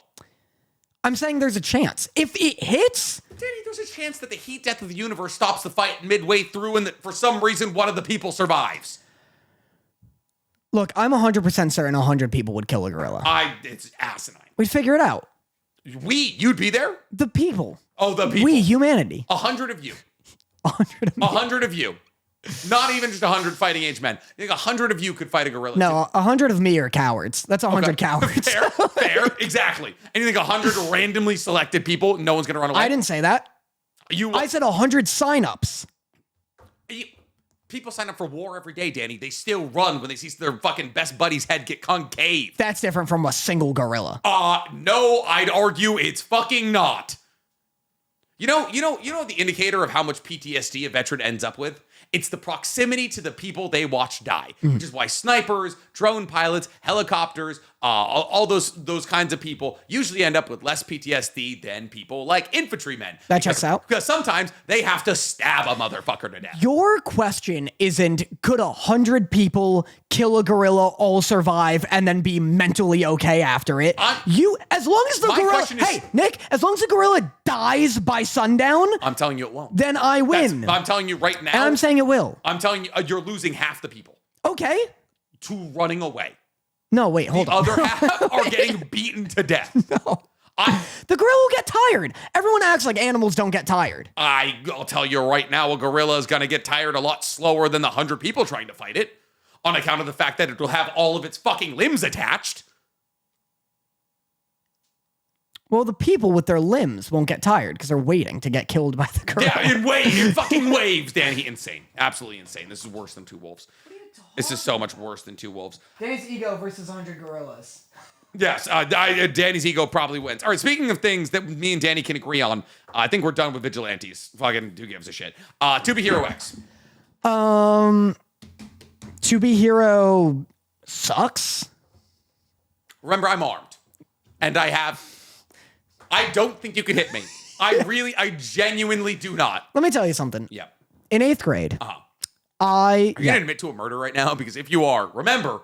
S1: I'm saying there's a chance. If it hits,
S2: Danny, there's a chance that the heat death of the universe stops the fight midway through and that for some reason one of the people survives.
S1: look, I'm 100% certain 100 people would kill a gorilla.
S2: It's asinine.
S1: We'd figure it out.
S2: You'd be there?
S1: The people.
S2: Oh, the people.
S1: We, humanity.
S2: 100 of you.
S1: 100 of me.
S2: 100 of you. Not even just 100 fighting age men. I think 100 of you could fight a gorilla.
S1: No, 100 of me are cowards. That's 100 cowards.
S2: Fair, exactly. And you think 100 randomly selected people, no one's going to run away?
S1: I didn't say that. I said 100 signups.
S2: People sign up for war every day, Danny. They still run when they see their fucking best buddy's head get concave.
S1: That's different from a single gorilla.
S2: No, I'd argue it's fucking not. You know the indicator of how much PTSD a veteran ends up with? It's the proximity to the people they watch die, which is why snipers, drone pilots, helicopters, all those kinds of people usually end up with less PTSD than people like infantrymen.
S1: That checks out.
S2: Because sometimes they have to stab a motherfucker to death.
S1: Your question isn't, could 100 people kill a gorilla, all survive, and then be mentally okay after it? As long as the gorilla, Nick, as long as the gorilla dies by sundown,
S2: I'm telling you it won't.
S1: Then I win.
S2: I'm telling you right now.
S1: And I'm saying it will.
S2: I'm telling you, you're losing half the people.
S1: Okay.
S2: To running away.
S1: No, wait, hold on.
S2: The other half are getting beaten to death.
S1: No. The gorilla will get tired. Everyone acts like animals don't get tired.
S2: I'll tell you right now, a gorilla is going to get tired a lot slower than the 100 people trying to fight it, on account of the fact that it will have all of its fucking limbs attached.
S1: Well, the people with their limbs won't get tired because they're waiting to get killed by the gorilla.
S2: Yeah, in fucking waves, Danny. Insane. Absolutely insane. This is worse than Two Wolves. This is so much worse than Two Wolves.
S1: Danny's ego versus 100 gorillas.
S2: Yes, Danny's ego probably wins. All right, speaking of things that me and Danny can agree on, I think we're done with Vigilantes. Fucking who gives a shit? To Be Hero X.
S1: To Be Hero sucks.
S2: Remember, I'm armed. And I don't think you can hit me. I genuinely do not.
S1: Let me tell you something.
S2: Yeah.
S1: In 8th grade,
S2: Are you going to admit to a murder right now? Because if you are, remember,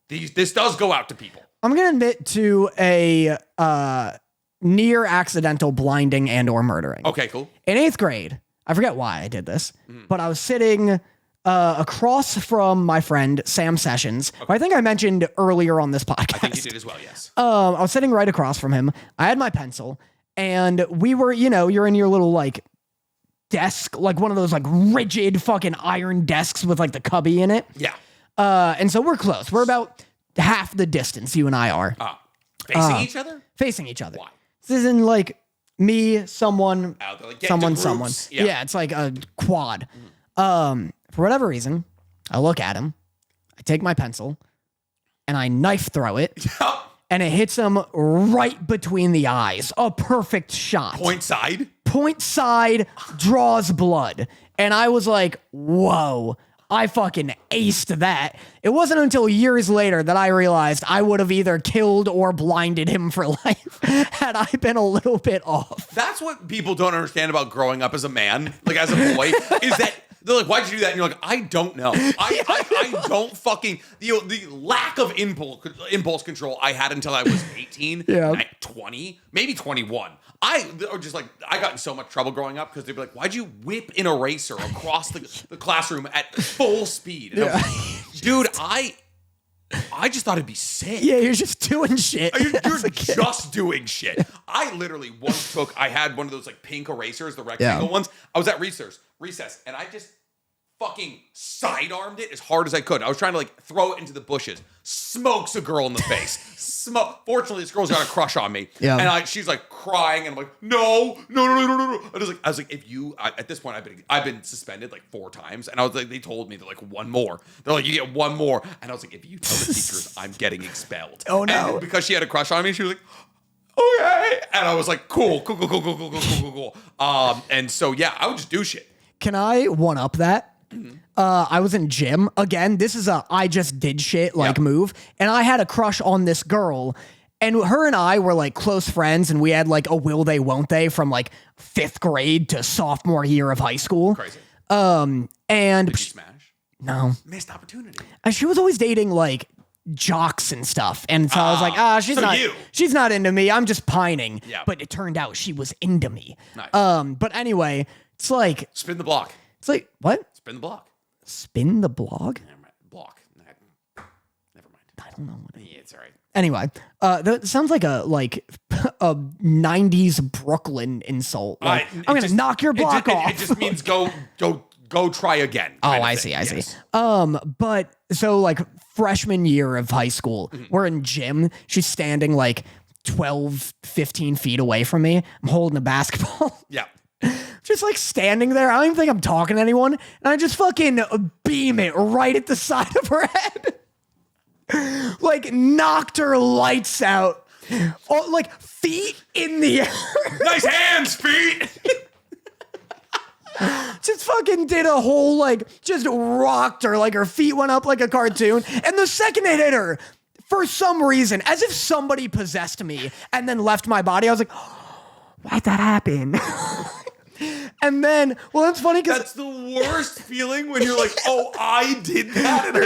S2: this does go out to people.
S1: I'm going to admit to a near accidental blinding and or murdering.
S2: Okay, cool.
S1: In 8th grade, I forget why I did this, but I was sitting across from my friend, Sam Sessions, who I think I mentioned earlier on this podcast.
S2: I think you did as well, yes.
S1: I was sitting right across from him. I had my pencil, and we were, you're in your little, like, desk, like one of those like rigid fucking iron desks with like the cubby in it.
S2: Yeah.
S1: And so we're close. We're about half the distance you and I are.
S2: Facing each other?
S1: Facing each other.
S2: Why?
S1: This isn't like me, someone,
S2: like
S1: someone. Yeah, it's like a quad. For whatever reason, I look at him, I take my pencil, and I knife throw it. And it hits him right between the eyes. A perfect shot.
S2: Point side,
S1: draws blood. And I was like, whoa, I fucking aced that. It wasn't until years later that I realized I would have either killed or blinded him for life had I been a little bit off.
S2: That's what people don't understand about growing up as a man, like as a boy, is that they're like, why'd you do that? And you're like, I don't know. I don't fucking, the lack of impulse control I had until I was 18, 20, maybe 21. I got in so much trouble growing up because they'd be like, why'd you whip an eraser across the classroom at full speed? And I was like, dude, I just thought it'd be sick.
S1: Yeah, you're just doing shit.
S2: You're just doing shit. I literally once I had one of those like pink erasers, the rectangle ones. I was at recess, and I just fucking sidearmed it as hard as I could. I was trying to like throw it into the bushes. Smokes a girl in the face. Fortunately, this girl's got a crush on me. Yeah. And she's like crying, and I'm like, no. I was like, if you, at this point, I've been suspended like 4 times, and I was like, they told me they're like one more. They're like, you get one more, and I was like, if you tell the teachers, I'm getting expelled.
S1: Oh no!
S2: And because she had a crush on me, she was like, okay, and I was like, cool. And so yeah, I would just do shit.
S1: Can I one up that? I was in gym again. This is I just did shit move, and I had a crush on this girl, and her and I were like close friends, and we had like a will they won't they from like 5th grade to sophomore year of high school.
S2: Crazy.
S1: And
S2: did you smash?
S1: No,
S2: missed opportunity.
S1: She was always dating like jocks and stuff, and so I was like, she's not into me. I'm just pining.
S2: Yeah.
S1: But it turned out she was into me.
S2: Nice.
S1: But anyway, it's like
S2: spin the block.
S1: It's like, what?
S2: Spin the block.
S1: Spin the blog?
S2: Block. Never mind.
S1: I don't know what it is.
S2: Yeah, it's all right.
S1: Anyway, that sounds like a 90s Brooklyn insult. Like, I'm going to knock your block off.
S2: It just means go try again.
S1: Oh, I see. But so like freshman year of high school, we're in gym. She's standing like 12, 15 feet away from me. I'm holding a basketball.
S2: Yeah.
S1: Just like standing there. I don't even think I'm talking to anyone. And I just fucking beam it right at the side of her head. Like knocked her lights out. Oh, like feet in the air.
S2: Nice hands, feet.
S1: Just fucking did a whole just rocked her. Like her feet went up like a cartoon. And the second it hit her, for some reason, as if somebody possessed me and then left my body. I was like, why'd that happen? And then, well, that's funny because
S2: That's the worst feeling when you're like, oh, I did that and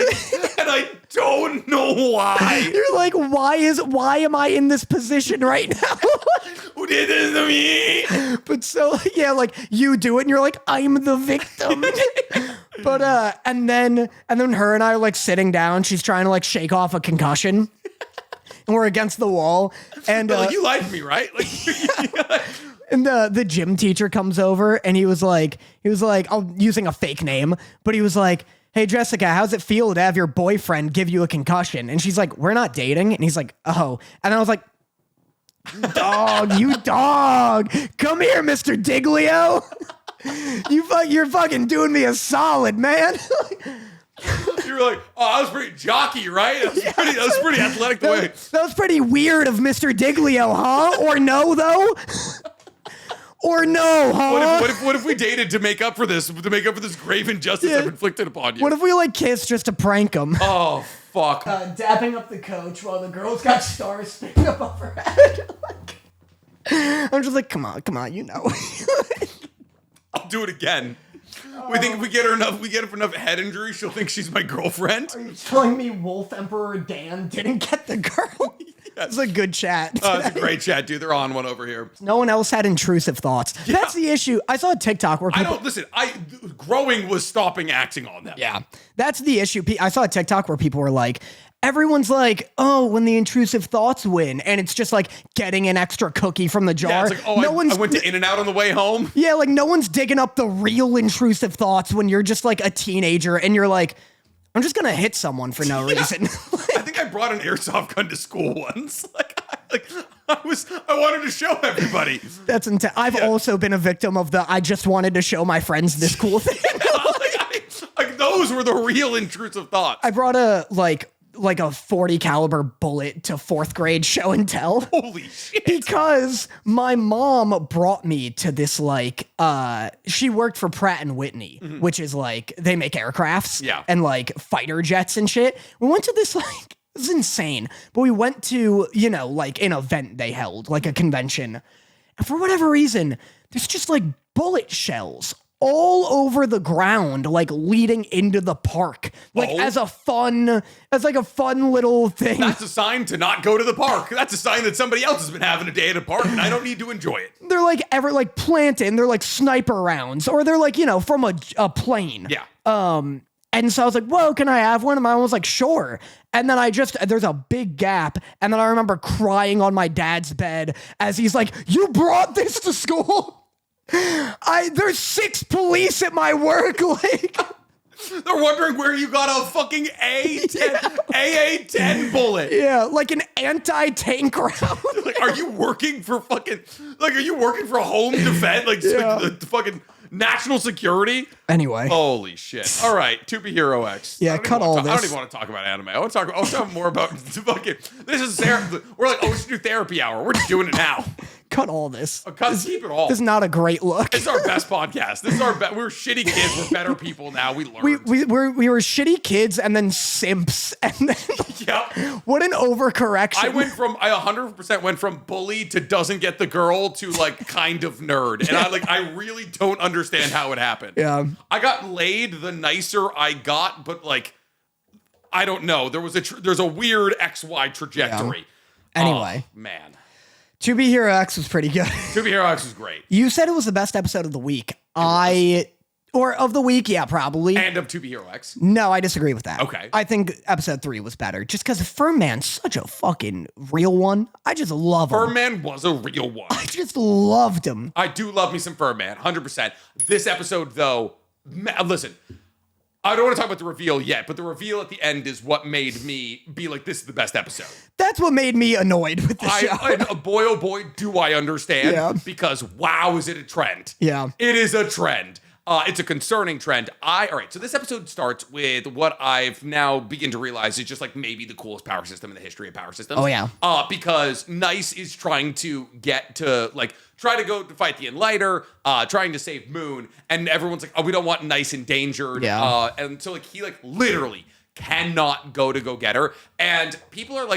S2: I don't know why.
S1: you're like, why am I in this position right now?
S2: Who did this to me?
S1: But so, yeah, like you do it and you're like, I'm the victim. But, and then her and I are like sitting down. She's trying to like shake off a concussion and we're against the wall. And
S2: Like, you like me, right? Like,
S1: and the gym teacher comes over and he was like, I'm using a fake name, but he was like, hey, Jessica, how's it feel to have your boyfriend give you a concussion? And she's like, we're not dating. And he's like, oh. And I was like, you dog. Come here, Mr. Diglio. You're fucking doing me a solid, man.
S2: you were like, oh, that was pretty jockey, right? That was pretty athletic the way.
S1: That was pretty weird of Mr. Diglio, huh? Or no, though? Or no, huh?
S2: What if we dated to make up for this grave injustice I've inflicted upon you?
S1: What if we like kissed just to prank him?
S2: Oh, fuck.
S1: Dapping up the coach while the girl's got stars sticking up her head. I'm just like, come on, you know.
S2: I'll do it again. We think if we get her enough head injury, she'll think she's my girlfriend.
S1: Are you telling me Wolf Emperor Dan didn't get the girl? It's a good chat.
S2: It's a great chat, dude. They're on one over here.
S1: No one else had intrusive thoughts. Yeah. That's the issue. I saw a TikTok where people...
S2: growing was stopping acting on them.
S1: Yeah. That's the issue. I saw a TikTok where people were like, everyone's like, oh, when the intrusive thoughts win. And it's just like getting an extra cookie from the jar.
S2: Yeah, it's like, oh, I went to In-N-Out on the way home.
S1: Yeah, like no one's digging up the real intrusive thoughts when you're just like a teenager and you're like, I'm just going to hit someone for no reason.
S2: I think I brought an airsoft gun to school once. I wanted to show everybody.
S1: That's intense. I've also been a victim of I just wanted to show my friends this cool thing.
S2: Those were the real intrusive thoughts.
S1: I brought a 40 caliber bullet to 4th grade show and tell.
S2: Holy shit.
S1: Because my mom brought me to this she worked for Pratt and Whitney, which is like they make aircrafts and like fighter jets and shit. We went to this this is insane. But we went to, like an event they held, like a convention. And for whatever reason, there's just like bullet shells all over the ground, like leading into the park, as a fun little thing.
S2: That's a sign to not go to the park. That's a sign that somebody else has been having a day at a park and I don't need to enjoy it.
S1: They're like planted, and they're like sniper rounds, or they're like, from a plane.
S2: Yeah.
S1: And so I was like, whoa, can I have one? And my mom was like, sure. And then there's a big gap. And then I remember crying on my dad's bed as he's like, you brought this to school? There's 6 police at my work.
S2: They're wondering where you got a fucking AA-10 bullet.
S1: Yeah, like an anti-tank round.
S2: Are you working for home defense? The fucking national security?
S1: Anyway.
S2: Holy shit. All right, To Be Hero X.
S1: Yeah, cut all this.
S2: I don't even want to talk about anime. I want to talk more about fucking, this is therapy. We're like, we should do therapy hour. We're just doing it now.
S1: Cut all this.
S2: Keep it all.
S1: This is not a great look.
S2: It's our best podcast. This is we're shitty kids. We're better people now. We learned.
S1: We were shitty kids and then simps and then what an overcorrection.
S2: I 100% went from bully to doesn't get the girl to like kind of nerd. And I really don't understand how it happened.
S1: Yeah.
S2: I got laid the nicer I got, but I don't know. There's a weird XY trajectory.
S1: Yeah. Anyway.
S2: Oh, man.
S1: To Be Hero X was pretty good.
S2: To Be Hero X was great.
S1: You said it was the best episode of the week. Or of the week, yeah, probably.
S2: And of To Be Hero X?
S1: No, I disagree with that.
S2: Okay.
S1: I think episode 3 was better. Just because Furman's such a fucking real one. I just love him.
S2: Furman was a real one.
S1: I just loved him.
S2: I do love me some Furman, 100%. This episode, though, listen, I don't want to talk about the reveal yet, but the reveal at the end is what made me be like, this is the best episode.
S1: That's what made me annoyed with the show.
S2: Boy, oh boy, do I understand.
S1: Yeah.
S2: Because, wow, is it a trend.
S1: Yeah.
S2: It is a trend. It's a concerning trend. All right, so this episode starts with what I've now begun to realize is just like maybe the coolest power system in the history of power systems.
S1: Oh, yeah.
S2: Because Nice is trying to get to, try to go to fight the Enlighter, trying to save Moon, and everyone's like, oh, we don't want Nice endangered.
S1: Yeah.
S2: And so, he literally cannot go get her. And people are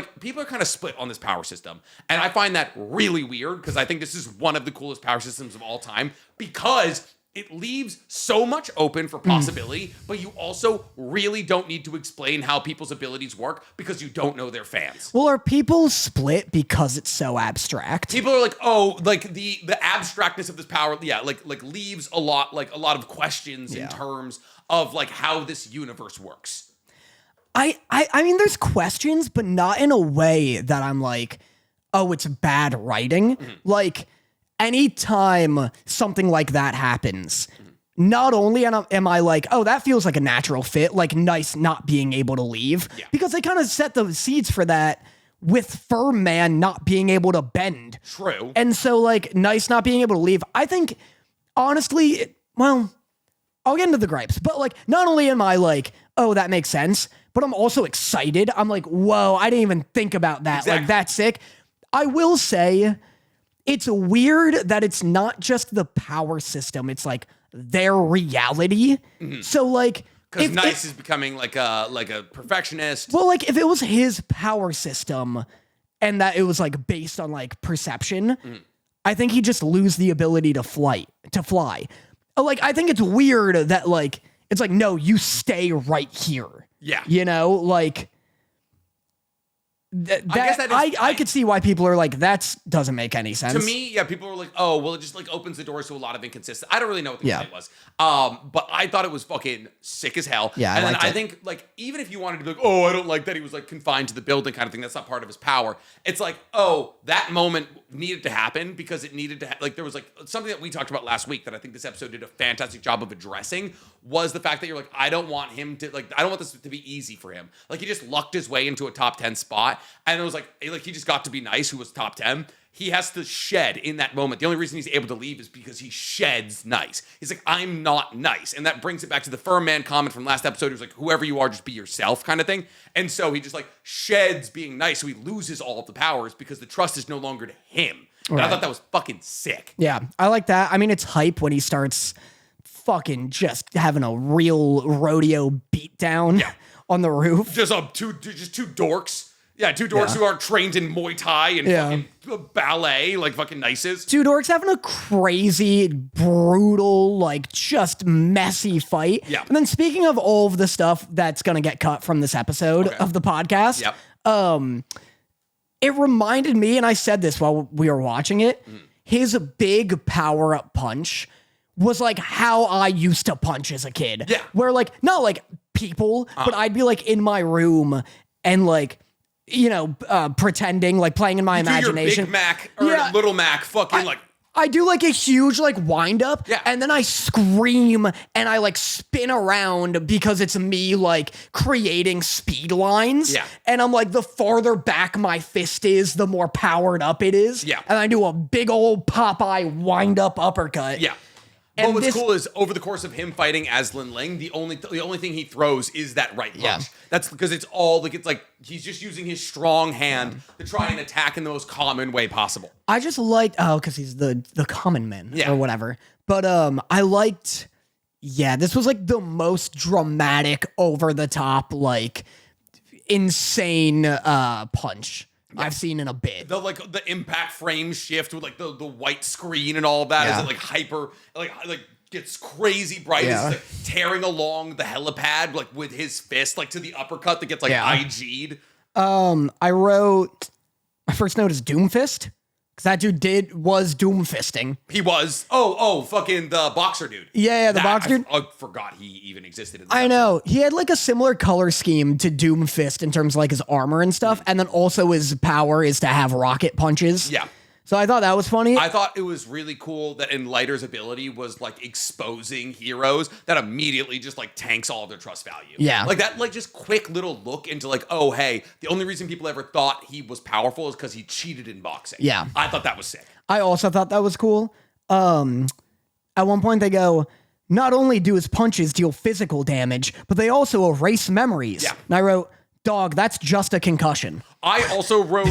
S2: kind of split on this power system. And I find that really weird because I think this is one of the coolest power systems of all time because it leaves so much open for possibility, but you also really don't need to explain how people's abilities work because you don't know their fans.
S1: Well, are people split because it's so abstract?
S2: People are like, oh, like the abstractness of this power, like leaves a lot of questions in terms of like how this universe works.
S1: I mean, there's questions, but not in a way that I'm like, oh, it's bad writing. Like, anytime something like that happens, not only am I like, oh, that feels like a natural fit, like nice not being able to leave, because they kind of set the seeds for that with Firm Man not being able to bend.
S2: True.
S1: And so, like, nice not being able to leave. I think, honestly, well, I'll get into the gripes, but like, not only am I like, oh, that makes sense, but I'm also excited. I'm like, whoa, I didn't even think about that.
S2: Exactly.
S1: Like, that's sick. I will say, it's weird that it's not just the power system. It's like their reality. So like,
S2: because Nice is becoming like a perfectionist.
S1: Well, like if it was his power system and that it was like based on like perception, I think he just lose the ability to fly. Like, I think it's weird that like, it's like, no, you stay right here.
S2: Yeah.
S1: You know, like, I could see why people are like, that doesn't make any sense.
S2: To me, yeah, people were like, oh, well, it just like opens the doors to a lot of inconsistent. I don't really know what the complaint was. But I thought it was fucking sick as hell.
S1: Yeah,
S2: and then I think like, even if you wanted to be like, oh, I don't like that he was like confined to the building kind of thing, that's not part of his power. It's like, oh, that moment needed to happen because it needed to like, there was like something that we talked about last week that I think this episode did a fantastic job of addressing was the fact that you're like, I don't want him to like, I don't want this to be easy for him. Like he just lucked his way into a top 10 spot. And it was like he just got to be Nice, who was top 10. He has to shed in that moment. The only reason he's able to leave is because he sheds Nice. He's like, I'm not Nice. And that brings it back to the Firm Man comment from last episode. He was like, whoever you are, just be yourself kind of thing. And so he just like sheds being Nice. So he loses all of the powers because the trust is no longer to him. And I thought that was fucking sick.
S1: Yeah, I like that. I mean, it's hype when he starts fucking just having a real rodeo beatdown on the roof.
S2: Just two dorks. Yeah, two dorks who aren't trained in Muay Thai and fucking ballet, like fucking Nices.
S1: Two dorks having a crazy, brutal, like just messy fight.
S2: Yeah.
S1: And then speaking of all of the stuff that's gonna get cut from this episode of the podcast, it reminded me, and I said this while we were watching it, his big power-up punch was like how I used to punch as a kid.
S2: Yeah.
S1: Where like, not like people, but I'd be like in my room and like, you know, pretending, like playing in my imagination.
S2: Your Big Mac or Little Mac fucking like.
S1: I do like a huge like wind up and then I scream and I like spin around because it's me like creating speed lines. Yeah. And I'm like, the farther back my fist is, the more powered up it is. Yeah. And I do a big old Popeye wind up uppercut.
S2: Yeah. But what's cool is over the course of him fighting as Lin Ling, the only thing he throws is that right punch. Yeah. That's because it's like he's just using his strong hand to try and attack in the most common way possible.
S1: I just liked because he's the common man or whatever. But I liked this was like the most dramatic, over the top, like insane punch I've seen in a bit.
S2: The impact frame shift with like the white screen and all of that is it like hyper like gets crazy bright. It's like tearing along the helipad like with his fist like to the uppercut that gets like IG'd.
S1: My first note is Doomfist. That dude was doom fisting.
S2: He was. Fucking the boxer dude.
S1: Yeah, the boxer dude.
S2: I forgot he even existed.
S1: I know. He had like a similar color scheme to Doom Fist in terms of like his armor and stuff. And then also his power is to have rocket punches. Yeah. So I thought that was funny.
S2: I thought it was really cool that Enlighter's ability was like exposing heroes that immediately just like tanks all of their trust value. Yeah. Like that, like just quick little look into like, oh, hey, the only reason people ever thought he was powerful is because he cheated in boxing. Yeah. I thought that was sick.
S1: I also thought that was cool. At one point they go, not only do his punches deal physical damage, but they also erase memories. Yeah. And I wrote, dog, that's just a concussion.
S2: I also wrote,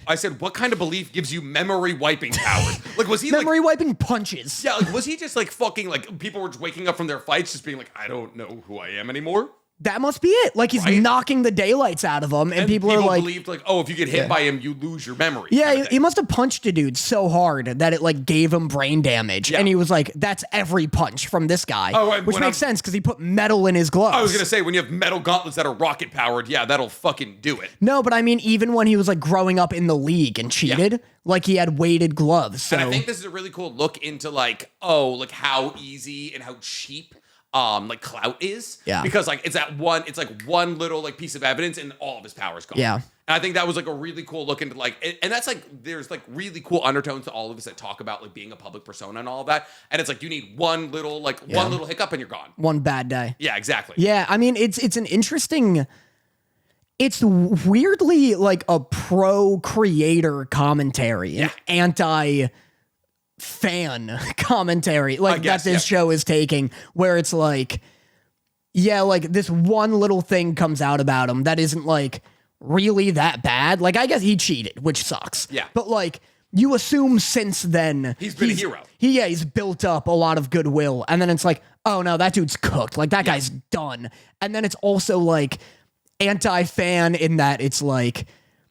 S2: I said, what kind of belief gives you memory wiping powers? Like, was he
S1: memory wiping punches?
S2: Yeah, like, was he just like fucking like people were just waking up from their fights just being like, I don't know who I am anymore?
S1: that must be it. Like, he's knocking the daylights out of him, and people are like,
S2: believed like, oh, if you get hit by him, you lose your memory.
S1: Yeah, he must have punched a dude so hard that it like gave him brain damage, and he was like, that's every punch from this guy, which makes sense because he put metal in his gloves.
S2: I was gonna say, when you have metal gauntlets that are rocket powered, yeah, that'll fucking do it.
S1: No, but I mean, even when he was like growing up in the league and cheated, like he had weighted gloves. So.
S2: And I think this is a really cool look into like, like how easy and how cheap like clout is.
S1: Yeah.
S2: Because like it's like one little like piece of evidence and all of his power is gone.
S1: Yeah.
S2: And I think that was like a really cool look into like, and that's like, there's like really cool undertones to all of us that talk about like being a public persona and all of that. And it's like, you need one little hiccup and you're gone.
S1: One bad day.
S2: Yeah, exactly.
S1: Yeah. I mean, it's an interesting, it's weirdly like a pro creator commentary, an anti fan commentary like that this show is taking, where it's like, like this one little thing comes out about him that isn't like really that bad. Like, I guess he cheated, which sucks.
S2: Yeah.
S1: But like, you assume since then
S2: he's been a hero.
S1: He's built up a lot of goodwill, and then it's like, oh no, that dude's cooked. Like, that guy's done. And then it's also like anti-fan in that it's like,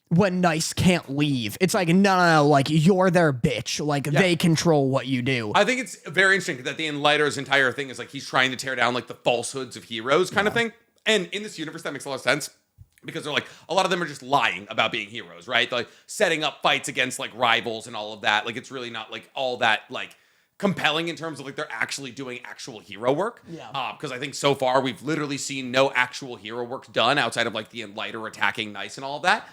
S1: when Nice can't leave, it's like, no, like, you're their bitch. Like, they control what you do.
S2: I think it's very interesting that the Enlighter's entire thing is like, he's trying to tear down like the falsehoods of heroes kind of thing. And in this universe, that makes a lot of sense. Because they're like, a lot of them are just lying about being heroes, right? Like setting up fights against like rivals and all of that. Like, it's really not like all that like compelling in terms of like they're actually doing actual hero work. Yeah. Because I think so far we've literally seen no actual hero work done outside of like the Enlighter attacking Nice and all of that.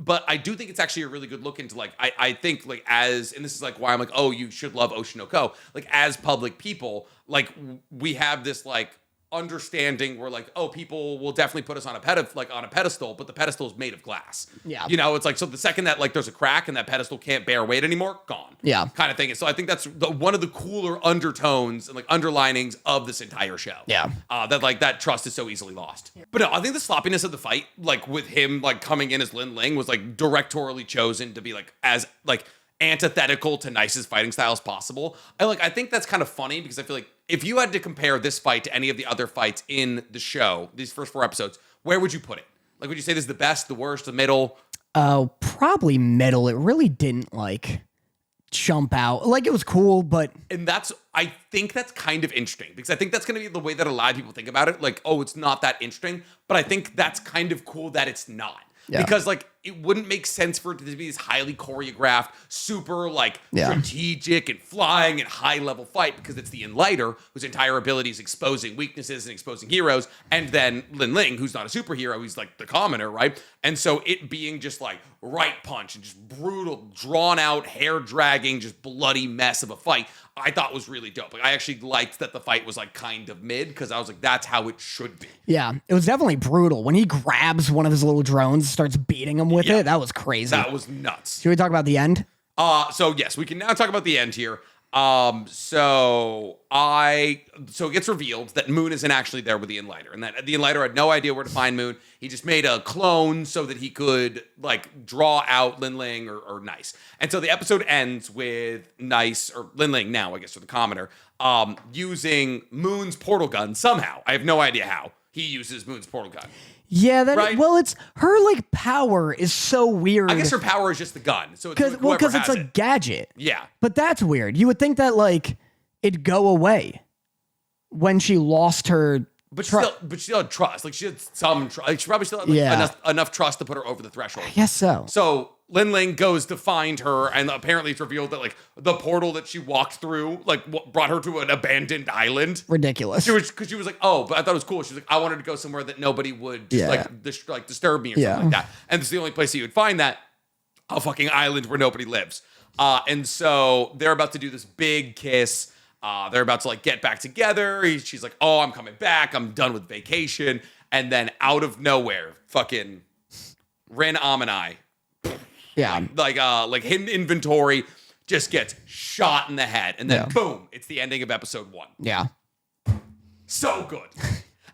S2: But I do think it's actually a really good look into like, I think like and this is like why I'm like, oh, you should love Oshinoko. Like, as public people, like we have this like understanding where like, oh, people will definitely put us on a pedestal, but the pedestal is made of glass.
S1: Yeah.
S2: You know, it's like, so the second that like there's a crack and that pedestal can't bear weight anymore, gone.
S1: Yeah.
S2: Kind of thing. And so I think that's one of the cooler undertones and like underlinings of this entire show.
S1: Yeah.
S2: That like that trust is so easily lost. But no, I think the sloppiness of the fight, like with him like coming in as Lin Ling, was like directorially chosen to be like as like antithetical to Nice's fighting style as possible. I think that's kind of funny because I feel like if you had to compare this fight to any of the other fights in the show, these first 4 episodes, where would you put it? Like, would you say this is the best, the worst, the middle?
S1: Probably middle. It really didn't like jump out. Like, it was cool, but
S2: I think that's kind of interesting because I think that's going to be the way that a lot of people think about it. Like, oh, it's not that interesting, but I think that's kind of cool that it's not. Yeah. Because like it wouldn't make sense for it to be this highly choreographed, super like strategic and flying and high level fight because it's the Enlighter whose entire ability is exposing weaknesses and exposing heroes, and then Lin Ling, who's not a superhero, he's like the commoner, right? And so it being just like right punch and just brutal, drawn out, hair dragging, just bloody mess of a fight, I thought was really dope. Like, I actually liked that the fight was like kind of mid because I was like, that's how it should be.
S1: Yeah, it was definitely brutal. When he grabs one of his little drones and starts beating him with it, that was crazy.
S2: That was nuts.
S1: Should we talk about the end?
S2: So yes, we can now talk about the end here. So it gets revealed that Moon isn't actually there with the Enlighter, and that the Enlighter had no idea where to find Moon. He just made a clone so that he could like draw out Lin Ling or Nice. And so the episode ends with Nice, or Lin Ling now, I guess, for the commoner, using Moon's portal gun somehow. I have no idea how he uses Moon's portal gun.
S1: Yeah, well, it's her like power is so weird.
S2: I guess her power is just the gun. So
S1: because it's a gadget.
S2: Yeah,
S1: but that's weird. You would think that like it'd go away when she lost her.
S2: But she still had trust. Like she had some trust. Like, she probably still had enough trust to put her over the threshold.
S1: I guess so.
S2: So Lin Ling goes to find her, and apparently it's revealed that like the portal that she walked through like brought her to an abandoned island.
S1: Ridiculous.
S2: Because she was like, oh, but I thought it was cool. She was like, I wanted to go somewhere that nobody would just, disturb me or something like that. And it's the only place that you would find that, a fucking island where nobody lives. And so they're about to do this big kiss. They're about to like get back together. She's like, oh, I'm coming back. I'm done with vacation. And then out of nowhere, fucking Rin Amanai.
S1: Yeah.
S2: Like hidden inventory just gets shot in the head. And then boom, it's the ending of episode 1.
S1: Yeah.
S2: So good.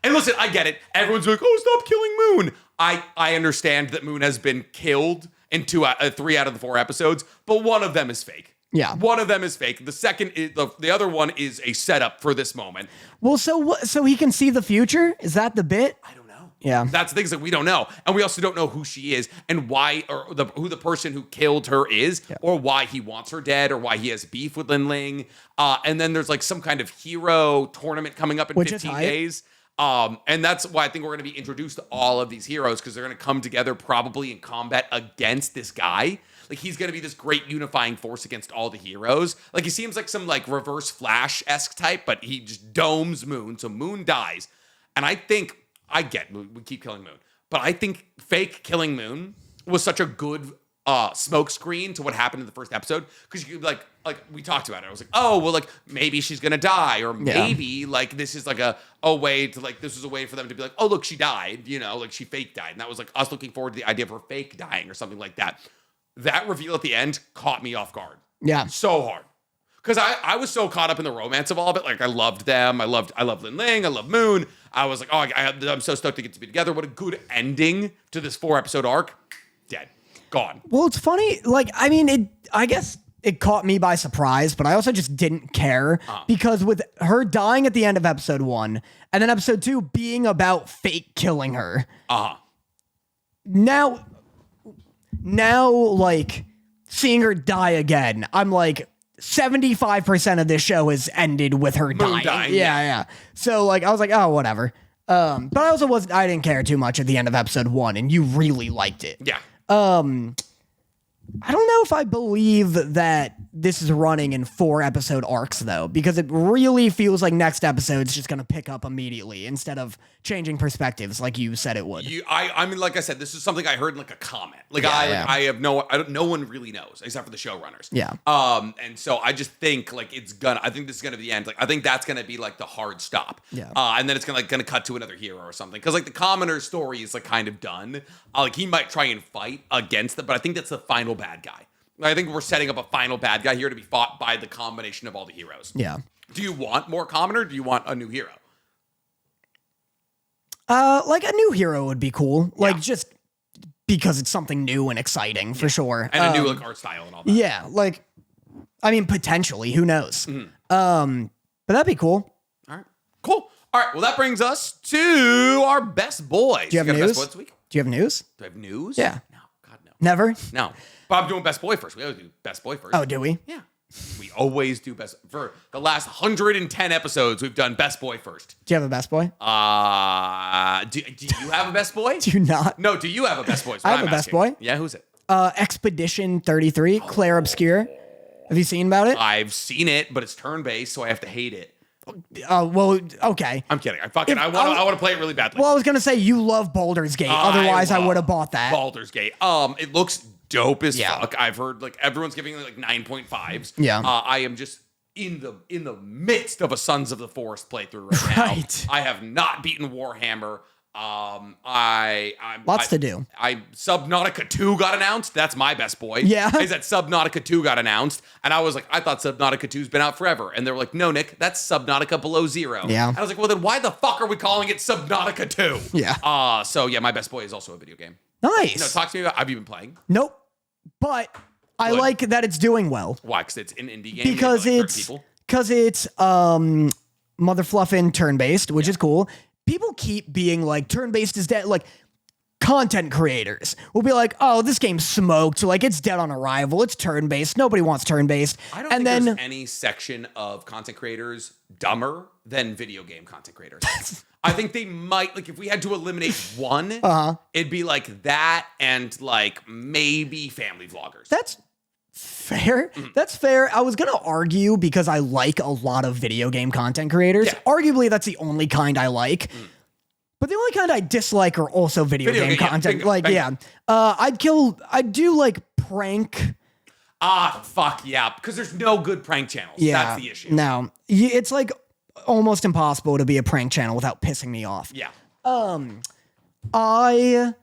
S2: And listen, I get it. Everyone's like, oh, stop killing Moon. I understand that Moon has been killed in 3 out of the 4 episodes, but one of them is fake.
S1: Yeah.
S2: One of them is fake. The second is the other one is a setup for this moment.
S1: Well, so what? So he can see the future? Is that the bit?
S2: I don't know.
S1: Yeah.
S2: That's the things that we don't know. And we also don't know who she is and why, or who the person who killed her is, or why he wants her dead, or why he has beef with Lin Ling. And then there's like some kind of hero tournament coming up in 15 days. And that's why I think we're going to be introduced to all of these heroes, because they're going to come together probably in combat against this guy. Like, he's going to be this great unifying force against all the heroes. Like, he seems like some like reverse Flash-esque type, but he just domes Moon, so Moon dies. And I think, I get Moon, we keep killing Moon, but I think fake killing Moon was such a good smoke screen to what happened in the first episode, because you could like we talked about it. I was like, oh, well, like maybe she's gonna die, or maybe like this is like a way to like, this is a way for them to be like, oh, look, she died, you know, like she fake died. And that was like us looking forward to the idea of her fake dying or something like that. That reveal at the end caught me off guard.
S1: Yeah.
S2: So hard. Because I was so caught up in the romance of all of it. Like, I loved them. I love Lin Ling. I love Moon. I was like, oh, I'm so stoked to get to be together. What a good ending to this 4-episode arc. Dead. Gone.
S1: Well, it's funny. Like, I mean, I guess it caught me by surprise, but I also just didn't care because with her dying at the end of episode 1 and then episode 2 being about fake killing her. Now, like, seeing her die again, I'm like, 75% of this show has ended with her dying. Yeah. So, like, I was like, oh, whatever. But I didn't care too much at the end of episode 1, and you really liked it.
S2: Yeah.
S1: I don't know if I believe that this is running in 4-episode arcs, though, because it really feels like next episode's just going to pick up immediately instead of changing perspectives like you said it would.
S2: I mean, like I said, this is something I heard in like a comment. Like, no one really knows except for the showrunners.
S1: Yeah.
S2: And so I just think like I think this is gonna be the end. Like, I think that's gonna be like the hard stop.
S1: Yeah.
S2: And then it's gonna cut to another hero or something. Because like the commoner's story is like kind of done. Like, he might try and fight against it, but I think that's the final bad guy. I think we're setting up a final bad guy here to be fought by the combination of all the heroes.
S1: Yeah.
S2: Do you want more commoner? Or do you want a new hero?
S1: Like a new hero would be cool. Like, just because it's something new and exciting for sure.
S2: And a new like art style and all that.
S1: Yeah, like, I mean, potentially, who knows? But that'd be cool.
S2: All right, cool. All right, well, that brings us to our best boys.
S1: Do you have news?
S2: Best boy this week?
S1: Do you have news?
S2: Do I have news?
S1: Yeah.
S2: No, God, no.
S1: Never?
S2: No. But I'm doing best boy first. We always do best boy first.
S1: Oh, do we?
S2: Yeah. We always do best. For the last 110 episodes, we've done best boy first.
S1: Do you have a best boy?
S2: Do you have a best boy?
S1: Do you not?
S2: No, do you have a best boy?
S1: I have a best boy.
S2: Yeah, who's it?
S1: Expedition 33, Claire Obscure. Have you seen about it?
S2: I've seen it, but it's turn-based, so I have to hate it.
S1: Well, okay.
S2: I'm kidding. I want to play it really badly.
S1: Well, I was going to say you love Baldur's Gate. Otherwise, I would have bought that.
S2: Baldur's Gate. It looks dope as fuck. I've heard like everyone's giving it like 9.5s.
S1: Yeah.
S2: I am just in the midst of a Sons of the Forest playthrough right now. I have not beaten Warhammer.
S1: Lots to do.
S2: Subnautica 2 got announced. That's my best boy.
S1: Yeah.
S2: Is that Subnautica 2 got announced. And I was like, I thought Subnautica 2's been out forever. And they were like, no, Nick, that's Subnautica Below Zero.
S1: Yeah.
S2: I was like, well, then why the fuck are we calling it Subnautica 2?
S1: Yeah.
S2: So yeah, my best boy is also a video game.
S1: Nice.
S2: No, talk to me about, have you been playing?
S1: Nope. But I like that it's doing well.
S2: Why? Because it's an indie game?
S1: Because it's mother fluffin' turn-based, which is cool. People keep being like, turn-based is dead. Like, content creators will be like, oh, this game's smoked. Like, it's dead on arrival. It's turn-based. Nobody wants turn-based.
S2: I don't think there's any section of content creators dumber than video game content creators. I think they might, like, if we had to eliminate one, it'd be like that and like maybe family vloggers.
S1: That's fair. That's fair. I was going to argue because I like a lot of video game content creators. Yeah. Arguably, that's the only kind I like. But the only kind I dislike are also video game content. I'd do like prank.
S2: Fuck yeah. Because there's no good prank channels.
S1: Yeah.
S2: That's the issue.
S1: No. It's like almost impossible to be a prank channel without pissing me off.
S2: Yeah.
S1: I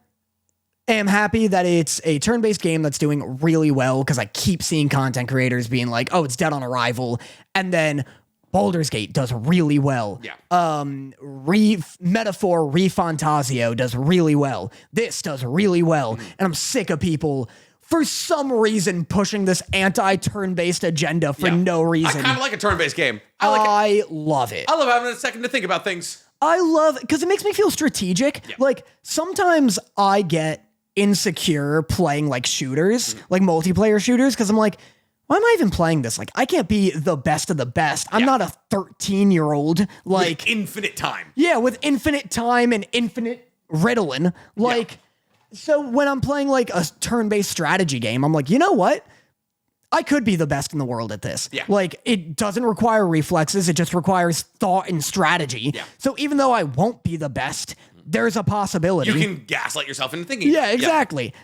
S1: am happy that it's a turn-based game that's doing really well because I keep seeing content creators being like, oh, it's dead on arrival. And then Baldur's Gate does really well.
S2: Yeah.
S1: Metaphor Refantasio does really well. This does really well. And I'm sick of people for some reason pushing this anti-turn-based agenda for no reason.
S2: I kind of like a turn-based game. I
S1: love it.
S2: I love having a second to think about things.
S1: I love it because it makes me feel strategic.
S2: Yeah.
S1: Like sometimes I get insecure playing like shooters, like multiplayer shooters, because I'm like, why am I even playing this? Like, I can't be the best of the best. I'm not a 13-year-old. Like
S2: with infinite time.
S1: Yeah, with infinite time and infinite Ritalin. Like, so when I'm playing like a turn-based strategy game, I'm like, you know what? I could be the best in the world at this.
S2: Yeah.
S1: Like, it doesn't require reflexes. It just requires thought and strategy.
S2: Yeah.
S1: So even though I won't be the best, there's a possibility.
S2: You can gaslight yourself into thinking.
S1: Yeah, exactly.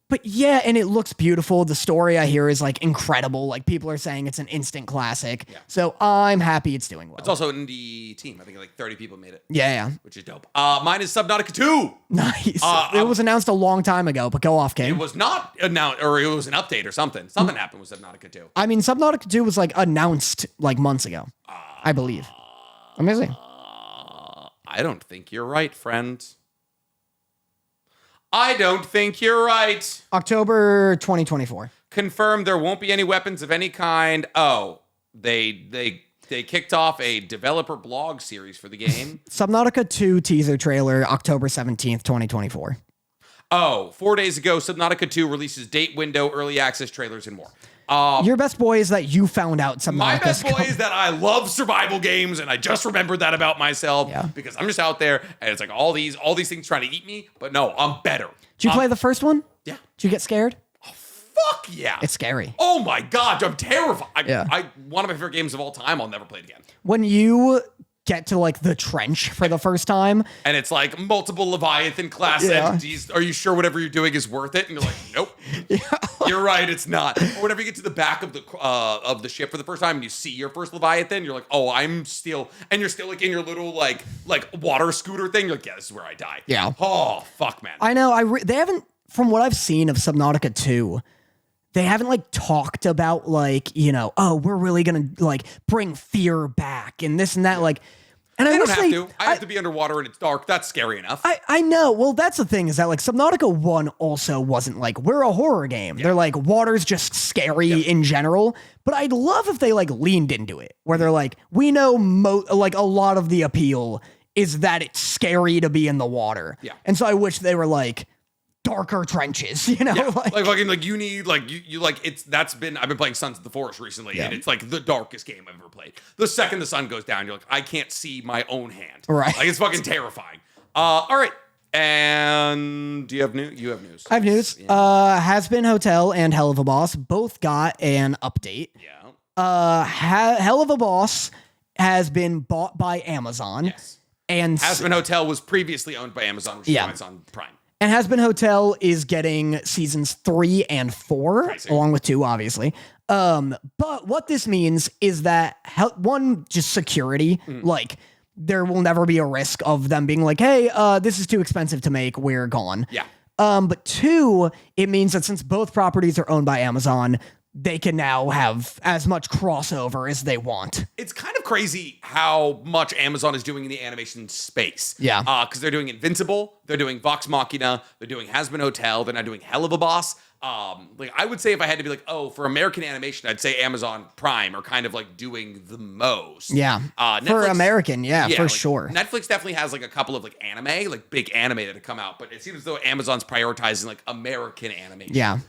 S1: But yeah, and it looks beautiful. The story I hear is like incredible. Like people are saying it's an instant classic. Yeah. So I'm happy it's doing well.
S2: It's also an indie team. I think like 30 people made it.
S1: Yeah.
S2: Which is dope. Mine is Subnautica 2.
S1: Nice. It was announced a long time ago, but go off, King.
S2: It was not announced, or it was an update or something. Something happened with Subnautica 2.
S1: I mean, Subnautica 2 was like announced like months ago, I believe. Amazing.
S2: I don't think you're right, friend. I don't think you're right.
S1: October 2024.
S2: Confirmed there won't be any weapons of any kind. Oh, they kicked off a developer blog series for the game.
S1: Subnautica 2 teaser trailer, October 17th, 2024.
S2: Oh, 4 days ago, Subnautica 2 releases date window, early access trailers, and more.
S1: Your best boy is that you found out Subnautica.
S2: My best boy is that I love survival games, and I just remembered that about myself because I'm just out there, and it's like all these things trying to eat me. But no, I'm better.
S1: Did you play the first one?
S2: Yeah.
S1: Did you get scared?
S2: Oh, fuck yeah.
S1: It's scary.
S2: Oh my god, I'm terrified.
S1: Yeah.
S2: One of my favorite games of all time. I'll never play it again.
S1: When you get to like the trench for the first time,
S2: and it's like multiple Leviathan class entities. Are you sure whatever you're doing is worth it? And you're like, nope. You're right, it's not. Or whenever you get to the back of the ship for the first time and you see your first Leviathan, you're like, oh, you're still like in your little like water scooter thing. You're like, yeah, this is where I die.
S1: Yeah.
S2: Oh, fuck, man.
S1: I know. They haven't, from what I've seen of Subnautica 2, they haven't like talked about like, you know, oh, we're really gonna like bring fear back and this and that. Like, and I
S2: don't
S1: wish
S2: have to. I have to be underwater and it's dark. That's scary enough.
S1: I know. Well, that's the thing is that like Subnautica 1 also wasn't like, we're a horror game. They're like, water's just scary in general. But I'd love if they like leaned into it where they're like, we know like a lot of the appeal is that it's scary to be in the water. Yeah. And so I wish they were like, darker trenches, you know,
S2: like fucking like you need like you like I've been playing Sons of the Forest recently, and it's like the darkest game I've ever played. The second the sun goes down, you're like, I can't see my own hand.
S1: Right.
S2: Like it's fucking terrifying. All right. And do you have news? You have news.
S1: I have news. Yeah. Has Been Hotel and Hell of a Boss both got an update.
S2: Yeah.
S1: Hell of a Boss has been bought by Amazon.
S2: Yes.
S1: And
S2: Has Been Hotel was previously owned by Amazon, which is why it's on Prime.
S1: And Has Been Hotel is getting seasons 3 and 4, along with 2, obviously. But what this means is that, one, just security. Like, there will never be a risk of them being like, hey, this is too expensive to make, we're gone.
S2: Yeah.
S1: But 2, it means that since both properties are owned by Amazon, they can now have as much crossover as they want.
S2: It's kind of crazy how much Amazon is doing in the animation space.
S1: Yeah.
S2: Because they're doing Invincible, they're doing Vox Machina, they're doing Has Been Hotel, they're now doing Hell of a Boss. Like I would say if I had to be like, oh, for American animation, I'd say Amazon Prime are kind of like doing the most.
S1: Yeah.
S2: Netflix,
S1: for American, for
S2: like,
S1: sure.
S2: Netflix definitely has like a couple of like anime, like big anime that have come out, but it seems as though Amazon's prioritizing like American animation.
S1: Yeah.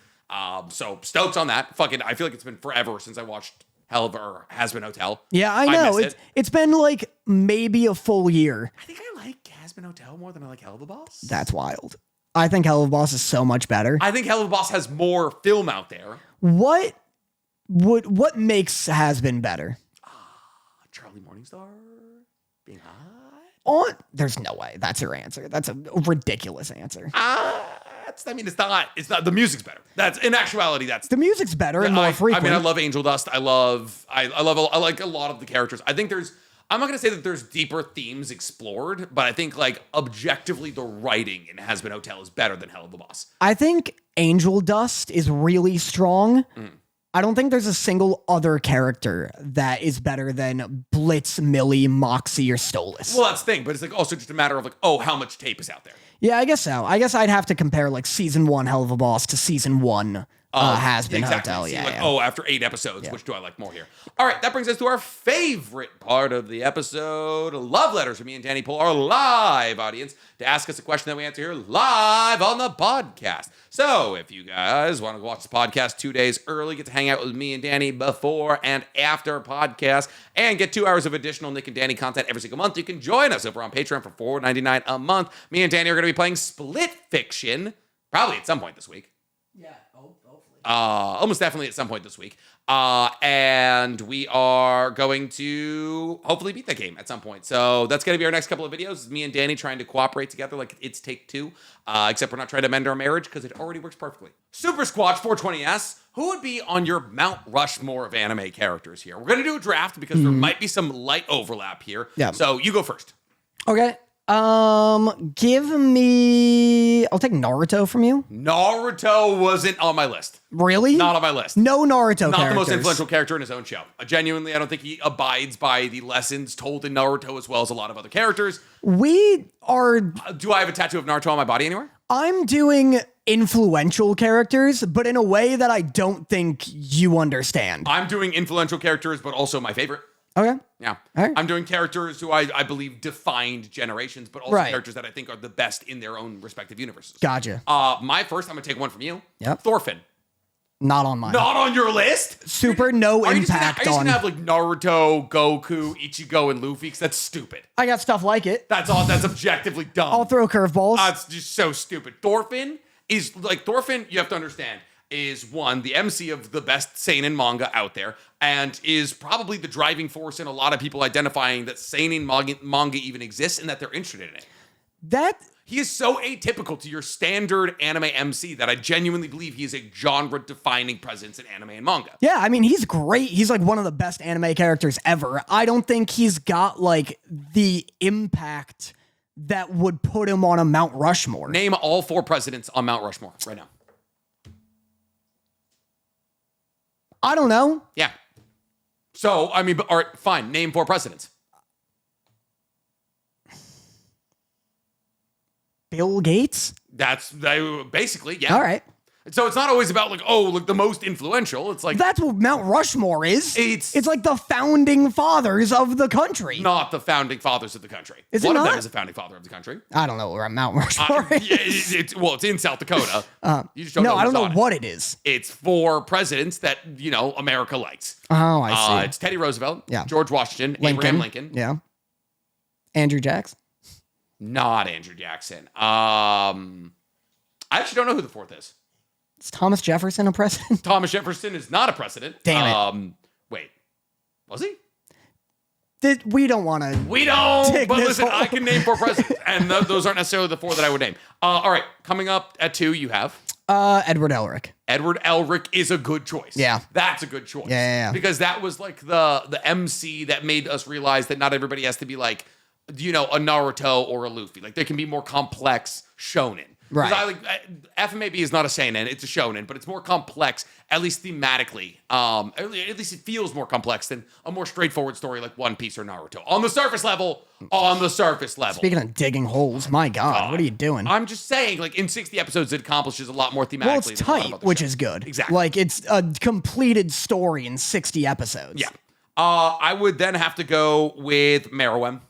S2: So stoked on that. Fucking, I feel like it's been forever since I watched Has Been Hotel.
S1: Yeah, I know. It's been like maybe a full year.
S2: I think I like Has Been Hotel more than I like Hell of a Boss.
S1: That's wild. I think Hell of a Boss is so much better.
S2: I think Hell of a Boss has more film out there.
S1: What makes Has Been better?
S2: Charlie Morningstar being hot.
S1: There's no way. That's your answer. That's a ridiculous answer.
S2: It's not. The music's better. In actuality,
S1: the music's better and more frequent.
S2: I mean, I love Angel Dust. I like a lot of the characters. I think I'm not going to say that there's deeper themes explored, but I think like objectively the writing in Has Been Hotel is better than Hell of a Boss.
S1: I think Angel Dust is really strong. I don't think there's a single other character that is better than Blitz, Millie, Moxie, or Stolas.
S2: Well, that's the thing, but it's like also just a matter of like, oh, how much tape is out there?
S1: Yeah, I guess so. I guess I'd have to compare like season 1 Hell of a Boss to season 1 Has Been Hotel.
S2: See,
S1: Yeah,
S2: like,
S1: yeah.
S2: oh, after 8 episodes, which do I like more here? All right, that brings us to our favorite part of the episode, love letters, where me and Danny pull our live audience to ask us a question that we answer here live on the podcast. So if you guys want to watch the podcast 2 days early, get to hang out with me and Danny before and after podcast, and get 2 hours of additional Nick and Danny content every single month, you can join us over on Patreon for $4.99 a month. Me and Danny are going to be playing Split Fiction, probably at some point this week.
S1: Yeah, hopefully.
S2: Almost definitely at some point this week. And we are going to hopefully beat that game at some point. So that's going to be our next couple of videos. Is me and Danny trying to cooperate together like it's take 2. Except we're not trying to mend our marriage because it already works perfectly. Super Squatch 420S, who would be on your Mount Rushmore of anime characters here? We're going to do a draft because there might be some light overlap here.
S1: Yeah.
S2: So you go first.
S1: Okay. Give me... I'll take Naruto from you.
S2: Naruto wasn't on my list.
S1: Really?
S2: Not on my list.
S1: No Naruto
S2: Not
S1: characters.
S2: the most influential character in his own show. Genuinely, I don't think he abides by the lessons told in Naruto as well as a lot of other characters.
S1: We are...
S2: Do I have a tattoo of Naruto on my body anywhere?
S1: I'm doing influential characters, but in a way that I don't think you understand.
S2: I'm doing influential characters, but also my favorite.
S1: Okay.
S2: Yeah.
S1: All right.
S2: I'm doing characters who I believe defined generations, but also
S1: Right.
S2: characters that I think are the best in their own respective universes.
S1: Gotcha.
S2: My first, I'm going to take one from you.
S1: Yep.
S2: Thorfinn.
S1: Not on mine.
S2: Not on your list?
S1: Super no
S2: Are you just
S1: impact
S2: gonna
S1: on...
S2: have like Naruto, Goku, Ichigo, and Luffy? Because that's stupid.
S1: I got stuff like it.
S2: That's all. That's objectively dumb.
S1: I'll throw curveballs.
S2: It's just so stupid. Thorfinn, you have to understand, is one, the MC of the best seinen manga out there, and is probably the driving force in a lot of people identifying that seinen manga even exists and that they're interested in it. He is so atypical to your standard anime MC that I genuinely believe he is a genre-defining presence in anime and manga.
S1: Yeah, I mean, he's great. He's like one of the best anime characters ever. I don't think he's got like the impact that would put him on a Mount Rushmore.
S2: Name all 4 presidents on Mount Rushmore right now.
S1: I don't know.
S2: Yeah. So, I mean, all right, fine. Name 4 presidents.
S1: Bill Gates?
S2: Basically, yeah.
S1: All right.
S2: So it's not always about like the most influential. It's like
S1: That's what Mount Rushmore is.
S2: It's
S1: like the founding fathers of the country.
S2: not the founding fathers of the country.
S1: Is it
S2: One of
S1: not?
S2: them is a founding father of the country.
S1: I don't know where Mount Rushmore is.
S2: Yeah, it's in South Dakota. You just don't
S1: No,
S2: know
S1: I don't
S2: who's
S1: know
S2: on it.
S1: what it is.
S2: It's 4 presidents that, America likes.
S1: Oh, I see.
S2: It's Teddy Roosevelt,
S1: Yeah.
S2: George Washington, Abraham Lincoln.
S1: Yeah. Andrew Jackson.
S2: Not Andrew Jackson. I actually don't know who the 4th is.
S1: Is Thomas Jefferson a president?
S2: Thomas Jefferson is not a president.
S1: Damn
S2: it. Wait. Was he?
S1: We don't want to.
S2: We don't.
S1: Dig
S2: But
S1: this
S2: listen,
S1: hole.
S2: I can name 4 presidents, and those aren't necessarily the 4 that I would name. All right, coming up at 2, you have
S1: Edward Elric.
S2: Edward Elric is a good choice.
S1: Yeah.
S2: That's a good choice.
S1: Yeah.
S2: Because that was like the MC that made us realize that not everybody has to be like, a Naruto or a Luffy. Like, they can be more complex shonen.
S1: Right.
S2: FMAB is not a seinen, it's a shonen, but it's more complex, at least thematically. At least it feels more complex than a more straightforward story like One Piece or Naruto. On the surface level.
S1: Speaking of digging holes, my God, what are you doing?
S2: I'm just saying, like, in 60 episodes, it accomplishes a lot more thematically.
S1: Well, it's
S2: than a lot of
S1: tight,
S2: other
S1: which
S2: shows.
S1: is good.
S2: Exactly.
S1: Like, it's a completed story in 60 episodes.
S2: Yeah. I would then have to go with Meruem.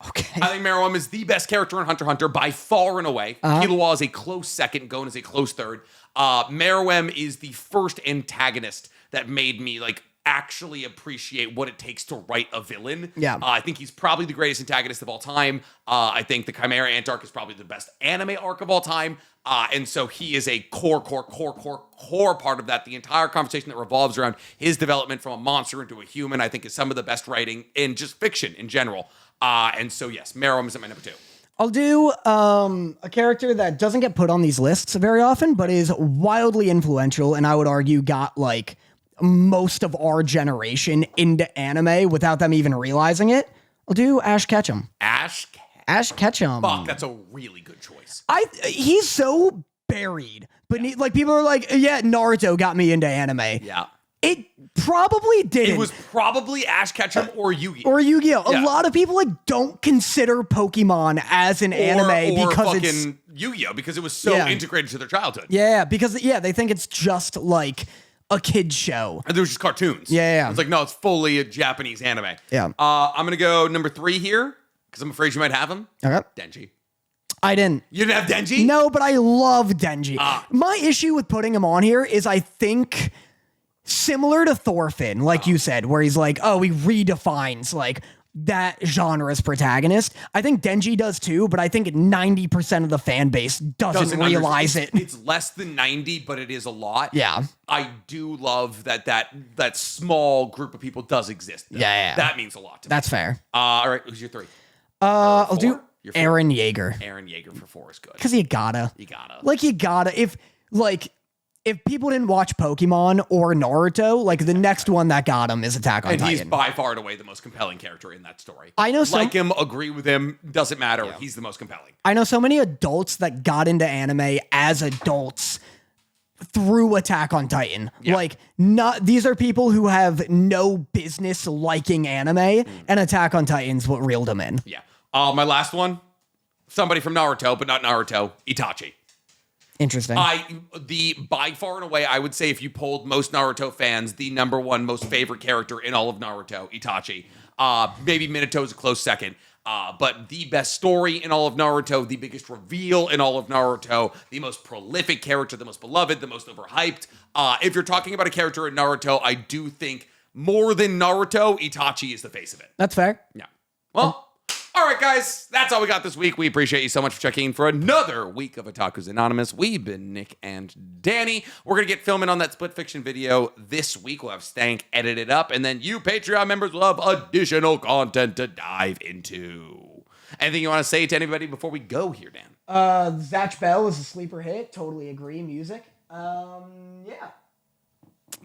S1: Okay.
S2: I think Meruem is the best character in Hunter x Hunter by far and away. Killua is a close second. Gon is a close third. Meruem is the first antagonist that made me like actually appreciate what it takes to write a villain.
S1: Yeah.
S2: I think he's probably the greatest antagonist of all time. I think the Chimera Ant arc is probably the best anime arc of all time. And so he is a core part of that. The entire conversation that revolves around his development from a monster into a human, I think, is some of the best writing in just fiction in general. And so, yes, Meruem is at my number 2.
S1: I'll do a character that doesn't get put on these lists very often, but is wildly influential, and I would argue got like most of our generation into anime without them even realizing it. I'll do Ash Ketchum.
S2: Ash
S1: Ketchum.
S2: Fuck, that's a really good choice.
S1: He's so buried, but like people are like, yeah, Naruto got me into anime.
S2: Yeah.
S1: It probably didn't.
S2: It was probably Ash Ketchum or Yu-Gi-Oh.
S1: Or Yu-Gi-Oh.
S2: Yeah.
S1: A lot of people like don't consider Pokemon as an anime
S2: or
S1: because
S2: fucking
S1: it's
S2: Yu-Gi-Oh because it was so
S1: Yeah.
S2: integrated to their childhood.
S1: because they think it's just like a kid's show.
S2: And there was just cartoons.
S1: Yeah.
S2: It's like, no, it's fully a Japanese anime.
S1: Yeah.
S2: I'm going to go number 3 here because I'm afraid you might have him.
S1: Okay.
S2: Denji.
S1: I didn't.
S2: You didn't have Denji?
S1: No, but I love Denji. My issue with putting him on here is I think similar to Thorfinn, like you said, where he's like, oh, he redefines like that genre's protagonist. I think Denji does too, but I think 90% of the fan base doesn't realize it.
S2: It's less than 90, but it is a lot.
S1: Yeah.
S2: I do love that small group of people does exist. though.
S1: Yeah.
S2: That means a lot to me.
S1: That's fair.
S2: All right, who's your 3?
S1: I'll do
S2: Four? Your 4?
S1: Aaron Yeager.
S2: Aaron Yeager for 4 is good.
S1: Because you gotta.
S2: You gotta.
S1: Like, you gotta. If people didn't watch Pokemon or Naruto, like the next one that got him is Attack on
S2: And
S1: Titan.
S2: he's by far and away the most compelling character in that story.
S1: I know some-
S2: Like him, agree with him, doesn't matter. He's the most compelling.
S1: I know so many adults that got into anime as adults through Attack on Titan.
S2: Yeah.
S1: Like, these are people who have no business liking anime, and Attack on Titan's what reeled them in.
S2: Yeah. My last one, somebody from Naruto, but not Naruto, Itachi.
S1: Interesting.
S2: By far and away, I would say if you polled most Naruto fans, the number one most favorite character in all of Naruto, Itachi. Maybe Minato's a close second. But the best story in all of Naruto, the biggest reveal in all of Naruto, the most prolific character, the most beloved, the most overhyped. If you're talking about a character in Naruto, I do think more than Naruto, Itachi is the face of it.
S1: That's fair.
S2: Yeah. Well, all right, guys. That's all we got this week. We appreciate you so much for checking in for another week of Otakus Anonymous. We've been Nick and Danny. We're going to get filming on that split fiction video this week. We'll have Stank edit it up, and then you Patreon members will have additional content to dive into. Anything you want to say to anybody before we go here, Dan?
S1: Zach Bell is a sleeper hit. Totally agree. Music. Yeah.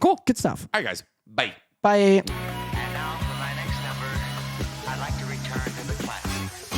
S1: Cool. Good stuff.
S2: All right, guys. Bye.
S1: Bye.
S4: And now for my next number, I'd like to return to the classics.